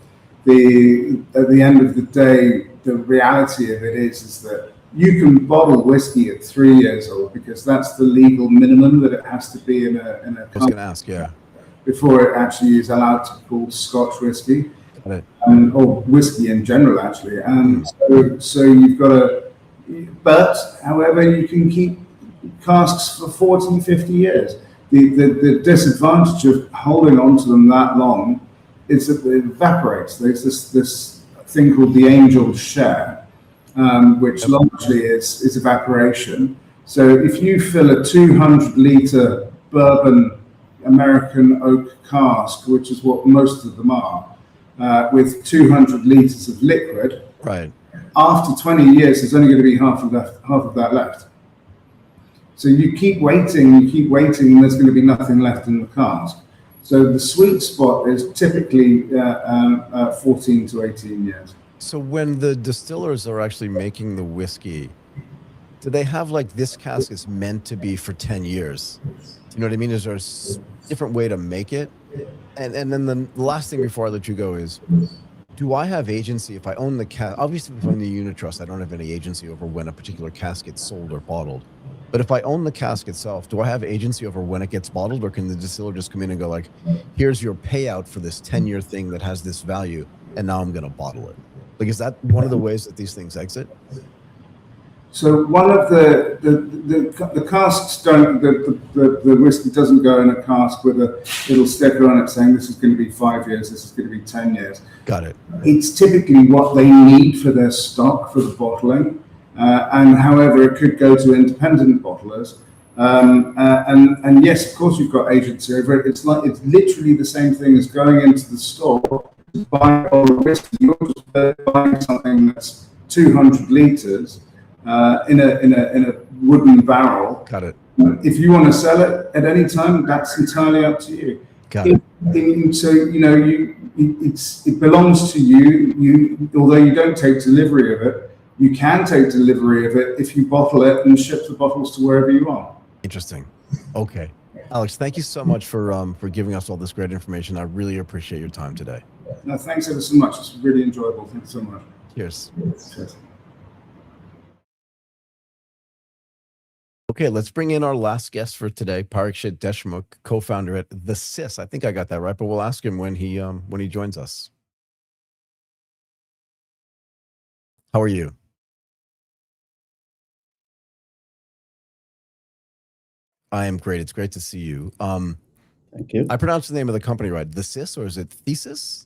At the end of the day, the reality of it is that you can bottle whiskey at 3 years old because that's the legal minimum that it has to be in a I was going to ask, yeah. Before it actually is allowed to be called Scotch whiskey. Got it. Or whiskey in general, actually. So you've got but however, you can keep casks for 40, 50 years. The disadvantage of holding on to them that long is that it evaporates. There's this thing called the angel's share, which largely is evaporation. So if you fill a 200-liter bourbon American oak cask, which is what most of them are, with 200 liters of liquid, right, after 20 years, there's only going to be half of that left. So you keep waiting, and there's going to be nothing left in the cask. So the sweet spot is typically 14 to 18 years. So when the distillers are actually making the whiskey, do they have like this cask is meant to be for 10 years? Do you know what I mean? Is there a different way to make it? And then the last thing before I let you go is, do I have agency if I own the cask? Obviously, if I own the unit trust, I don't have any agency over when a particular cask gets sold or bottled. But if I own the cask itself, do I have agency over when it gets bottled, or can the distiller just come in and go like, here's your payout for this 10-year thing that has this value, and now I'm going to bottle it? Like, is that one of the ways that these things exit? So one of the casks don't, the whiskey doesn't go in a cask with a little sticker on it saying this is going to be 5 years, this is going to be 10 years. Got it. It's typically what they need for their stock for the bottling. And however, it could go to independent bottlers. And yes, of course, you've got agency over it. It's literally the same thing as going into the store to buy a bottle of whiskey. You're just buying something that's 200 liters in a wooden barrel. Got it. If you want to sell it at any time, that's entirely up to you. Got it. So it belongs to you. Although you don't take delivery of it, you can take delivery of it if you bottle it and ship the bottles to wherever you want. Interesting. Okay. Alex, thank you so much for giving us all this great information. I really appreciate your time today. No, thanks ever so much. It's really enjoyable. Thanks so much. Cheers. Cheers. Okay, let's bring in our last guest for today, Parikshit Deshmuk, co-founder at Thesys. I think I got that right, but we'll ask him when he joins us. How are you? I am great. It's great to see you. Thank you. I pronounced the name of the company right. Thesys, or is it Thesys?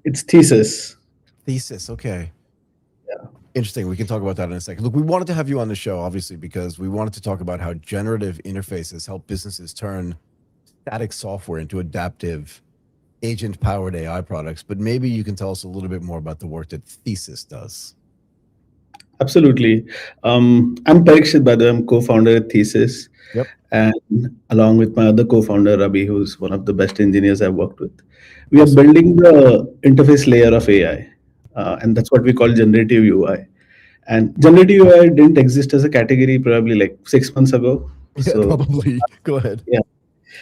It's Thesys. Thesys. Okay. Yeah. Interesting. We can talk about that in a second. Look, we wanted to have you on the show, obviously, because we wanted to talk about how generative interfaces help businesses turn static software into adaptive, agent-powered AI products. But maybe you can tell us a little bit more about the work that Thesys does. Absolutely. I'm Parikshit, by the way. I'm co-founder at Thesys. Yep. And along with my other co-founder, Rabi, who's one of the best engineers I've worked with. We are building the interface layer of AI. And that's what we call generative UI. And generative UI didn't exist as a category probably like 6 months ago. Yeah, So, probably. Go ahead. yeah.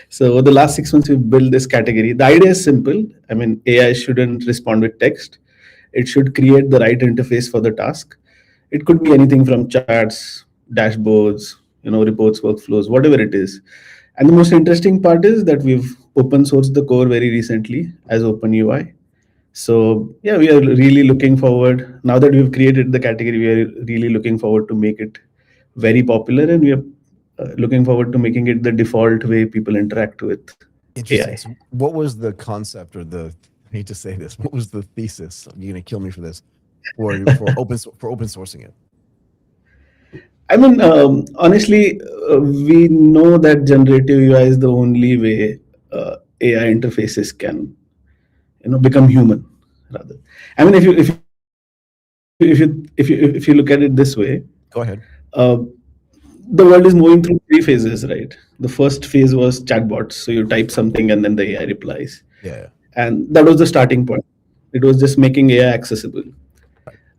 So over the last 6 months, we've built this category. The idea is simple. I mean, AI shouldn't respond with text. It should create the right interface for the task. It could be anything from charts, dashboards, reports, workflows, whatever it is. And the most interesting part is that we've open sourced the core very recently as OpenUI. So yeah, we are really looking forward. Now that we've created the category, we are really looking forward to make it very popular, and we are looking forward to making it the default way people interact with Interesting. AI. So what was the concept, or I hate to say this, what was the thesis? You're going to kill me for this, for open sourcing it? I mean, honestly, we know that generative UI is the only way AI interfaces can, become human. Rather, I mean, if you look at it this way, Go ahead. The world is moving through 3 phases, right? The first phase was chatbots, so you type something and then the AI replies, Yeah. and that was the starting point. It was just making AI accessible.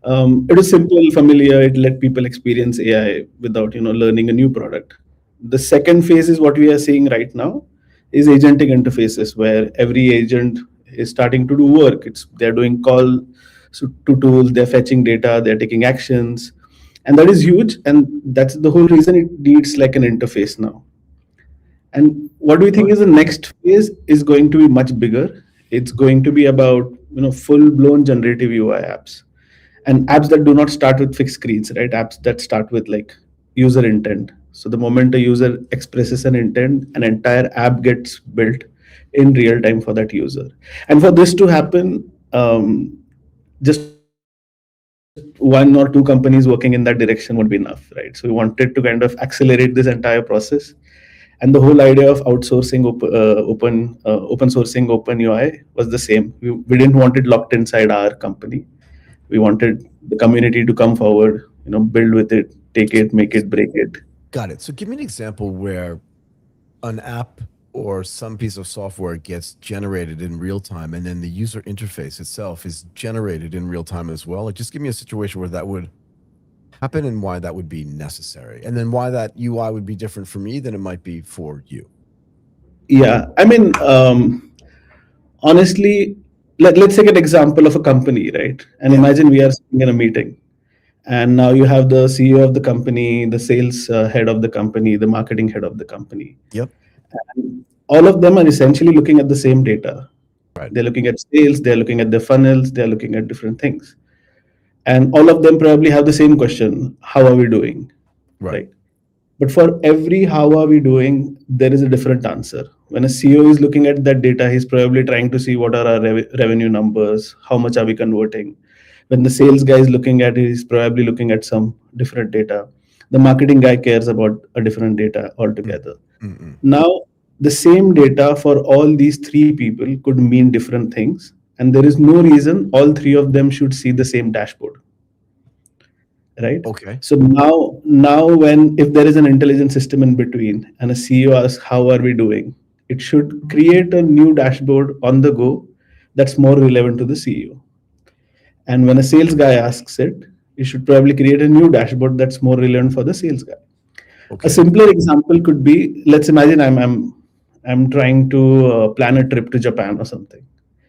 It was simple, familiar. It let people experience AI without, learning a new product. The second phase is what we are seeing right now, is agentic interfaces, where every agent is starting to do work. They're doing calls to tools, they're fetching data, they're taking actions, and that is huge. And that's the whole reason it needs like an interface now. And what do we think is the next phase is going to be much bigger? It's going to be about, full-blown generative UI apps. And apps that do not start with fixed screens, right? Apps that start with like user intent. So the moment a user expresses an intent, an entire app gets built in real time for that user. And for this to happen, just 1 or 2 companies working in that direction would be enough, right? So we wanted to kind of accelerate this entire process. And the whole idea of outsourcing open sourcing OpenUI was the same. We didn't want it locked inside our company. We wanted the community to come forward, build with it, take it, make it, break it. Got it. So give me an example where an app or some piece of software gets generated in real time, and then the user interface itself is generated in real time as well? Like, just give me a situation where that would happen and why that would be necessary, and then why that UI would be different for me than it might be for you. Yeah, I mean, honestly, let's take an example of a company, right? And imagine we are sitting in a meeting, and now you have the CEO of the company, the sales head of the company, the marketing head of the company. Yep. And all of them are essentially looking at the same data. Right. They're looking at sales, they're looking at their funnels, they're looking at different things. And all of them probably have the same question: how are we doing? Right. But for every how are we doing, there is a different answer. When a CEO is looking at that data, he's probably trying to see what are our revenue numbers, how much are we converting. When the sales guy is looking at it, he's probably looking at some different data. The marketing guy cares about a different data altogether. Mm-mm. Now, the same data for all these three people could mean different things, and there is no reason all three of them should see the same dashboard. Right. Okay. So now when if there is an intelligent system in between and a CEO asks how are we doing, it should create a new dashboard on the go that's more relevant to the CEO. And when a sales guy asks it, you should probably create a new dashboard that's more relevant for the sales guy. Okay. A simpler example could be, let's imagine I'm trying to plan a trip to Japan or something.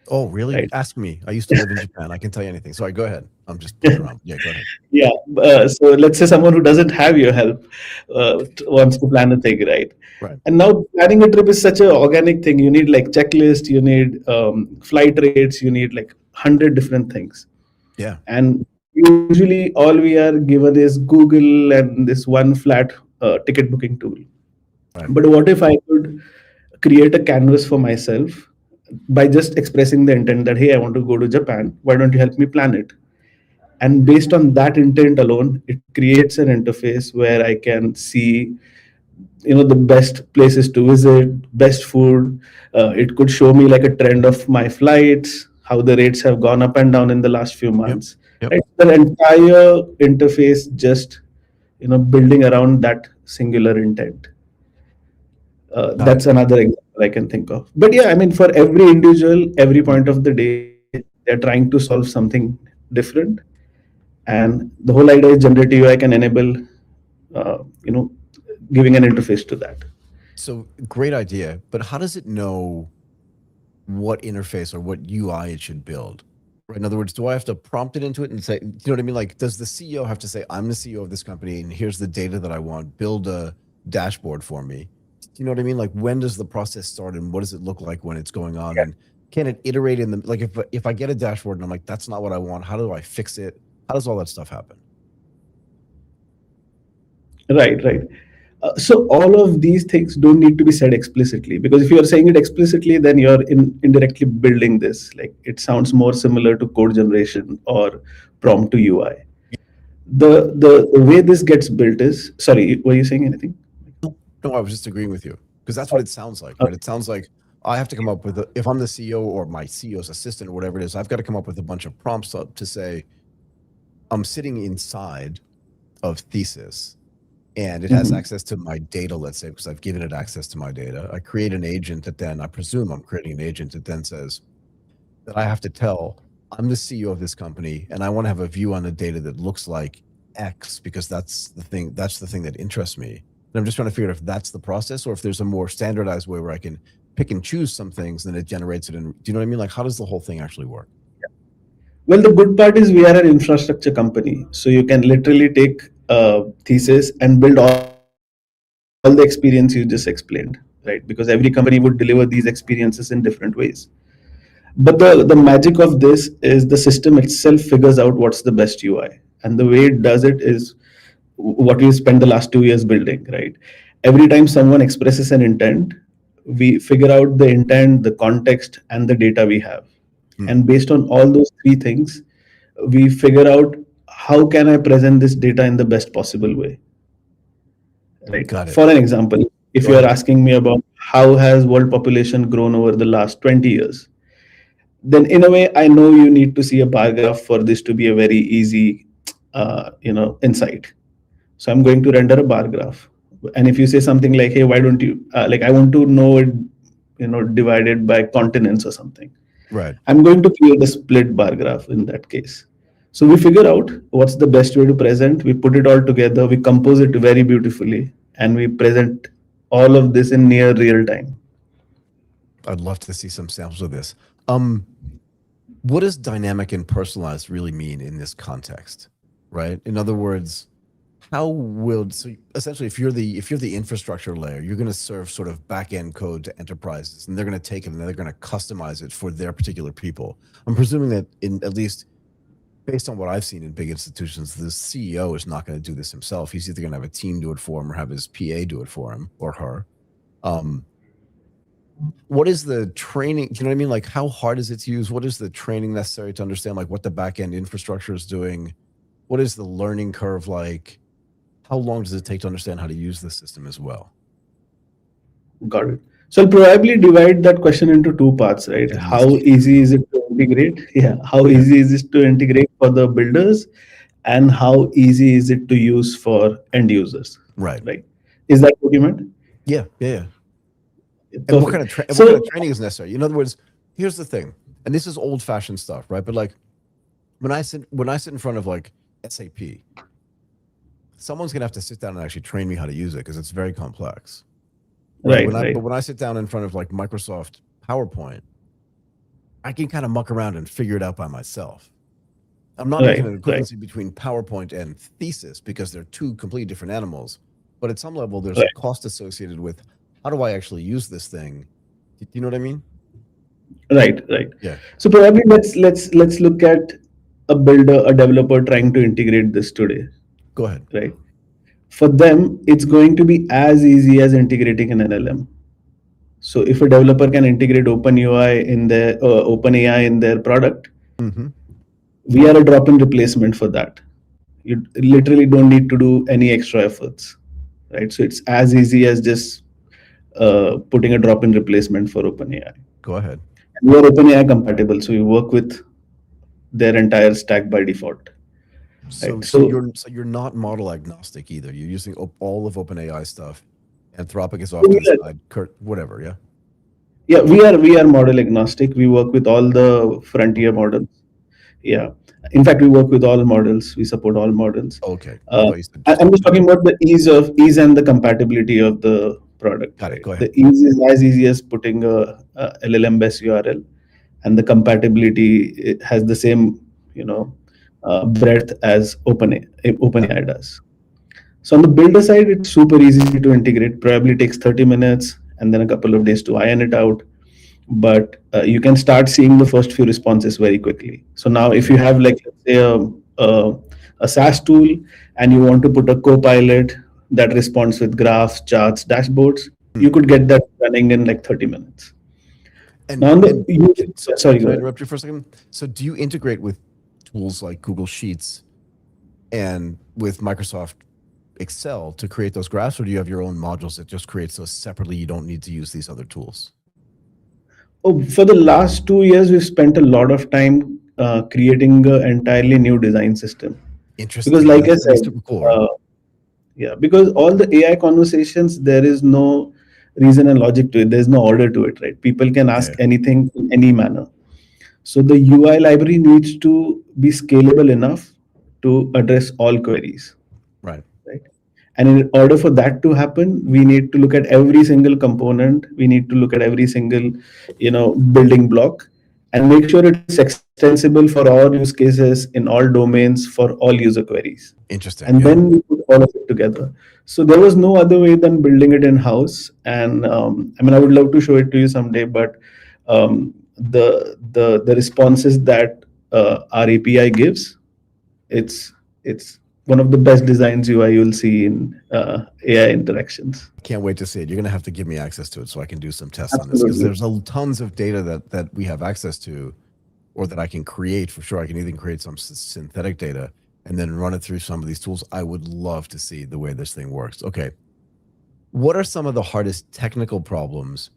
Oh, really? Right. Ask me. I used to live in Japan. I can tell you anything. Sorry, go ahead. I'm just playing around. Yeah, go ahead. Yeah. So let's say someone who doesn't have your help wants to plan a thing, right? Right. And now planning a trip is such an organic thing. You need like checklist, you need flight rates, you need like 100 different things. Yeah. And usually all we are given is Google and this one flat ticket booking tool. Right. But what if I could create a canvas for myself by just expressing the intent that, hey, I want to go to Japan. Why don't you help me plan it? And based on that intent alone, it creates an interface where I can see, the best places to visit, best food. It could show me like a trend of my flights, how the rates have gone up and down in the last few months. Yep. Right? The entire interface just, building around that singular intent. That's another example I can think of. But yeah, I mean, for every individual, every point of the day, they're trying to solve something different. And the whole idea is generative AI can enable, giving an interface to that. So great idea. But how does it know what interface or what UI it should build? Right? In other words, do I have to prompt it into it and say, you know what I mean? Like, does the CEO have to say, I'm the CEO of this company and here's the data that I want, build a dashboard for me? You know what I mean? Like, when does the process start and what does it look like when it's going on? Yeah. And can it iterate in the, like, if I get a dashboard and I'm like, that's not what I want, how do I fix it? How does all that stuff happen? Right. So all of these things don't need to be said explicitly, because if you're saying it explicitly, then you're indirectly building this. Like, it sounds more similar to code generation or prompt to UI. The way this gets built is, sorry, were you saying anything? No, I was just agreeing with you because that's what it sounds like, right? It sounds like I have to come up with, if I'm the CEO or my CEO's assistant or whatever it is, I've got to come up with a bunch of prompts to say, I'm sitting inside of Thesys and it has access to my data, let's say, because I've given it access to my data. I create an agent that then, I presume I'm creating an agent that then says that I have to tell, I'm the CEO of this company and I want to have a view on the data that looks like X because that's the thing that interests me. And I'm just trying to figure out if that's the process or if there's a more standardized way where I can pick and choose some things and it generates it. Do you know what I mean? Like, how does the whole thing actually work? Well, the good part is we are an infrastructure company. So you can literally take Thesys and build all the experience you just explained, right? Because every company would deliver these experiences in different ways. But the magic of this is the system itself figures out what's the best UI. And the way it does it is what we spent the last 2 years building, right? Every time someone expresses an intent, we figure out the intent, the context, and the data we have. And based on all those three things, we figure out how can I present this data in the best possible way. Right. Got it. For an example, if you are asking me about how has world population grown over the last 20 years, then in a way, I know you need to see a bar graph for this to be a very easy, insight. So I'm going to render a bar graph. And if you say something like, hey, why don't you, I want to know divided by continents or something. Right. I'm going to create a split bar graph in that case. So we figure out what's the best way to present. We put it all together. We compose it very beautifully, and we present all of this in near real time. I'd love to see some samples of this. What does dynamic and personalized really mean in this context, right? In other words, so essentially if you're the infrastructure layer, you're going to serve sort of back-end code to enterprises, and they're going to take it and they're going to customize it for their particular people. I'm presuming that at least based on what I've seen in big institutions, the CEO is not going to do this himself. He's either going to have a team do it for him or have his PA do it for him or her. What is the training? Do you know what I mean? Like, how hard is it to use? What is the training necessary to understand like what the back-end infrastructure is doing? What is the learning curve like? How long does it take to understand how to use the system as well? Got it. So I'll probably divide that question into two parts, right? How easy is it to integrate? Yeah. How easy is it to integrate for the builders, and how easy is it to use for end users? Right. Right. Is that what you meant? Yeah. And what kind of training is necessary? In other words, here's the thing, and this is old-fashioned stuff, right? But like when I sit in front of like SAP, someone's gonna have to sit down and actually train me how to use it because it's very complex. Right. But when I sit down in front of like Microsoft PowerPoint, I can kind of muck around and figure it out by myself. I'm not making an equivalency between PowerPoint and Thesys because they're two completely different animals. But at some level, there's a cost associated with how do I actually use this thing? Do you know what I mean? Right. Yeah. So probably let's look at a developer trying to integrate this today. Go ahead. Right. For them, it's going to be as easy as integrating an LLM. So if a developer can integrate OpenAI in their product, we are a drop-in replacement for that. You literally don't need to do any extra efforts, right? So it's as easy as just putting a drop-in replacement for OpenAI. Go ahead. And we are OpenAI compatible, so you work with their entire stack by default. So, right? so you're not model agnostic either. You're using all of OpenAI stuff. Anthropic is off to the side. Whatever, yeah. Yeah, we are model agnostic. We work with all the frontier models. Yeah, in fact, we work with all models. We support all models. Okay. I'm just talking about the ease and the compatibility of the product. Got it. Go ahead. The ease is as easy as putting a LLM-based URL, and the compatibility has the same breadth as OpenAI does. So on the builder side, it's super easy to integrate. Probably takes 30 minutes and then a couple of days to iron it out. But you can start seeing the first few responses very quickly. So now if you have like, let's say a SaaS tool and you want to put a co-pilot that responds with graphs, charts, dashboards, you could get that running in like 30 minutes. Sorry, can I interrupt you for a second? So do you integrate with tools like Google Sheets and with Microsoft Excel to create those graphs, or do you have your own modules that just creates those separately? You don't need to use these other tools. Oh, for the last 2 years, we've spent a lot of time creating an entirely new design system. Interesting. Because like I said, because all the AI conversations, there is no reason and logic to it. There's no order to it, right? People can ask anything in any manner. So the UI library needs to be scalable enough to address all queries. Right. And in order for that to happen, we need to look at every single component. We need to look at every single, building block and make sure it's extensible for all use cases in all domains for all user queries. Interesting. And then we put all of it together. So there was no other way than building it in-house. And I would love to show it to you someday, but the responses that our API gives, it's one of the best designs UI you'll see in AI interactions. Can't wait to see it. You're going to have to give me access to it so I can do some tests on this, because there's tons of data that we have access to, or that I can create for sure. I can even create some synthetic data and then run it through some of these tools. I would love to see the way this thing works. Okay. What are some of the hardest technical problems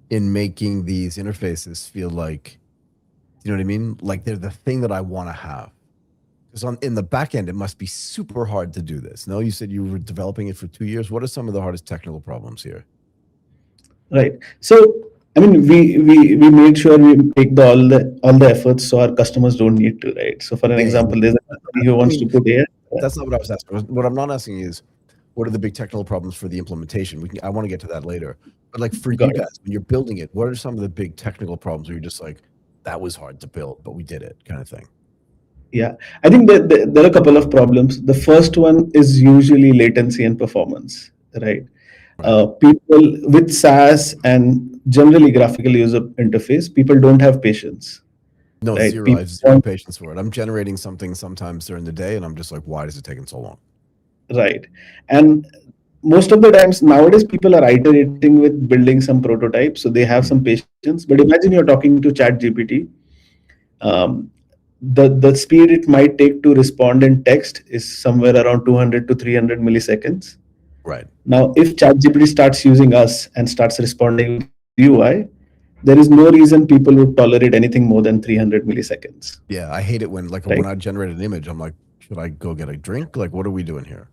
in making these interfaces feel like, you know what I mean? Like they're the thing that I want to have? Because in the back end, it must be super hard to do this. No, you said you were developing it for 2 years. What are some of the hardest technical problems here? Right. So, I mean, we made sure we take all the efforts so our customers don't need to, right? So for an example, there's a company who I wants mean, to put AI. that's not what I was asking. What I'm not asking is, what are the big technical problems for the implementation? I want to get to that later. But like for you Got it. guys, when you're building it, what are some of the big technical problems where you're just like, that was hard to build, but we did it, kind of thing? Yeah, I think there are a couple of problems. The first one is usually latency and performance, right? People with SaaS and generally graphical user interface, people don't have patience. No, Right. zero. I People have zero want- patience for it. I'm generating something sometimes during the day, and I'm just like, why does it take so long? Right. And most of the times nowadays, people are iterating with building some prototypes, so they have some patience. But imagine you're talking to ChatGPT. Um, the speed it might take to respond in text is somewhere around 200 to 300 milliseconds. Right. Now, if ChatGPT starts using us and starts responding with UI, there is no reason people would tolerate anything more than 300 milliseconds. Yeah, I hate it when Right. when I generate an image, I'm like, should I go get a drink? Like, what are we doing here?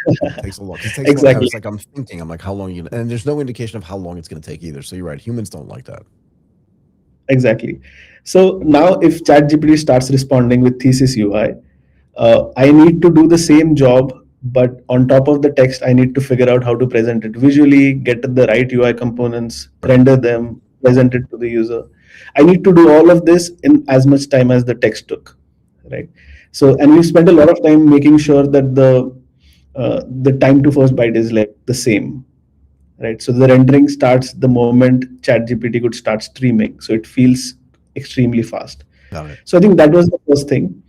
It takes a long. It takes a long time. Exactly. It's like I'm thinking. I'm like, how long and there's no indication of how long it's going to take either. So you're right. Humans don't like that. Exactly. So now if ChatGPT starts responding with Thesys UI, I need to do the same job, but on top of the text, I need to figure out how to present it visually, get the right UI components, render them, present it to the user. I need to do all of this in as much time as the text took, right? So, and we spend a lot of time making sure that the time to first byte is like the same, right? So the rendering starts the moment ChatGPT could start streaming, so it feels extremely fast. Got it. So I think that was the first thing.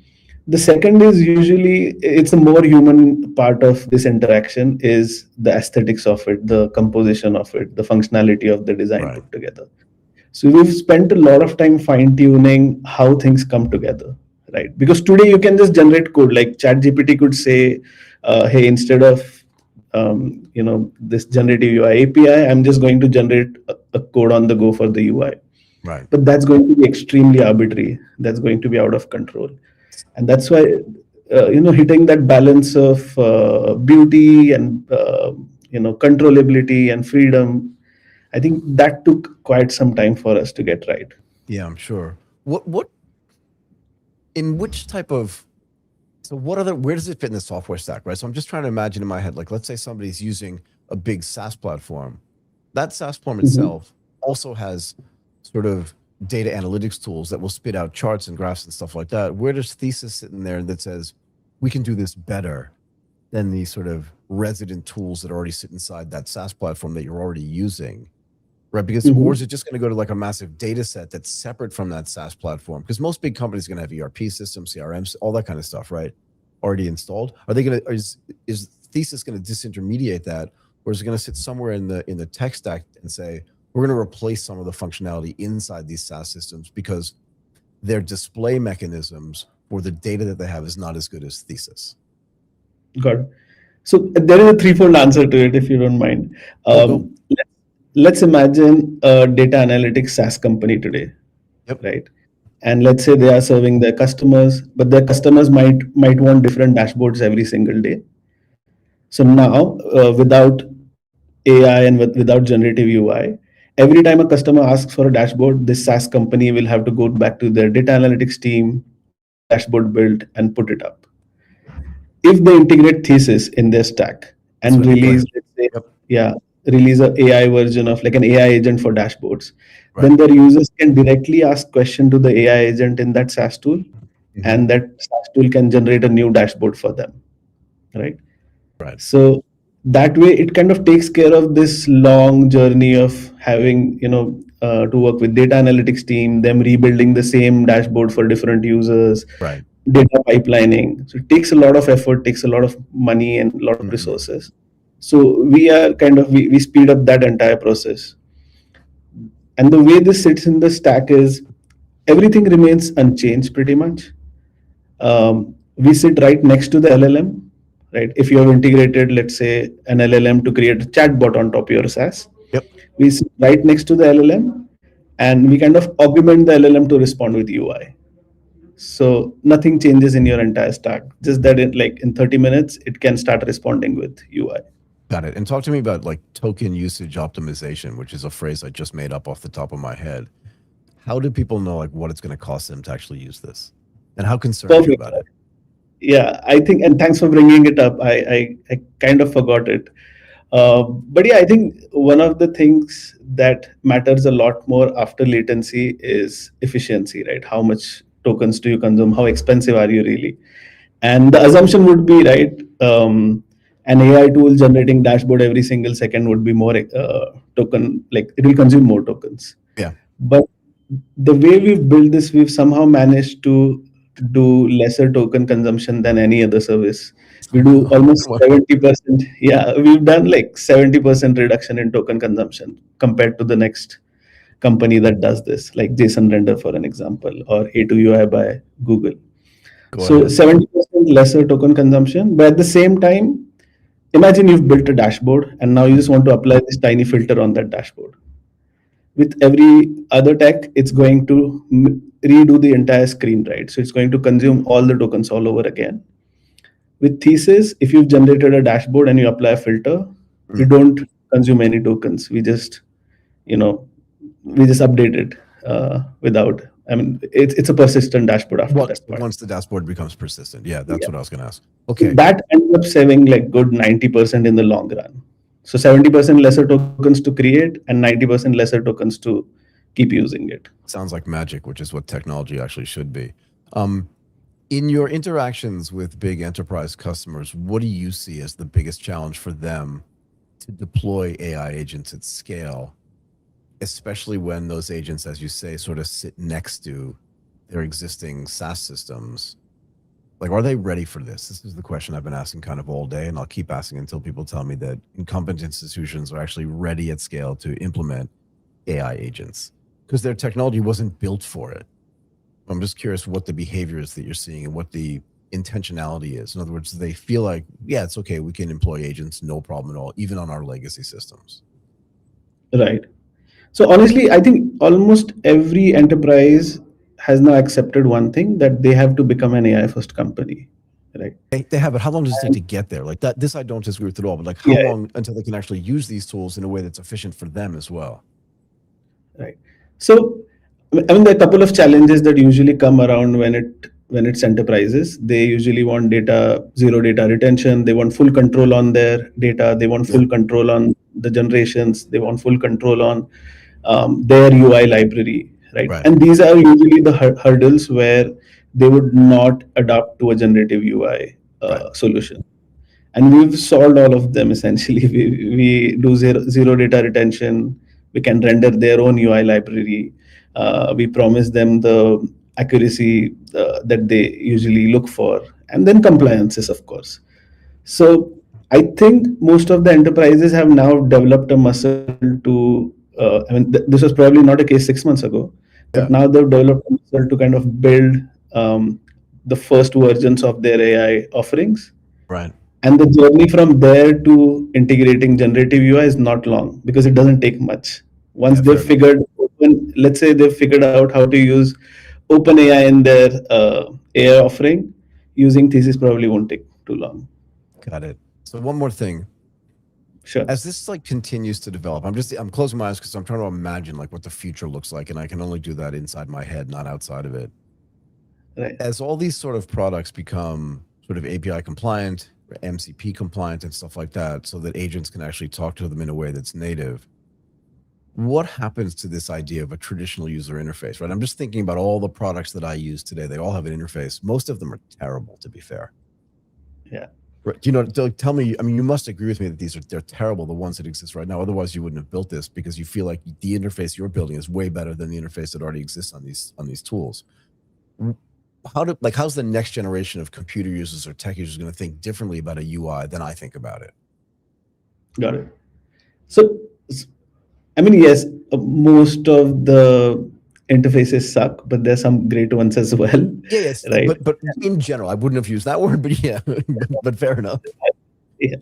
The second is usually it's a more human part of this interaction is the aesthetics of it, the composition of it, the functionality of the design put together. So we've spent a lot of time fine tuning how things come together, right? Because today you can just generate code. Like ChatGPT could say, "Hey, instead of this generative UI API, I'm just going to generate a code on the go for the UI." Right. But that's going to be extremely arbitrary. That's going to be out of control. And that's why, hitting that balance of beauty and, controllability and freedom, I think that took quite some time for us to get right. Yeah, I'm sure. In which type of, where does it fit in the software stack, right? So I'm just trying to imagine in my head, like, let's say somebody's using a big SaaS platform. That SaaS platform itself also has sort of data analytics tools that will spit out charts and graphs and stuff like that. Where does Thesys sit in there that says we can do this better than these sort of resident tools that already sit inside that SaaS platform that you're already using, right? Because or is it just going to go to like a massive data set that's separate from that SaaS platform? Because most big companies are going to have ERP systems, CRMs, all that kind of stuff, right? Already installed. Are they going to is Thesys going to disintermediate that, or is it going to sit somewhere in the tech stack and say, we're going to replace some of the functionality inside these SaaS systems because their display mechanisms or the data that they have is not as good as Thesys? Good. So there is a threefold answer to it, if you don't mind. Let's imagine a data analytics SaaS company today, right? And let's say they are serving their customers, but their customers might want different dashboards every single day. So now, without AI and without generative UI, every time a customer asks for a dashboard, this SaaS company will have to go back to their data analytics team, get the dashboard built, and put it up. If they integrate Thesys in their stack and release, let's say, release an AI version of like an AI agent for dashboards, then their users can directly ask question to the AI agent in that SaaS tool, and that SaaS tool can generate a new dashboard for them, right? Right. So that way it kind of takes care of this long journey of having, to work with data analytics team, them rebuilding the same dashboard for different users, data pipelining. So it takes a lot of effort, takes a lot of money and a lot of resources. So we are we speed up that entire process. And the way this sits in the stack is everything remains unchanged pretty much. We sit right next to the LLM. Right? If you have integrated, let's say, an LLM to create a chatbot on top of your SaaS, we sit right next to the LLM, and we kind of augment the LLM to respond with UI. So nothing changes in your entire stack. Just that in 30 minutes, it can start responding with UI. Got it. And talk to me about like token usage optimization, which is a phrase I just made up off the top of my head. How do people know like what it's going to cost them to actually use this, and how concerned are you about it? Yeah, I think, and thanks for bringing it up. I kind of forgot it. But yeah, I think one of the things that matters a lot more after latency is efficiency, right? How much tokens do you consume? How expensive are you really? And the assumption would be, right, an AI tool generating dashboard every single second would be more token, like it will consume more tokens. Yeah. But the way we've built this, we've somehow managed to do lesser token consumption than any other service. We do almost 70%. Yeah, we've done like 70% reduction in token consumption compared to the next company that does this, like JSON Render, for an example, or A2UI by Google. So 70% lesser token consumption, but at the same time, imagine you've built a dashboard and now you just want to apply this tiny filter on that dashboard. With every other tech, it's going to redo the entire screen, right? So it's going to consume all the tokens all over again. With Thesys, if you've generated a dashboard and you apply a filter, we don't consume any tokens. We just, update it without. I mean, it's a persistent dashboard after that part. Once the dashboard becomes persistent. Yeah, that's what I was going to ask. Okay. That ends up saving like good 90% in the long run. So 70% lesser tokens to create and 90% lesser tokens to keep using it. Sounds like magic, which is what technology actually should be. In your interactions with big enterprise customers, what do you see as the biggest challenge for them to deploy AI agents at scale, especially when those agents, as you say, sort of sit next to their existing SaaS systems? Like, are they ready for this? This is the question I've been asking kind of all day, and I'll keep asking until people tell me that incumbent institutions are actually ready at scale to implement AI agents because their technology wasn't built for it. I'm just curious what the behavior is that you're seeing and what the intentionality is. In other words, they feel like, yeah, it's okay, we can employ agents, no problem at all, even on our legacy systems. Right. So honestly, I think almost every enterprise has now accepted one thing, that they have to become an AI first company, right? They have, but how long does it take to get there? Like that, this I don't disagree with at all, but like how long until they can actually use these tools in a way that's efficient for them as well? Right. So, I mean, there are a couple of challenges that usually come around when it's enterprises. They usually want zero data retention. They want full control on their data. They want full control on the generations. They want full control on their UI library. Right. And these are usually the hurdles where they would not adapt to a generative UI solution. And we've solved all of them essentially. We do zero data retention. We can render their own UI library. We promise them the accuracy that they usually look for, and then compliances, of course. So I think most of the enterprises have now developed a muscle to, this was probably not a case 6 months ago, but now they've developed a muscle to kind of build the first versions of their AI offerings. Right. And the journey from there to integrating generative UI is not long because it doesn't take much. Once they've figured let's say they've figured out how to use OpenAI in their AI offering, using Thesys probably won't take too long. Got it. So one more thing. Sure. As this like continues to develop, I'm closing my eyes because I'm trying to imagine like what the future looks like, and I can only do that inside my head, not outside of it. Right. As all these sort of products become sort of API compliant, MCP compliant, and stuff like that, so that agents can actually talk to them in a way that's native, what happens to this idea of a traditional user interface, right? I'm just thinking about all the products that I use today. They all have an interface. Most of them are terrible, to be fair. Yeah. Right. Tell me, I mean, you must agree with me that they're terrible, the ones that exist right now. Otherwise, you wouldn't have built this, because you feel like the interface you're building is way better than the interface that already exists on these tools. How's the next generation of computer users or tech users going to think differently about a UI than I think about it? Got it. So, I mean, yes, most of the interfaces suck, but there's some great ones as well. Yes, right. But in general, I wouldn't have used that word, but yeah, but fair enough. Yeah,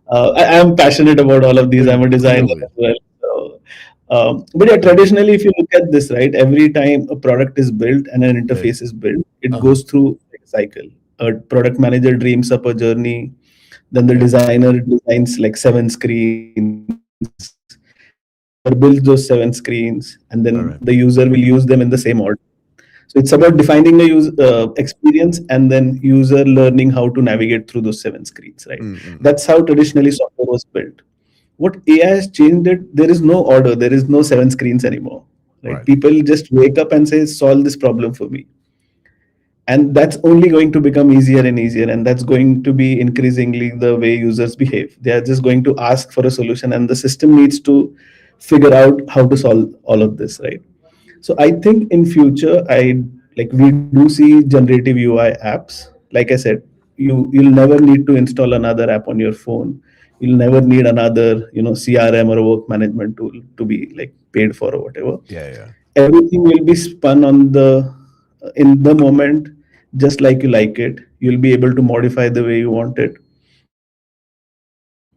I'm passionate about all of these. I'm a designer as well. So, but yeah, traditionally, if you look at this, right, every time a product is built and an interface is built, it goes through a cycle. A product manager dreams up a journey. Then the designer designs like 7 screens, or builds those 7 screens, and then the user will use them in the same order. So it's about defining the user experience and then user learning how to navigate through those 7 screens, right? That's how traditionally software was built. What AI has changed it, there is no order, there is no 7 screens anymore, right? People just wake up and say, solve this problem for me. And that's only going to become easier and easier. And that's going to be increasingly the way users behave. They are just going to ask for a solution, and the system needs to figure out how to solve all of this, right? So I think in future, we do see generative UI apps. Like I said, you'll never need to install another app on your phone. You'll never need another, CRM or a work management tool to be like paid for or whatever. Yeah. Everything will be spun in the moment, just like you like it. You'll be able to modify the way you want it,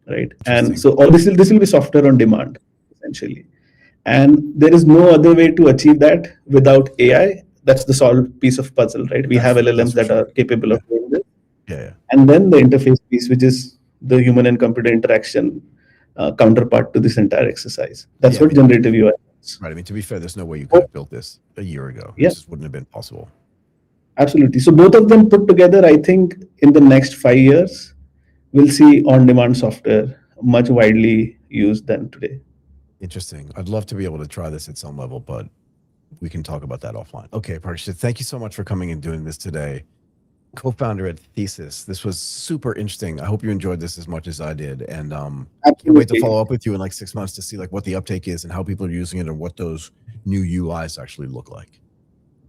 right? And so all this will be software on demand, essentially. And there is no other way to achieve that without AI. That's the solved piece of puzzle, right? We have LLMs that are capable of doing this. Yeah. And then the interface piece, which is the human and computer interaction counterpart to this entire exercise. That's what generative UI is. Right. I mean, to be fair, there's no way you could have built this a year ago. Yeah. It just wouldn't have been possible. Absolutely. So both of them put together, I think in the next 5 years, we'll see on-demand software much widely used than today. Interesting. I'd love to be able to try this at some level, but we can talk about that offline. Okay, Parikshit, thank you so much for coming and doing this today. Co-founder at Thesys. This was super interesting. I hope you enjoyed this as much as I did. And can't wait to follow up with you in like 6 months to see like what the uptake is and how people are using it and what those new UIs actually look like.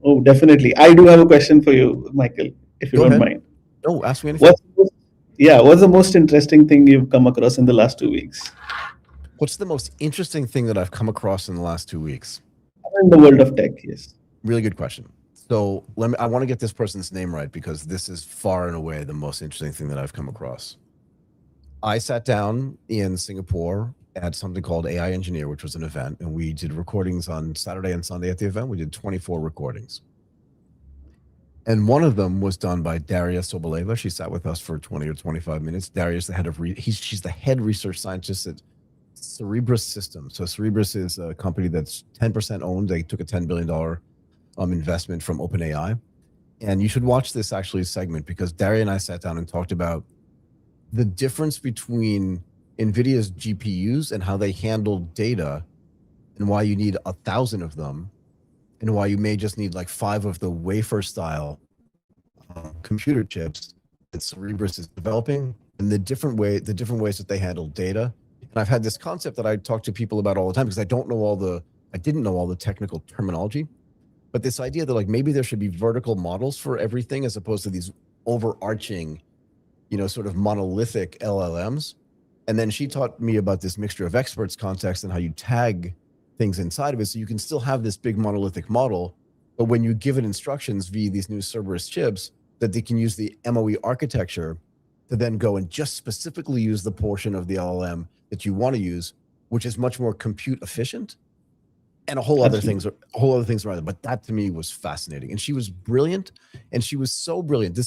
Oh, definitely. I do have a question for you, Michael, if you don't mind. No, ask me anything. What's the most interesting thing you've come across in the last 2 weeks? What's the most interesting thing that I've come across in the last 2 weeks? In the world of tech, yes. Really good question. So I want to get this person's name right because this is far and away the most interesting thing that I've come across. I sat down in Singapore at something called AI Engineer, which was an event, and we did recordings on Saturday and Sunday at the event. We did 24 recordings. And one of them was done by Daria Soboleva. She sat with us for 20 or 25 minutes. Daria's the head of, she's the head research scientist at Cerebras Systems. So Cerebras is a company that's 10% owned. They took a $10 billion investment from OpenAI. And you should watch this actually segment because Daria and I sat down and talked about the difference between NVIDIA's GPUs and how they handle data and why you need 1,000 of them and why you may just need like 5 of the wafer style computer chips that Cerebras is developing and the different ways that they handle data. And I've had this concept that I talk to people about all the time because I didn't know all the technical terminology, but this idea that like maybe there should be vertical models for everything as opposed to these overarching, sort of monolithic LLMs. And then she taught me about this mixture of experts context and how you tag things inside of it. So you can still have this big monolithic model, but when you give it instructions via these new Cerberus chips, that they can use the MOE architecture to then go and just specifically use the portion of the LLM that you want to use, which is much more compute efficient and a whole other things around it. But that to me was fascinating. And she was brilliant. And she was so brilliant.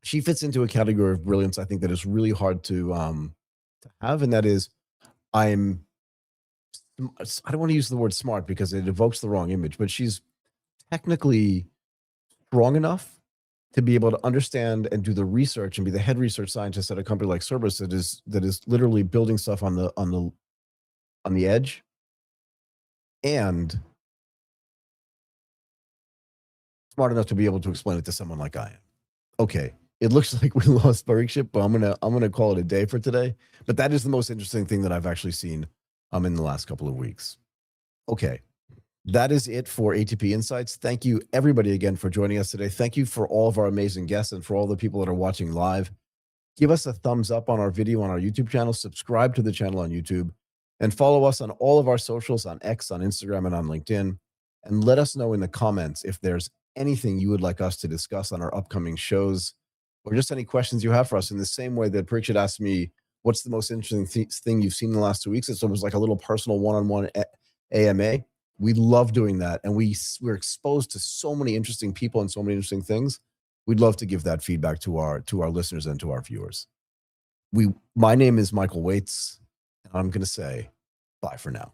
She fits into a category of brilliance, I think, that is really hard to have. And that is, I don't want to use the word smart because it evokes the wrong image, but she's technically strong enough to be able to understand and do the research and be the head research scientist at a company like Cerberus that is literally building stuff on the edge, and smart enough to be able to explain it to someone like I am. Okay, it looks like we lost Parikshit, but I'm gonna call it a day for today. But that is the most interesting thing that I've actually seen in the last couple of weeks. Okay. That is it for ATP Insights. Thank you, everybody, again, for joining us today. Thank you for all of our amazing guests and for all the people that are watching live. Give us a thumbs up on our video on our YouTube channel. Subscribe to the channel on YouTube. And follow us on all of our socials on X, on Instagram, and on LinkedIn. And let us know in the comments if there's anything you would like us to discuss on our upcoming shows or just any questions you have for us in the same way that Parikshit asked me, what's the most interesting thing you've seen in the last 2 weeks? It was like a little personal one-on-one AMA. We love doing that. And we're exposed to so many interesting people and so many interesting things. We'd love to give that feedback to our listeners and to our viewers. My name is Michael Waits, and I'm going to say bye for now.